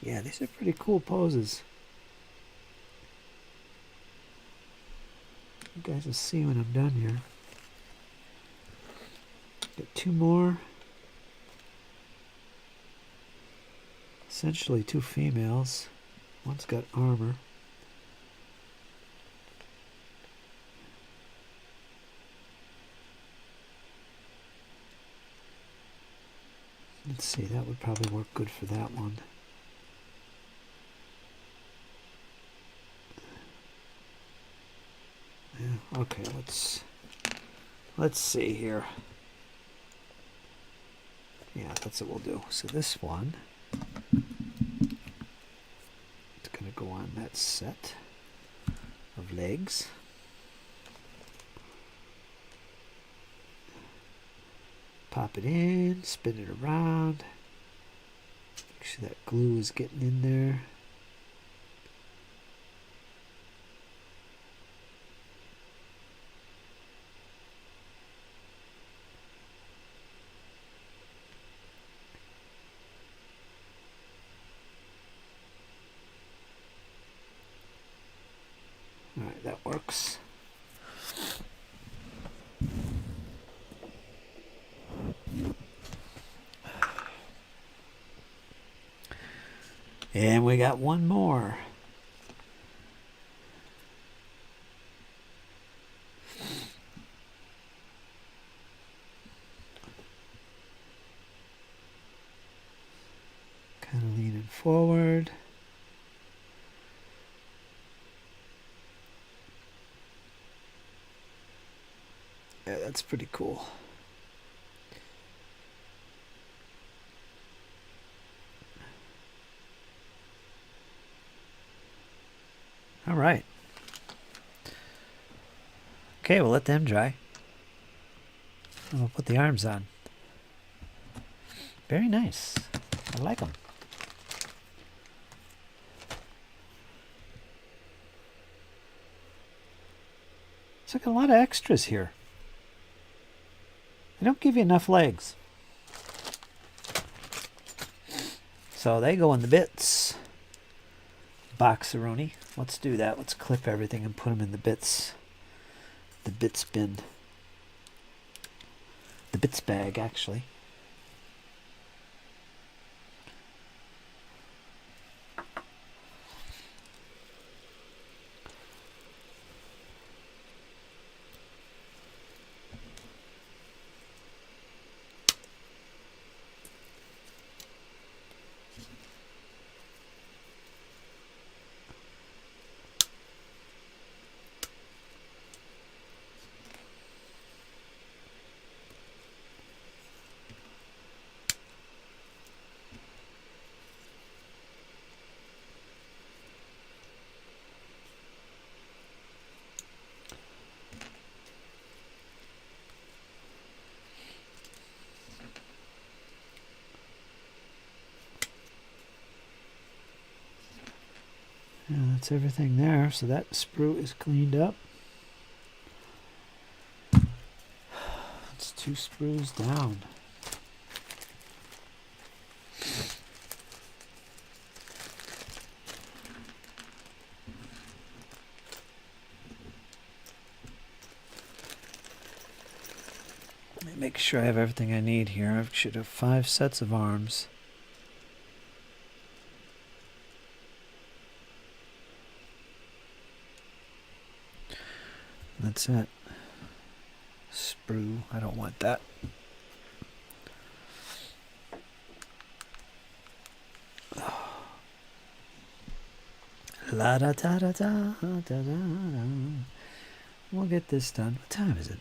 [SPEAKER 1] Yeah, these are pretty cool poses. You guys will see when I'm done here. Get two more. Essentially two females. One's got armor. Let's see, that would probably work good for that one. Yeah, okay, let's see here. Yeah, that's what we'll do. So this one, it's going to go on that set of legs. Pop it in, spin it around. Make sure that glue is getting in there. All right, that works. And we got one more. Kind of leaning forward. Yeah, that's pretty cool. All right. Okay, we'll let them dry. And we'll put the arms on. Very nice. I like them. It's like a lot of extras here. They don't give you enough legs. So they go in the bits. Boxeroni. Let's do that. Let's clip everything and put them in the bits. The bits bin. The bits bag, actually. Yeah, that's everything there. So that sprue is cleaned up. It's 2 sprues down. Let me make sure I have everything I need here. I should have 5 sets of arms. That's it. Sprue. I don't want that. La da da da da da da da. We'll get this done. What time is it?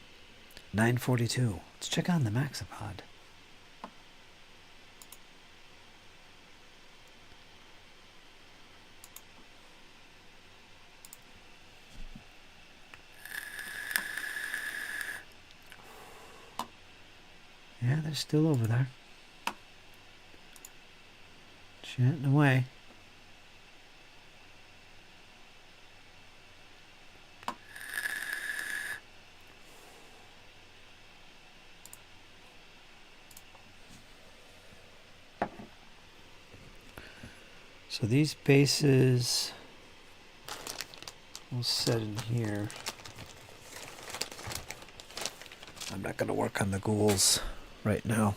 [SPEAKER 1] 9:42. Let's check on the Maxipod. Yeah, they're still over there. Chatting away. So these bases we'll set in here. I'm not going to work on the ghouls right now.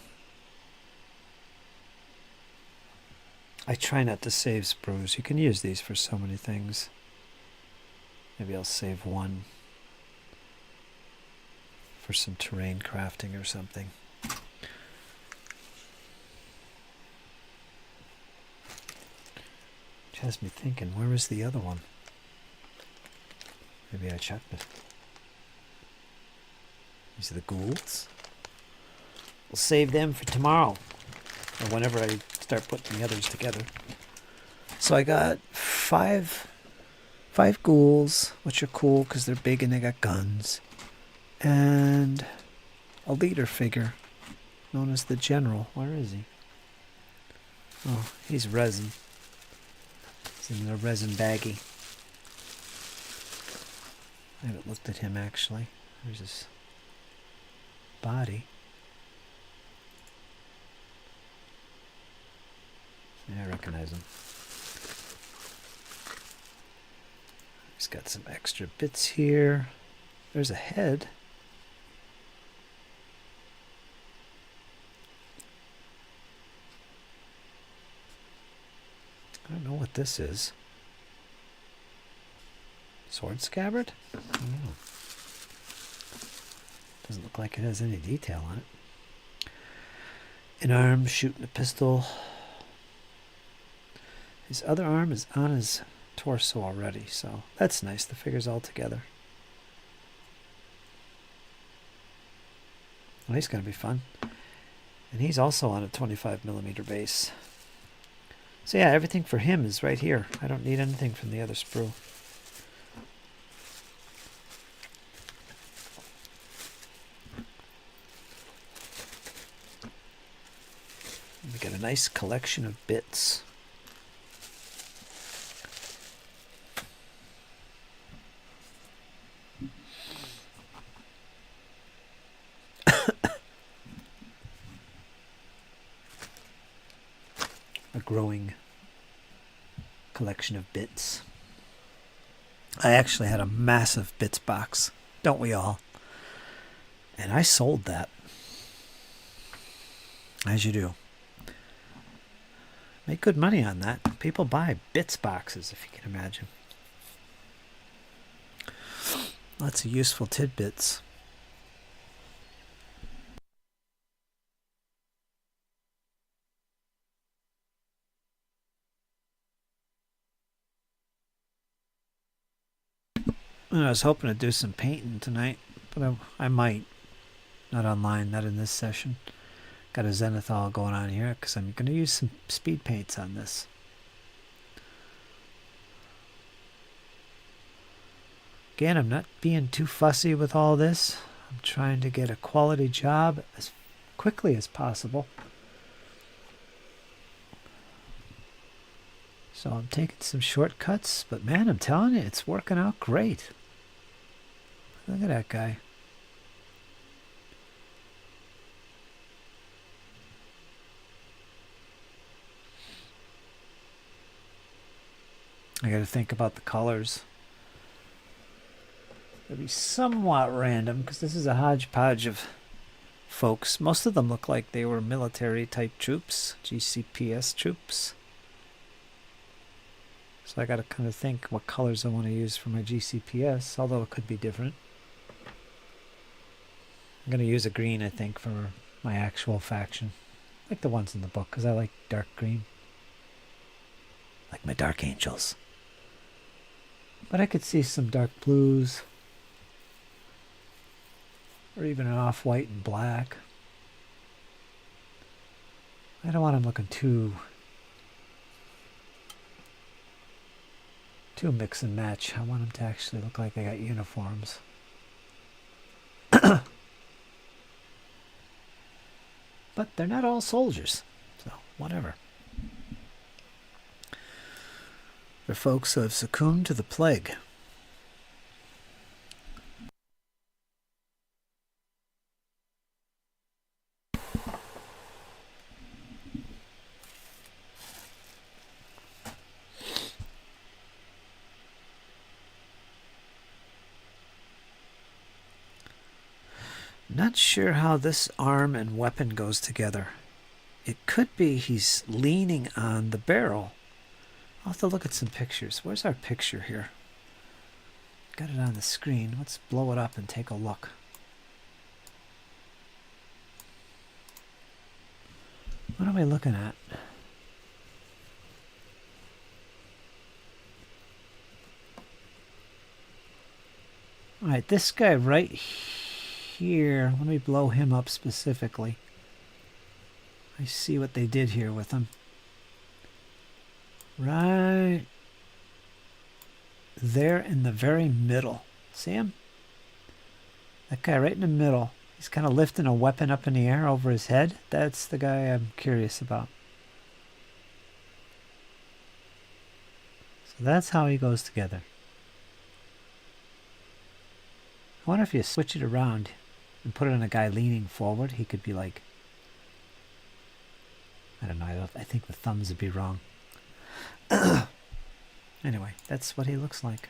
[SPEAKER 1] I try not to save sprues. You can use these for so many things. Maybe I'll save one for some terrain crafting or something. Which has me thinking, where was the other one? Maybe I checked it. These are the ghouls. We'll save them for tomorrow, or whenever I start putting the others together. So I got five ghouls, which are cool because they're big and they got guns, and a leader figure known as the General. Where is he? Oh, he's resin. He's in a resin baggie. I haven't looked at him actually. There's his body. Yeah, I recognize him. He's got some extra bits here. There's a head. I don't know what this is. Sword scabbard? I don't know. Doesn't look like it has any detail on it. An arm shooting a pistol. His other arm is on his torso already, so that's nice. The figure's all together. Well, he's going to be fun. And he's also on a 25mm base. So yeah, everything for him is right here. I don't need anything from the other sprue. We got a nice collection of bits. A growing collection of bits. I actually had a massive bits box, don't we all? And I sold that. As you do. Make good money on that. People buy bits boxes, if you can imagine. Lots of useful tidbits. And I was hoping to do some painting tonight, but I might. Not online, not in this session. Got a zenithal going on here because I'm going to use some speed paints on this. Again, I'm not being too fussy with all this. I'm trying to get a quality job as quickly as possible. So I'm taking some shortcuts, but man, I'm telling you, it's working out great. Look at that guy. I got to think about the colors. It'll be somewhat random because this is a hodgepodge of folks. Most of them look like they were military type troops, GCPS troops. So I got to kind of think what colors I want to use for my GCPS, although it could be different. I'm going to use a green, I think, for my actual faction. Like the ones in the book, because I like dark green. Like my Dark Angels. But I could see some dark blues. Or even an off-white and black. I don't want them looking too mix and match. I want them to actually look like they got uniforms. But they're not all soldiers, so whatever. They're folks who have succumbed to the plague. Not sure how this arm and weapon goes together. it could be he's leaning on the barrel. I'll have to look at some pictures. Where's our picture here? Got it on the screen. Let's blow it up and take a look. What are we looking at? All right, this guy right here. Let me blow him up specifically. I see what they did here with him. Right there in the very middle. See him? That guy right in the middle. He's kind of lifting a weapon up in the air over his head. That's the guy I'm curious about. So that's how he goes together. I wonder if you switch it around and put it on a guy leaning forward, he could be like, I don't know, I think the thumbs would be wrong. Anyway, that's what he looks like.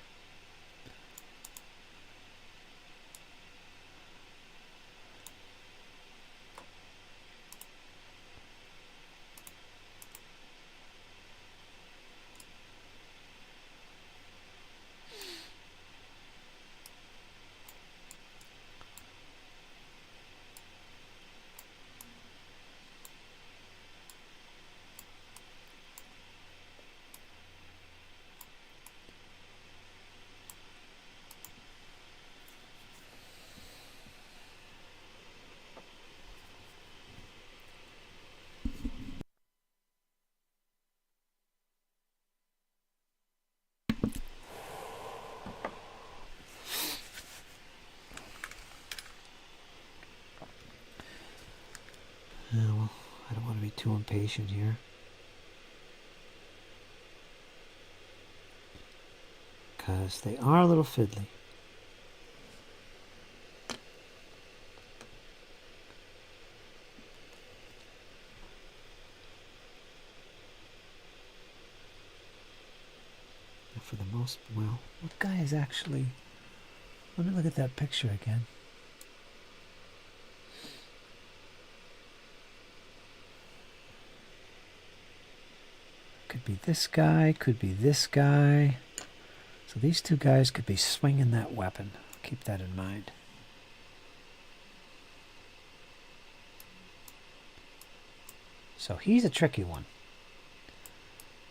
[SPEAKER 1] Well, I don't want to be too impatient here. Because they are a little fiddly. For the most, well, what guy is actually... Let me look at that picture again. Could be this guy, could be this guy. So these two guys could be swinging that weapon. Keep that in mind. So he's a tricky one.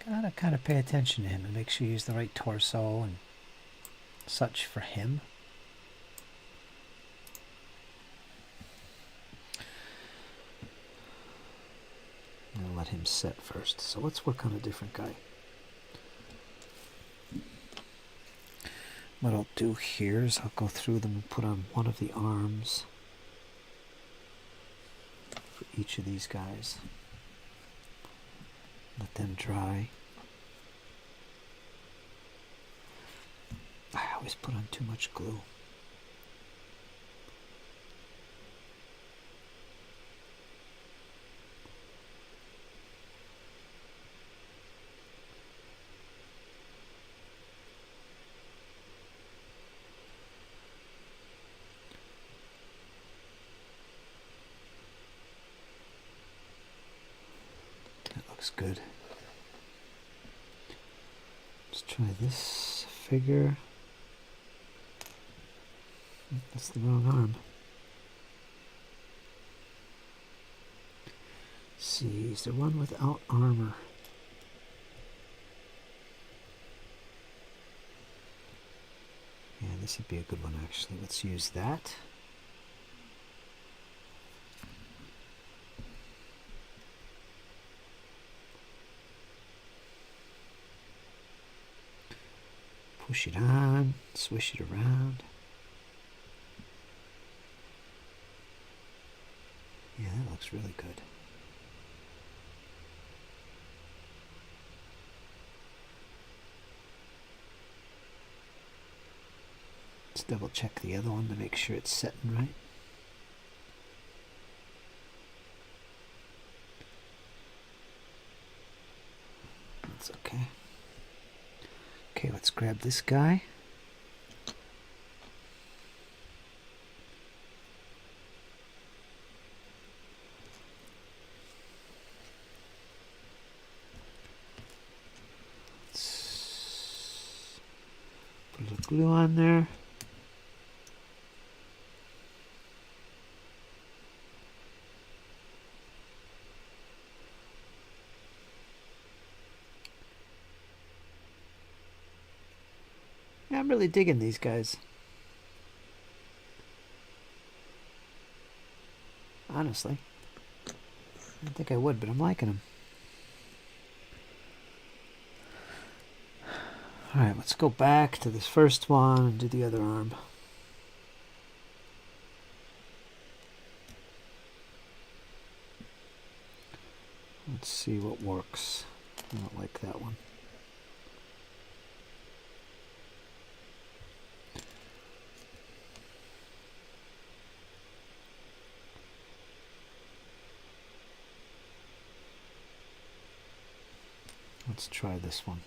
[SPEAKER 1] Gotta kind of pay attention to him and make sure you use the right torso and such for him. I'm gonna let him set first. So let's work on a different guy. What I'll do here is I'll go through them and put on one of the arms for each of these guys. Let them dry. I always put on too much glue. That looks good. Let's try this figure. That's the wrong arm. Let's see, is there one without armor? Yeah, this would be a good one actually. Let's use that. Push it on, swish it around. Yeah, that looks really good. Let's double check the other one to make sure it's setting right. That's okay. Okay, let's grab this guy. glue on there. Yeah, I'm really digging these guys. Honestly. I didn't think I would, but I'm liking them. Alright, let's go back to this first one and do the other arm. Let's see what works. I don't like that one. Let's try this one.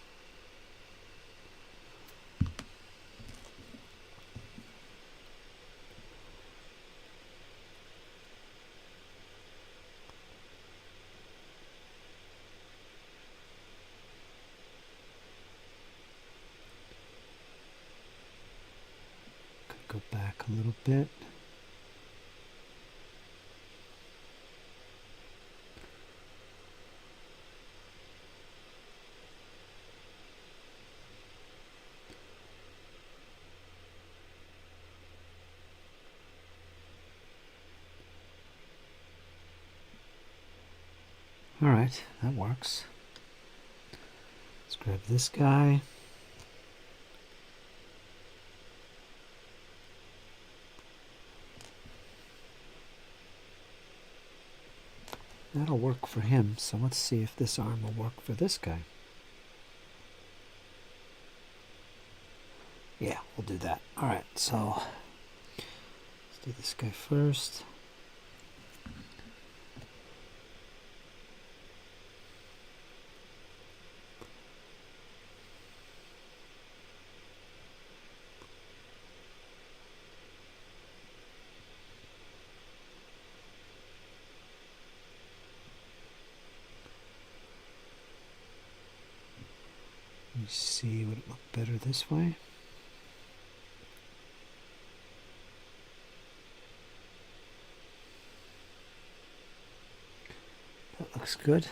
[SPEAKER 1] Could go back a little bit. Alright, that works. Let's grab this guy. That'll work for him, so let's see if this arm will work for this guy. Yeah, we'll do that. Alright, so let's do this guy first. Let me see, would it look better this way? That looks good.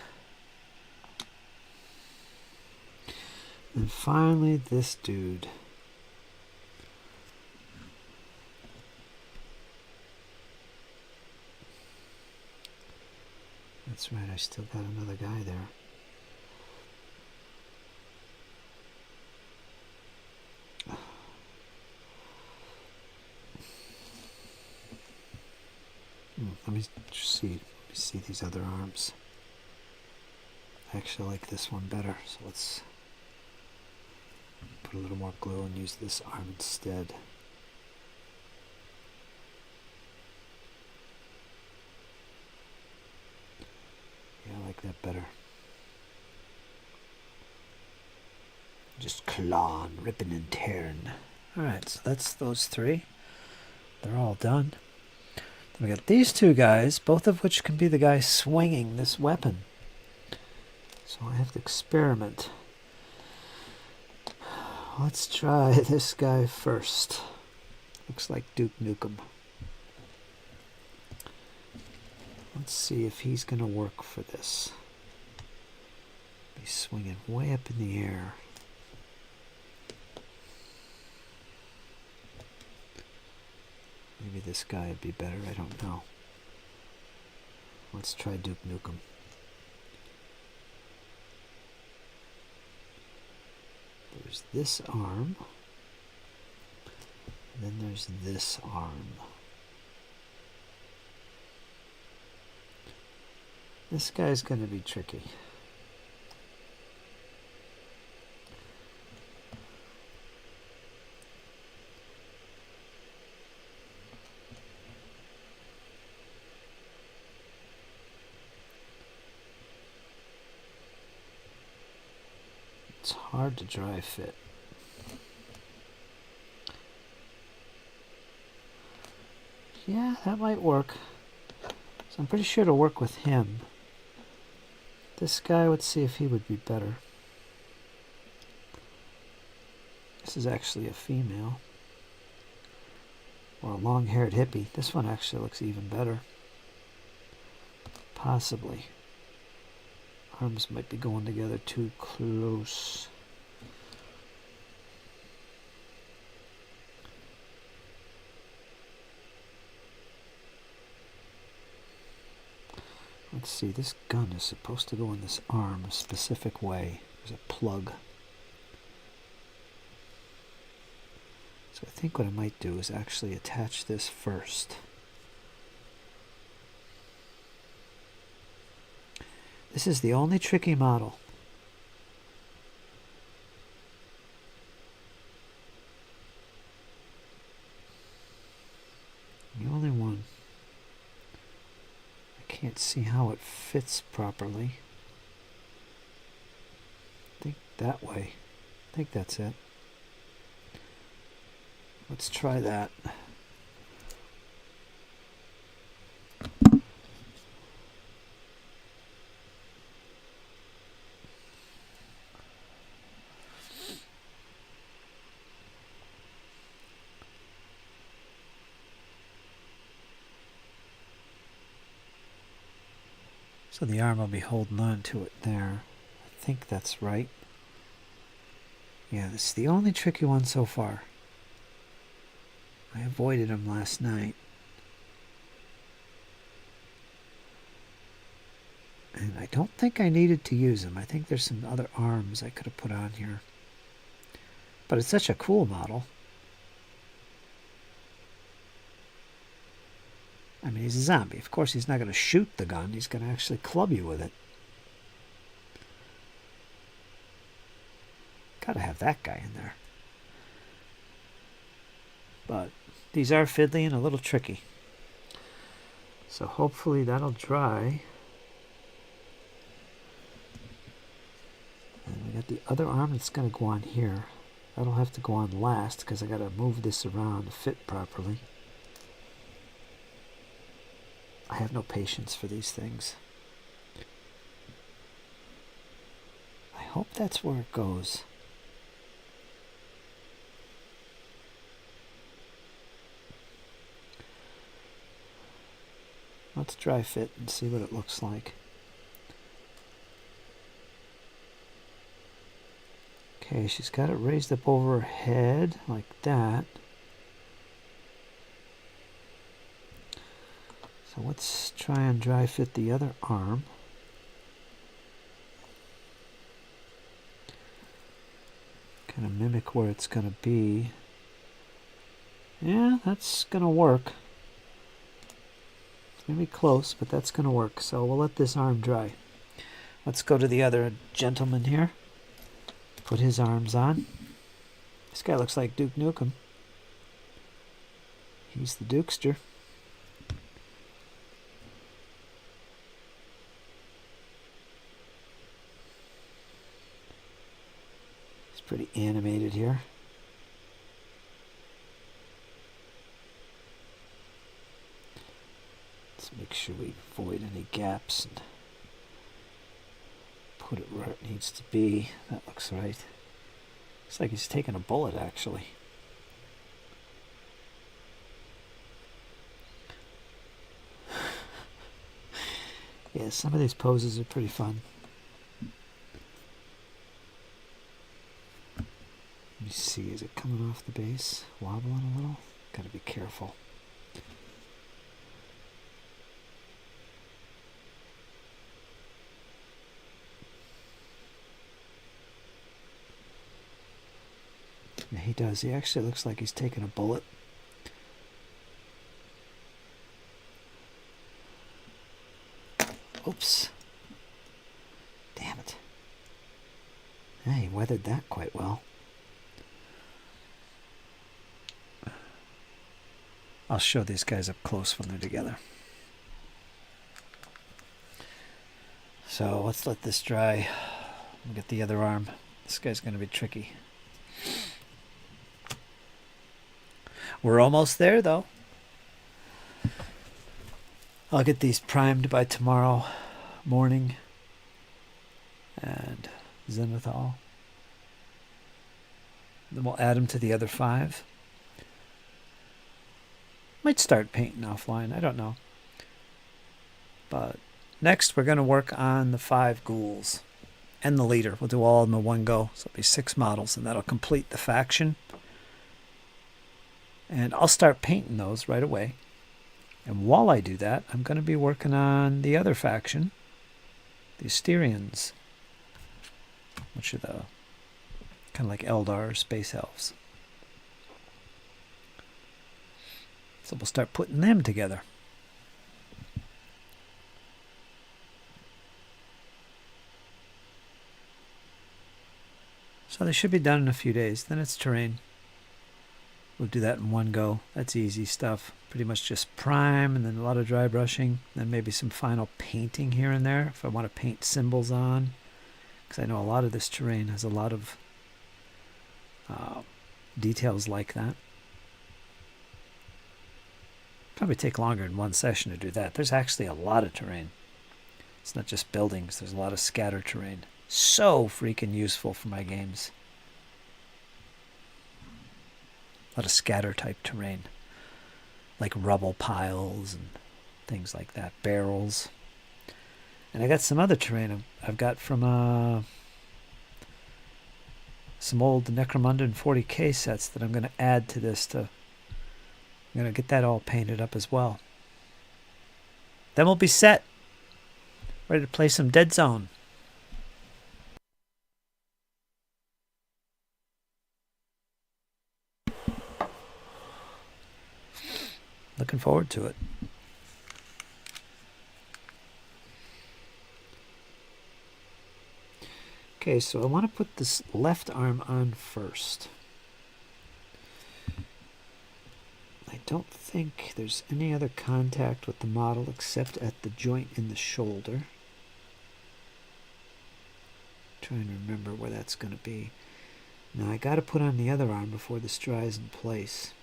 [SPEAKER 1] And finally, this dude. That's right, I still got another guy there. Let me see these other arms. I actually like this one better, so let's put a little more glue and use this arm instead. Yeah, I like that better. Just clawing, ripping and tearing. Alright, so that's those three. They're all done. Then we got these two guys, both of which can be the guy swinging this weapon. So I have to experiment. Let's try this guy first. Looks like Duke Nukem. Let's see if he's going to work for this. He's swinging way up in the air. Maybe this guy would be better, I don't know. Let's try Duke Nukem. There's this arm. And then there's this arm. This guy's going to be tricky. It's hard to dry fit. Yeah, that might work. So I'm pretty sure it'll work with him. This guy, let's see if he would be better. This is actually a female. Or a long-haired hippie. This one actually looks even better. Possibly. Arms might be going together too close. Let's see, this gun is supposed to go in this arm a specific way. There's a plug. So I think what I might do is actually attach this first. This is the only tricky model. The only one. I can't see how it fits properly. I think that way. I think that's it. Let's try that. So the arm will be holding on to it there. I think that's right. Yeah, this is the only tricky one so far. I avoided them last night. And I don't think I needed to use them. I think there's some other arms I could have put on here. But it's such a cool model. I mean, he's a zombie. Of course, he's not going to shoot the gun. He's going to actually club you with it. Got to have that guy in there. But these are fiddly and a little tricky. So hopefully that'll dry. And we got the other arm that's going to go on here. That'll have to go on last because I got to move this around to fit properly. I have no patience for these things. I hope that's where it goes. Let's dry fit and see what it looks like. Okay, she's got it raised up over her head like that. So let's try and dry fit the other arm. Kind of mimic where it's going to be. Yeah, that's going to work. It's going to be close, but that's going to work. So we'll let this arm dry. Let's go to the other gentleman here. Put his arms on. This guy looks like Duke Nukem. He's the Dukester. Pretty animated here. Let's make sure we avoid any gaps and put it where it needs to be. That looks right. Looks like he's taking a bullet actually. Yeah, some of these poses are pretty fun. Let me see, is it coming off the base? Wobbling a little? Gotta be careful. Yeah, he does. He actually looks like he's taking a bullet. Oops. Damn it. Yeah, he weathered that quite well. I'll show these guys up close when they're together. So let's let this dry. We'll get the other arm. This guy's going to be tricky. We're almost there though. I'll get these primed by tomorrow morning. And zenithal. Then we'll add them to the other 5. Might start painting offline, I don't know. But next we're going to work on the 5 ghouls and the leader. We'll do all of them in one go. So it'll be 6 models, and that'll complete the faction. And I'll start painting those right away. And while I do that, I'm going to be working on the other faction, the Asterians, which are the kind of like Eldar space elves. So we'll start putting them together. So they should be done in a few days. Then it's terrain. We'll do that in one go. That's easy stuff. Pretty much just prime and then a lot of dry brushing. Then maybe some final painting here and there if I want to paint symbols on. Because I know a lot of this terrain has a lot of details like that. Probably take longer in one session to do that. There's actually a lot of terrain. It's not just buildings. There's a lot of scatter terrain. So freaking useful for my games. A lot of scatter type terrain. Like rubble piles and things like that. Barrels. And I got some other terrain I've got from some old Necromunda 40K sets that I'm going to add to this. I'm going to get that all painted up as well. Then we'll be set. Ready to play some Deadzone. Looking forward to it. Okay, so I want to put this left arm on first. I don't think there's any other contact with the model except at the joint in the shoulder. Trying to remember where that's going to be. Now I got to put on the other arm before this dries in place.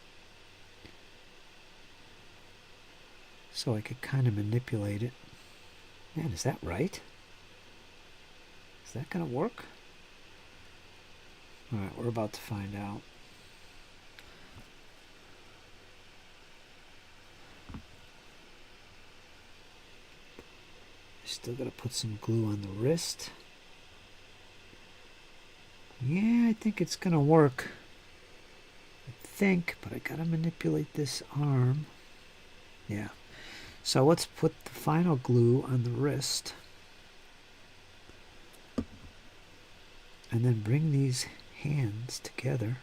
[SPEAKER 1] So I could kind of manipulate it. Man, is that right? Is that going to work? Alright, we're about to find out. Still got to put some glue on the wrist. Yeah, I think it's going to work. I think, but I got to manipulate this arm. Yeah. So let's put the final glue on the wrist. And then bring these hands together.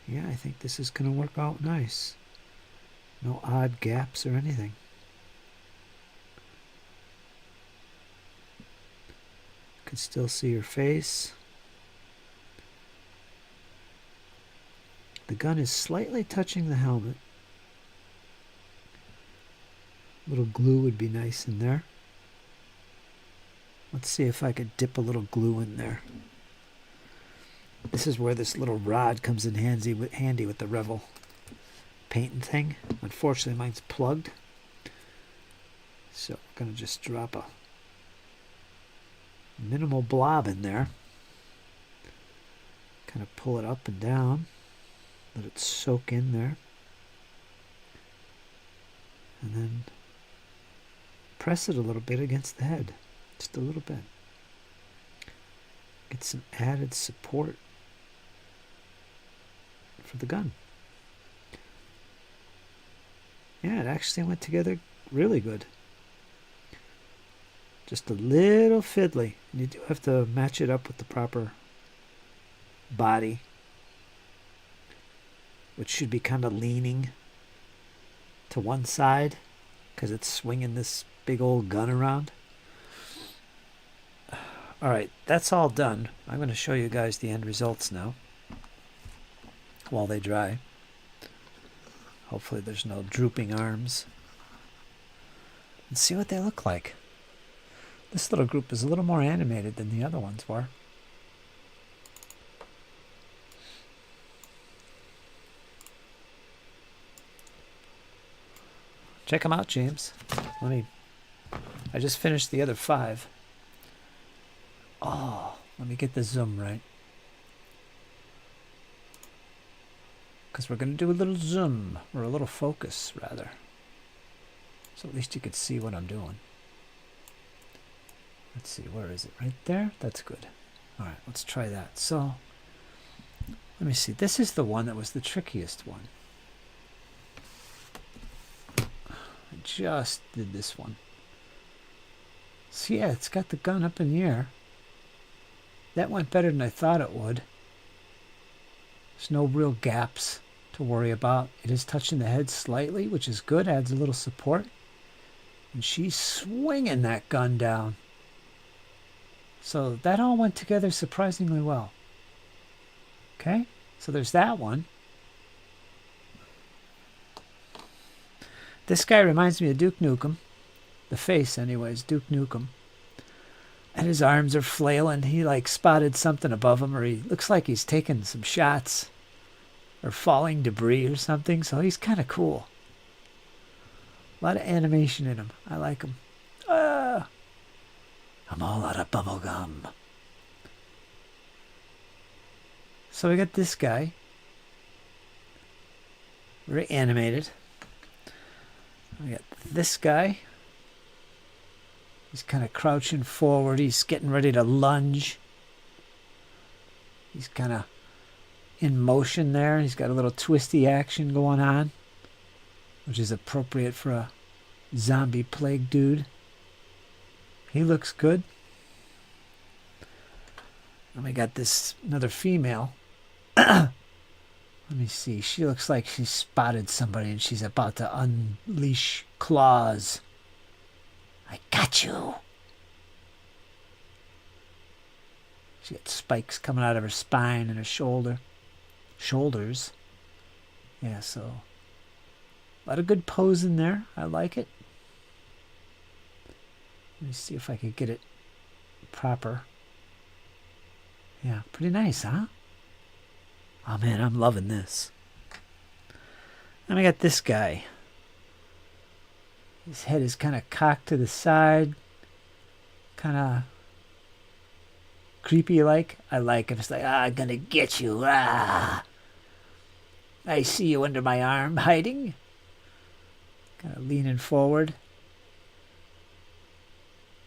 [SPEAKER 1] Yeah, I think this is going to work out nice. No odd gaps or anything. Can still see your face. The gun is slightly touching the helmet. A little glue would be nice in there. Let's see if I could dip a little glue in there. This is where this little rod comes in handy with the Revel painting thing. Unfortunately, mine's plugged. So we're going to just drop a minimal blob in there. Kind of pull it up and down. Let it soak in there. And then press it a little bit against the head. Just a little bit. Get some added support for the gun. Yeah, it actually went together really good. Just a little fiddly. And you do have to match it up with the proper body, which should be kind of leaning to one side because it's swinging this big old gun around. Alright, that's all done. I'm going to show you guys the end results now while they dry. Hopefully there's no drooping arms. And see what they look like. This little group is a little more animated than the other ones were. Check them out, James. I just finished the other 5. Oh, let me get the zoom right. Because we're going to do a little zoom, or a little focus, rather. So at least you could see what I'm doing. Let's see, where is it? Right there? That's good. All right, let's try that. So, let me see. This is the one that was the trickiest one. I just did this one. So yeah, it's got the gun up in the air. That went better than I thought it would. There's no real gaps to worry about. It is touching the head slightly, which is good. Adds a little support. And she's swinging that gun down. So that all went together surprisingly well. Okay, so there's that one. This guy reminds me of Duke Nukem. The face, anyways, Duke Nukem. And his arms are flailing. He like spotted something above him, or he looks like he's taking some shots or falling debris or something. So he's kind of cool. A lot of animation in him. I like him. I'm all out of bubble gum. So we got this guy. Very animated. We got this guy. He's kind of crouching forward. He's getting ready to lunge. He's kind of in motion there. He's got a little twisty action going on, which is appropriate for a zombie plague dude. He looks good. And we got this another female. Let me see. She looks like she spotted somebody and she's about to unleash claws. I got you. She got spikes coming out of her spine and her shoulders. Yeah, so a lot of good pose in there. I like it. Let me see if I could get it proper. Yeah, pretty nice, huh? Oh man, I'm loving this. And I got this guy. His head is kind of cocked to the side. Kind of creepy like. I like it. It's like, I'm gonna get you. Ah! I see you under my arm hiding. Kind of leaning forward.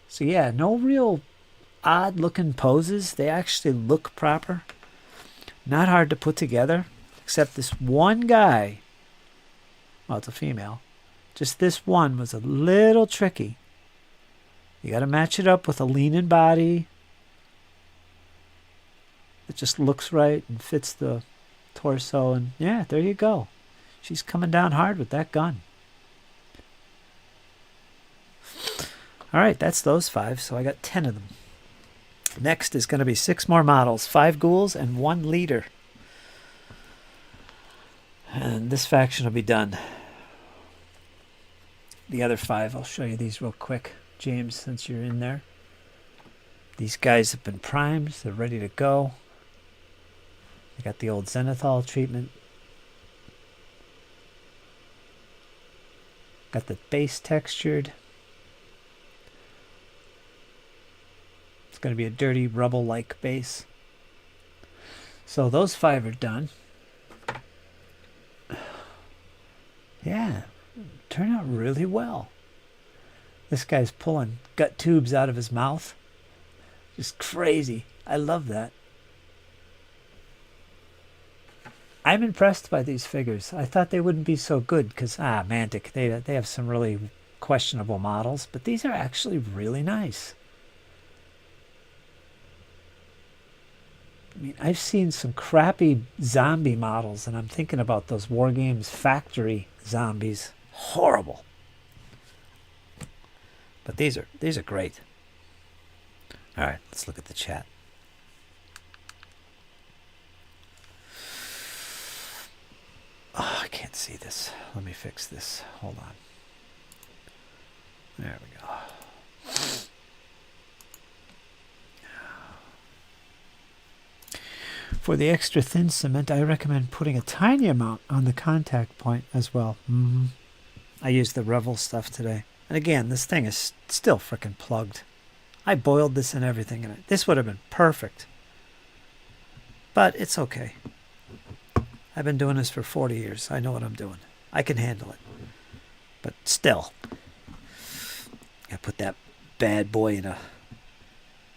[SPEAKER 1] So yeah, no real odd looking poses. They actually look proper. Not hard to put together. Except this one guy. Well, it's a female. Just this one was a little tricky. You got to match it up with a leaning body. It just looks right and fits the torso. And yeah, there you go. She's coming down hard with that gun. All right, that's those 5. So I got 10 of them. Next is going to be 6 more models. 5 ghouls and 1 leader. And this faction will be done. The other 5, I'll show you these real quick, James, since you're in there. These guys have been primed. They're ready to go. They got the old zenithal treatment. Got the base textured. It's going to be a dirty rubble-like base. So those 5 are done. Yeah, turned out really well. This guy's pulling gut tubes out of his mouth. Just crazy. I love that. I'm impressed by these figures. I thought they wouldn't be so good because, Mantic, they have some really questionable models, but these are actually really nice. I mean, I've seen some crappy zombie models, and I'm thinking about those War Games factory zombies. Horrible. But these are great. All right, let's look at the chat. Oh, I can't see this. Let me fix this. Hold on. There we go. For the extra thin cement, I recommend putting a tiny amount on the contact point as well. I used the Revel stuff today. And again, this thing is still freaking plugged. I boiled this and everything in it. This would have been perfect. But it's okay. I've been doing this for 40 years. I know what I'm doing. I can handle it. But still, I put that bad boy in a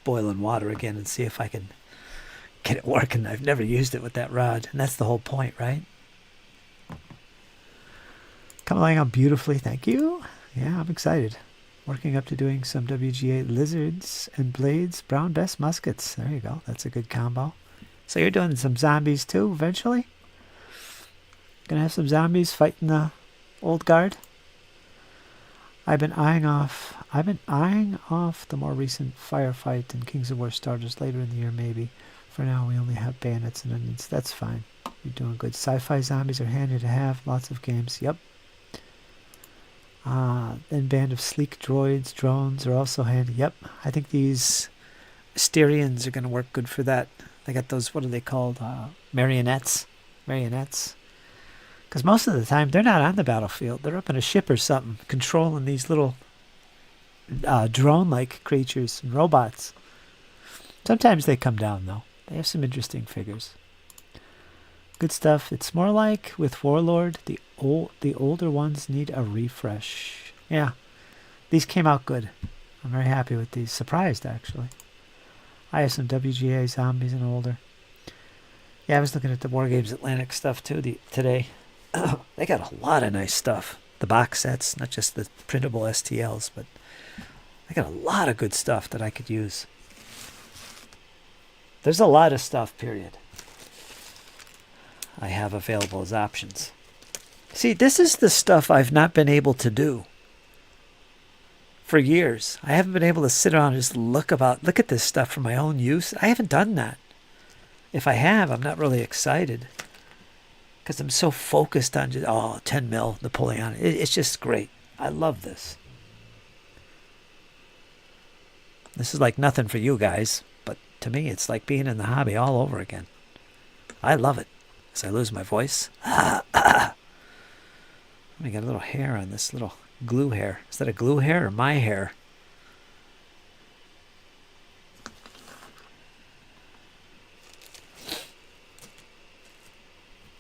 [SPEAKER 1] boiling water again and see if I can get it working. I've never used it with that rod, and that's the whole point, right? Coming along beautifully, thank you. Yeah, I'm excited. Working up to doing some WGA lizards and blades, brown best muskets. There you go. That's a good combo. So you're doing some zombies too, eventually? Gonna have some zombies fighting the old guard? I've been eyeing off the more recent Firefight and Kings of War starters later in the year, maybe. For now, we only have bandits and onions. That's fine. You're doing good. Sci-fi zombies are handy to have. Lots of games. Yep. Then band of sleek droids, drones are also handy. Yep. I think these Asterians are going to work good for that. They got those, what are they called? Marionettes. Because most of the time, they're not on the battlefield. They're up in a ship or something, controlling these little drone-like creatures and robots. Sometimes they come down, though. They have some interesting figures. Good stuff. It's more like with Warlord, the older ones need a refresh. Yeah, these came out good. I'm very happy with these. Surprised, actually. I have some WGA zombies and older. Yeah, I was looking at the War Games Atlantic stuff too today. They got a lot of nice stuff. The box sets, not just the printable STLs, but they got a lot of good stuff that I could use. There's a lot of stuff, period, I have available as options. See, this is the stuff I've not been able to do for years. I haven't been able to sit around and just look at this stuff for my own use. I haven't done that. If I have, I'm not really excited because I'm so focused on just, 10 mil Napoleon. It's just great. I love this. This is like nothing for you guys, but to me, it's like being in the hobby all over again. I love it. As I lose my voice. I got a little hair on this little glue hair. Is that a glue hair or my hair?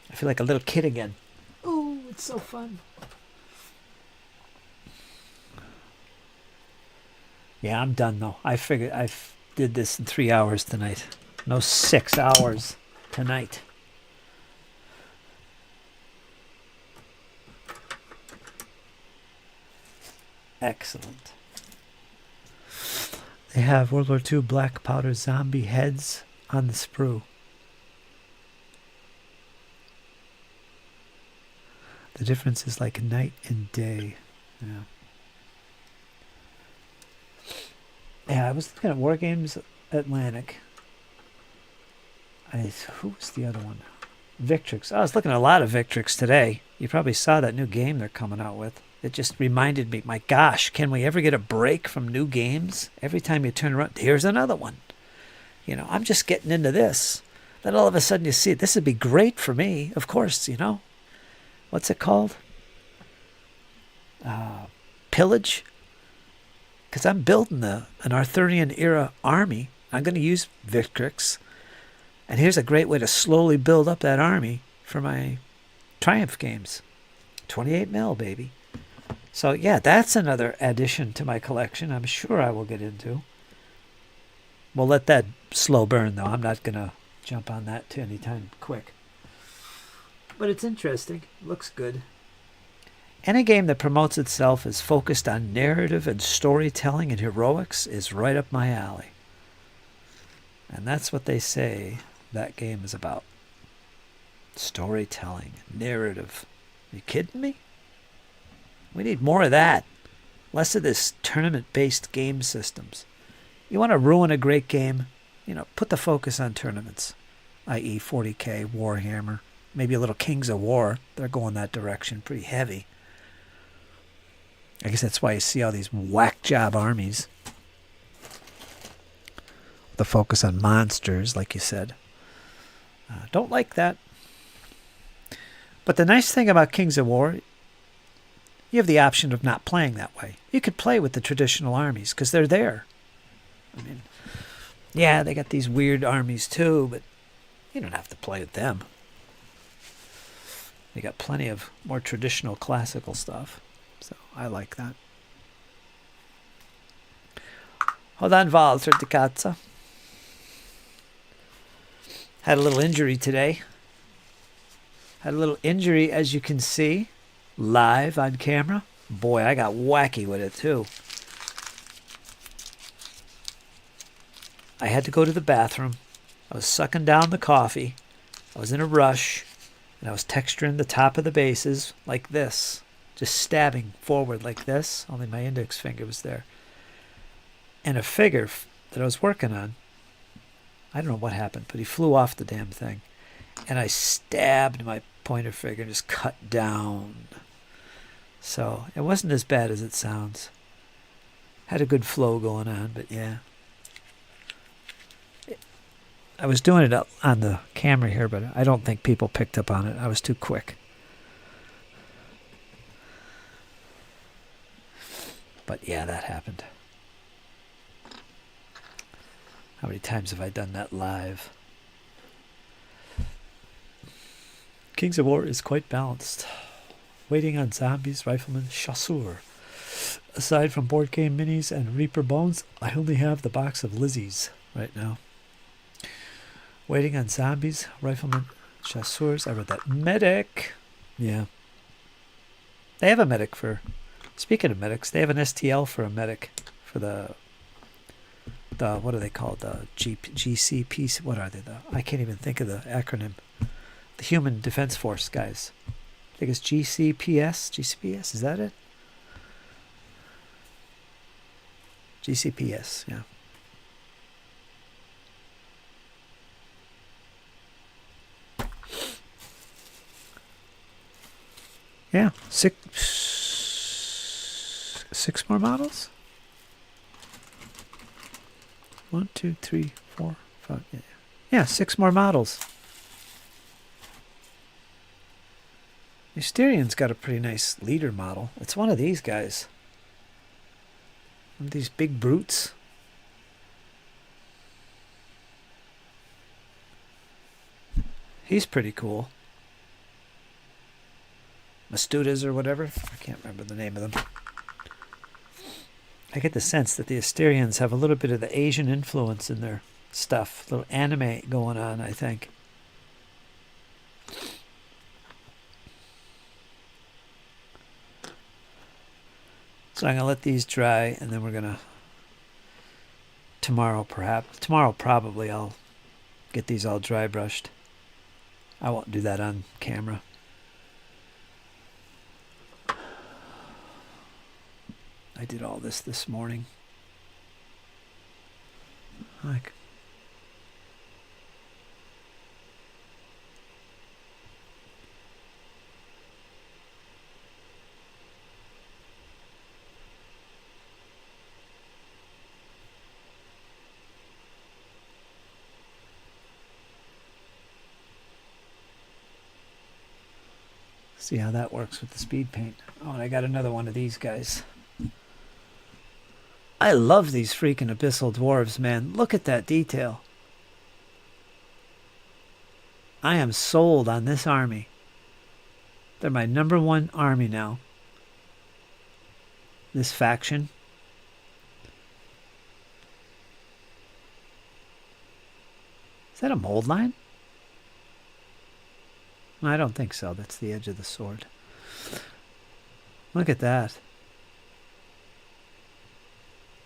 [SPEAKER 1] I feel like a little kid again. Oh, it's so fun. Yeah, I'm done though. I figured I did this in 3 hours tonight. No 6 hours tonight. Excellent. They have World War II black powder zombie heads on the sprue. The difference is like night and day. Yeah. Yeah, I was looking at War Games Atlantic. Who was the other one? Victrix. I was looking at a lot of Victrix today. You probably saw that new game they're coming out with. It just reminded me, my gosh, can we ever get a break from new games? Every time you turn around, here's another one. You know, I'm just getting into this. Then all of a sudden you see it. This would be great for me, of course, you know. What's it called? Pillage. Because I'm building an Arthurian era army. I'm going to use Victrix. And here's a great way to slowly build up that army for my Triumph games. 28 mil, baby. So yeah, that's another addition to my collection I'm sure I will get into. We'll let that slow burn though. I'm not going to jump on that to any time quick. But it's interesting. Looks good. Any game that promotes itself as focused on narrative and storytelling and heroics is right up my alley. And that's what they say that game is about. Storytelling, narrative. Are you kidding me? We need more of that. Less of this tournament-based game systems. You want to ruin a great game? You know, put the focus on tournaments. I.e. 40K, Warhammer, maybe a little Kings of War. They're going that direction pretty heavy. I guess that's why you see all these whack job armies. The focus on monsters, like you said. Don't like that. But the nice thing about Kings of War, you have the option of not playing that way. You could play with the traditional armies because they're there. I mean, yeah, they got these weird armies too, but you don't have to play with them. They got plenty of more traditional classical stuff. So I like that. Hold on, Walter di Cazza. Had a little injury today. Had a little injury, as you can see, live on camera. Boy, I got wacky with it too. I had to go to the bathroom. I was sucking down the coffee. I was in a rush. And I was texturing the top of the bases like this. Just stabbing forward like this. Only my index finger was there. And a figure that I was working on, I don't know what happened, but he flew off the damn thing. And I stabbed my pointer finger and just cut down. So it wasn't as bad as it sounds. Had a good flow going on, but yeah. I was doing it on the camera here, but I don't think people picked up on it. I was too quick. But yeah, that happened. How many times have I done that live? Kings of War is quite balanced. Waiting on zombies, riflemen, chasseur. Aside from board game minis and Reaper Bones, I only have the box of Lizzie's right now. Waiting on zombies, riflemen, chasseurs. I read that. Medic. Yeah. They have a medic for... Speaking of medics, they have an STL for a medic. For the what are they called? The GCP... What are they? I can't even think of the acronym. The Human Defense Force guys. I think it's GCPS. GCPS, is that it? GCPS, yeah. Yeah, six more models? 1, 2, 3, 4, 5. Yeah, 6 more models. Mysterian's got a pretty nice leader model. It's one of these guys. One of these big brutes. He's pretty cool. Mastudas or whatever. I can't remember the name of them. I get the sense that the Asterians have a little bit of the Asian influence in their stuff. A little anime going on, I think. So I'm going to let these dry, and then we're going to... Tomorrow probably I'll get these all dry brushed. I won't do that on camera. I did all this morning. Like, see how that works with the speed paint. Oh, and I got another one of these guys. I love these freaking abyssal dwarves, man. Look at that detail. I am sold on this army. They're my #1 army now. This faction. Is that a mold line? I don't think so. That's the edge of the sword. Look at that.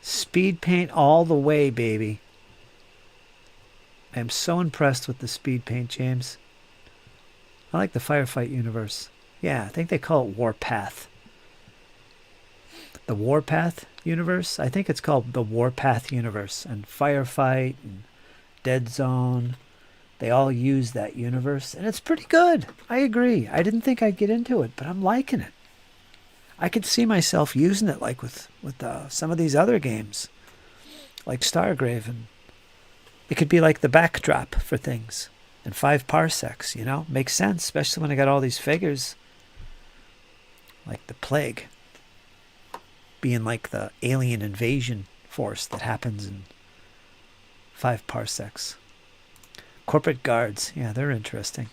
[SPEAKER 1] Speed paint all the way, baby. I am so impressed with the speed paint, James. I like the Firefight universe. Yeah, I think they call it Warpath. The Warpath universe? I think it's called the Warpath universe. And Firefight and Deadzone, they all use that universe. And it's pretty good. I agree. I didn't think I'd get into it, but I'm liking it. I could see myself using it like with some of these other games, like Stargrave, and it could be like the backdrop for things. And 5 parsecs, you know, makes sense, especially when I got all these figures. like the plague, being like the alien invasion force that happens in 5 parsecs. Corporate guards, yeah, they're interesting.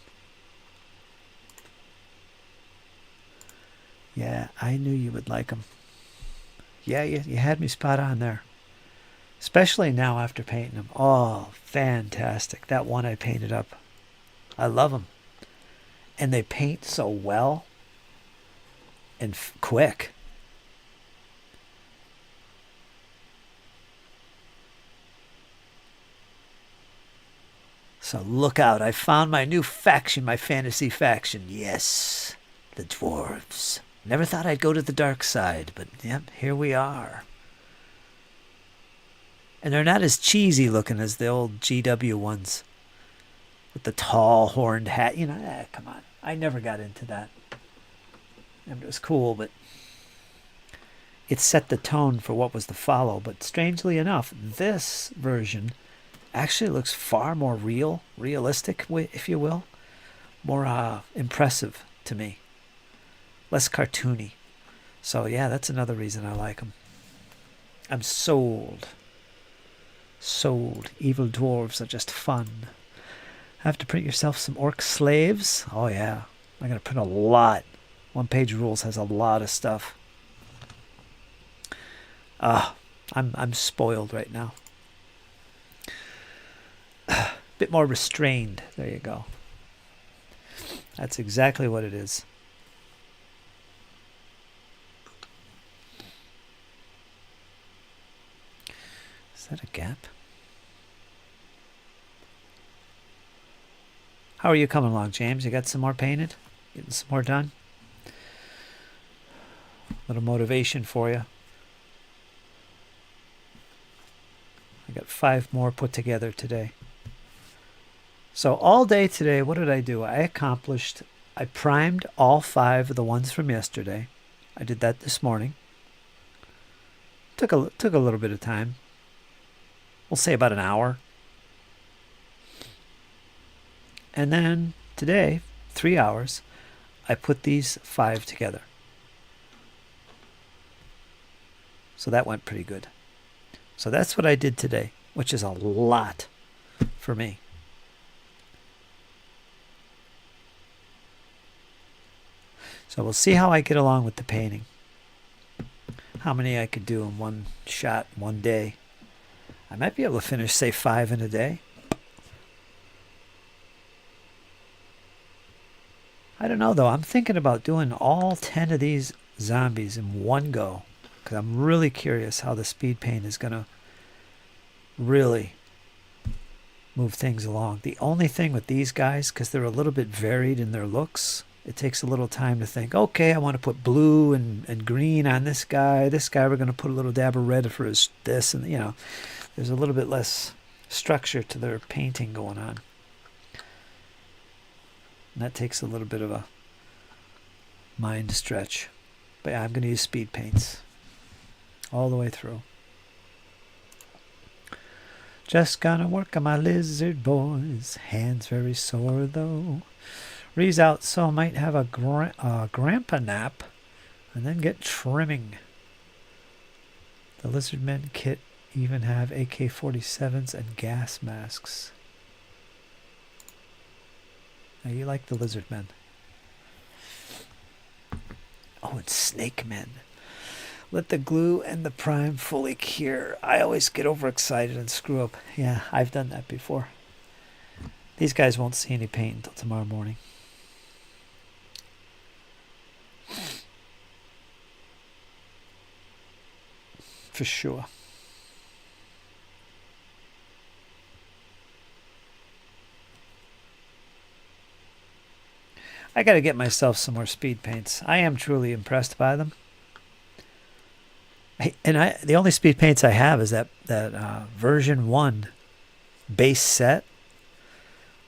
[SPEAKER 1] Yeah, I knew you would like them. Yeah, you had me spot on there. Especially now after painting them. Oh, fantastic. That one I painted up. I love them. And they paint so well and quick. So look out. I found my new faction, my fantasy faction. Yes, the dwarves. Never thought I'd go to the dark side, but yep, here we are. And they're not as cheesy looking as the old GW ones. With the tall horned hat. You know, come on. I never got into that. It was cool, but it set the tone for what was to follow. But strangely enough, this version actually looks far more realistic, if you will. More impressive to me. Less cartoony. So yeah, that's another reason I like them. I'm sold. Sold. Evil dwarves are just fun. Have to print yourself some orc slaves? Oh yeah. I'm going to print a lot. One Page Rules has a lot of stuff. I'm spoiled right now. Bit more restrained. There you go. That's exactly what it is. Is that a gap? How are you coming along, James? You got some more painted? Getting some more done? A little motivation for you. I got 5 more put together today. So all day today, what did I do? I primed all 5 of the ones from yesterday. I did that this morning. Took a little bit of time. We'll say about an hour. And then today, 3 hours, I put these 5 together. So that went pretty good. So that's what I did today, which is a lot for me. So we'll see how I get along with the painting. How many I could do in one shot, one day. I might be able to finish, say, 5 in a day. I don't know, though. I'm thinking about doing all 10 of these zombies in one go. Because I'm really curious how the speed paint is going to really move things along. The only thing with these guys, because they're a little bit varied in their looks, it takes a little time to think, okay, I want to put blue and green on this guy. This guy, we're going to put a little dab of red for his this. And, you know, there's a little bit less structure to their painting going on. And that takes a little bit of a mind stretch. But yeah, I'm going to use speed paints all the way through. Just gonna work on my lizard boys. Hands very sore though. Ree's out, so I might have a grandpa nap and then get trimming. The lizard men kit even have AK-47s and gas masks. Now you like the lizard men. Oh, and snake men. Let the glue and the prime fully cure. I always get overexcited and screw up. Yeah, I've done that before. These guys won't see any paint until tomorrow morning. For sure. I got to get myself some more speed paints. I am truly impressed by them. The only speed paints I have is that version 1 base set.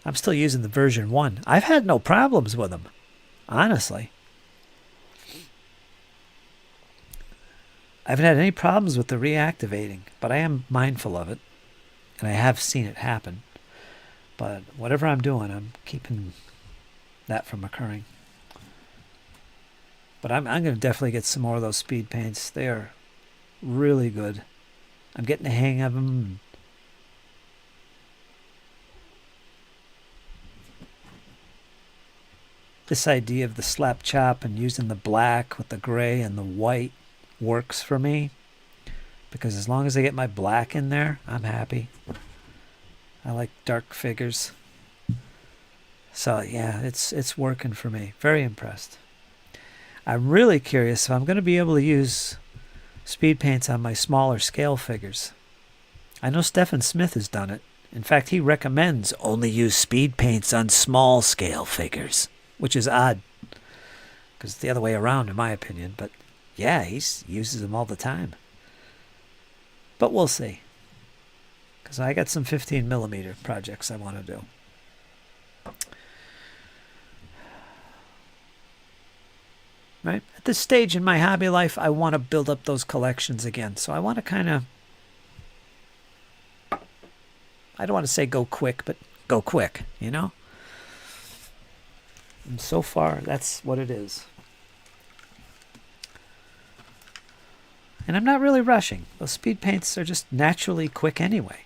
[SPEAKER 1] I'm still using the version 1. I've had no problems with them, honestly. I haven't had any problems with the reactivating, but I am mindful of it, and I have seen it happen. But whatever I'm doing, I'm keeping that from occurring. But I'm going to definitely get some more of those speed paints. They are really good. I'm getting the hang of them. This idea of the slap chop and using the black with the gray and the white works for me. Because as long as I get my black in there, I'm happy. I like dark figures. So yeah, it's working for me. Very impressed. I'm really curious if I'm going to be able to use speed paints on my smaller scale figures. I know Stephen Smith has done it. In fact, he recommends only use speed paints on small scale figures, which is odd because it's the other way around in my opinion. But yeah, he uses them all the time. But we'll see. Because I got some 15mm projects I want to do. Right? At this stage in my hobby life, I want to build up those collections again. So I want to kind of, I don't want to say go quick, but go quick, you know? And so far, that's what it is. And I'm not really rushing. Those speed paints are just naturally quick anyway.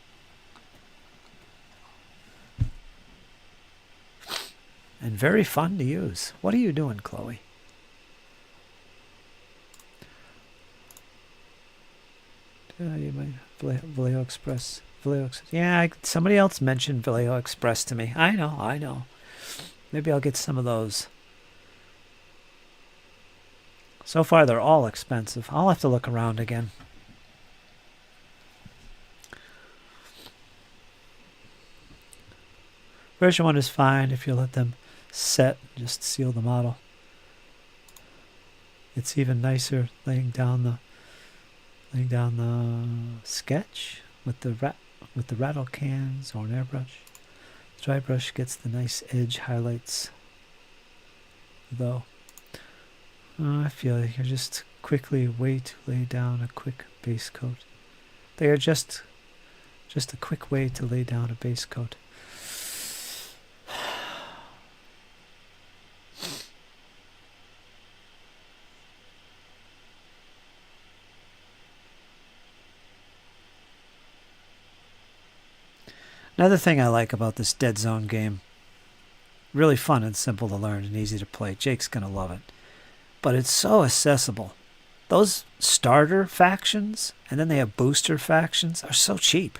[SPEAKER 1] And very fun to use. What are you doing, Chloe? You might Vallejo Express. Yeah, somebody else mentioned Vallejo Express to me. I know. Maybe I'll get some of those. So far, they're all expensive. I'll have to look around again. Version 1 is fine if you let them set, just seal the model. It's even nicer laying down the sketch with the rattle cans or an airbrush. The dry brush gets the nice edge highlights, though. I feel like you're just quickly way to lay down a quick base coat. They are just a quick way to lay down a base coat. Another thing I like about this Deadzone game, really fun and simple to learn and easy to play. Jake's going to love it. But it's so accessible. Those starter factions, and then they have booster factions, are so cheap.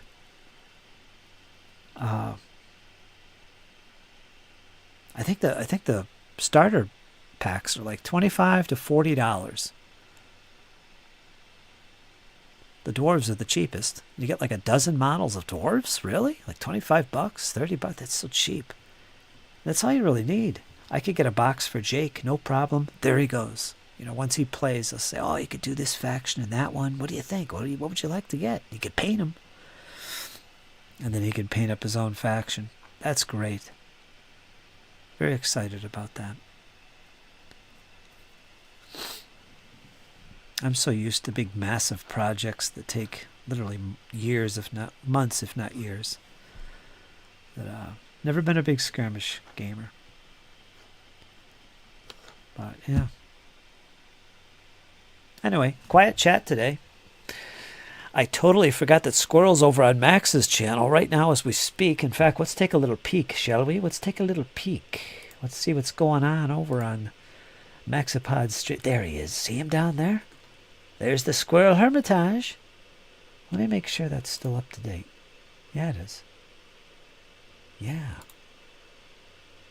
[SPEAKER 1] I think the starter packs are like $25 to $40. The dwarves are the cheapest. You get like a dozen models of dwarves? Really? Like $25, $30? That's so cheap. That's all you really need. I could get a box for Jake, no problem. There he goes. You know, once he plays, they'll say, oh, you could do this faction and that one. What do you think? What would you like to get? You could paint him. And then he could paint up his own faction. That's great. Very excited about that. I'm so used to big, massive projects that take literally years, if not months, if not years. That never been a big skirmish gamer. But yeah. Anyway, quiet chat today. I totally forgot that Squirrel's over on Max's channel right now as we speak. In fact, let's take a little peek, shall we? Let's take a little peek. Let's see what's going on over on Maxipod Street. There he is. See him down there? There's the Squirrel Hermitage. Let me make sure that's still up to date. Yeah, it is. Yeah.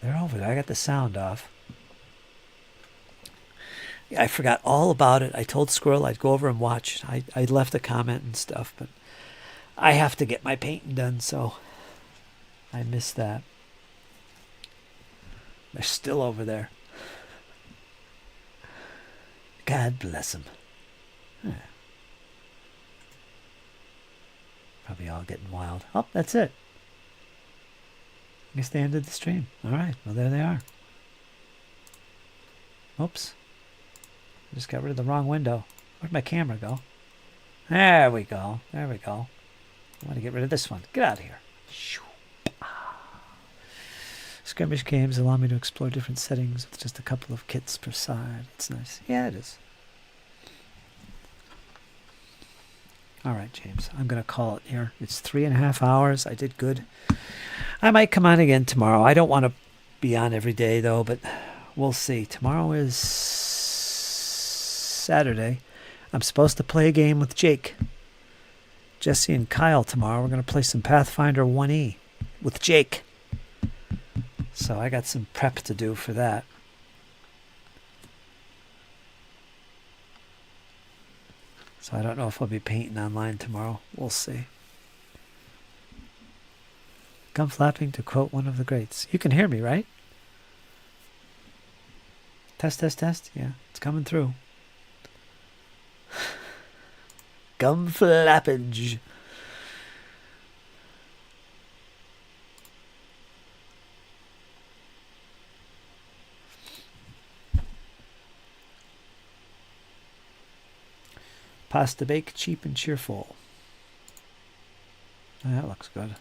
[SPEAKER 1] They're over there. I got the sound off. Yeah, I forgot all about it. I told Squirrel I'd go over and watch. I left a comment and stuff, but I have to get my painting done, so I missed that. They're still over there. God bless them. Huh. Probably all getting wild. Oh, that's it. I guess they ended the stream. All right. Well, there they are. Oops. I just got rid of the wrong window. Where'd my camera go? There we go. There we go. I want to get rid of this one. Get out of here. Skirmish games allow me to explore different settings with just a couple of kits per side. It's nice. Yeah, it is. All right, James. I'm going to call it here. It's 3.5 hours. I did good. I might come on again tomorrow. I don't want to be on every day, though, but we'll see. Tomorrow is Saturday. I'm supposed to play a game with Jake. Jesse and Kyle tomorrow. We're going to play some Pathfinder 1E with Jake. So I got some prep to do for that. So I don't know if I'll be painting online tomorrow. We'll see. Gum flapping, to quote one of the greats. You can hear me, right? Test, test, test. Yeah, it's coming through. Gum flappage. Pasta bake, cheap and cheerful. That looks good.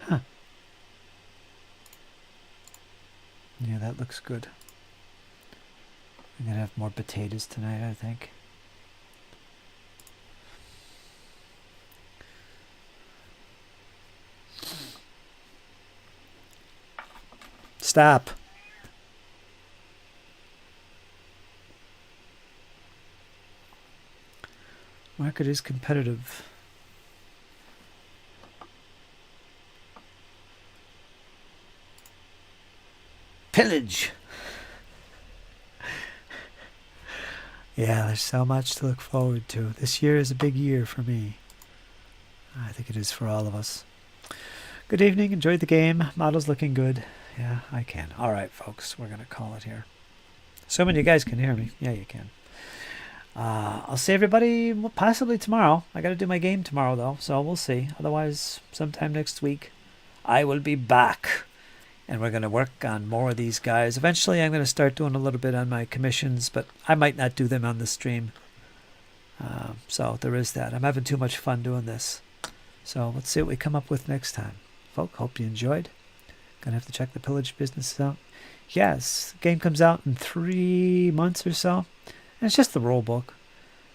[SPEAKER 1] Huh. Yeah, that looks good. I'm gonna have more potatoes tonight, I think. Stop. Market is competitive. Pillage. Yeah, there's so much to look forward to. This year is a big year for me. I think it is for all of us. Good evening. Enjoyed the game. Model's looking good. Yeah, I can. All right, folks. We're going to call it here. Assuming you guys can hear me. Yeah, you can. I'll see everybody possibly tomorrow. I got to do my game tomorrow, though, so we'll see. Otherwise, sometime next week, I will be back. And we're going to work on more of these guys. Eventually, I'm going to start doing a little bit on my commissions, but I might not do them on the stream. So there is that. I'm having too much fun doing this. So let's see what we come up with next time. Folk, hope you enjoyed. Going to have to check the pillage business out. Yes, the game comes out in 3 months or so. And it's just the rule book,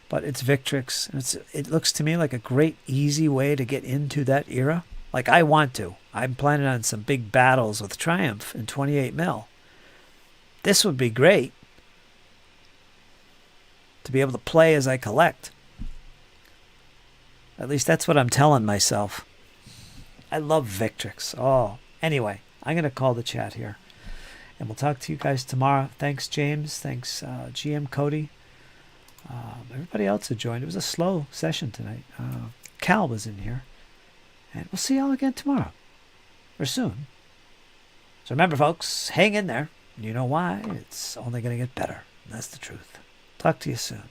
[SPEAKER 1] but it's Victrix. And it looks to me like a great, easy way to get into that era. Like I want to. I'm planning on some big battles with Triumph in 28 mil. This would be great to be able to play as I collect. At least that's what I'm telling myself. I love Victrix. Oh, anyway, I'm going to call the chat here. And we'll talk to you guys tomorrow. Thanks, James. Thanks, GM Cody. Everybody else who joined. It was a slow session tonight. Cal was in here. And we'll see y'all again tomorrow. Or soon. So remember, folks, hang in there. You know why? It's only going to get better. That's the truth. Talk to you soon.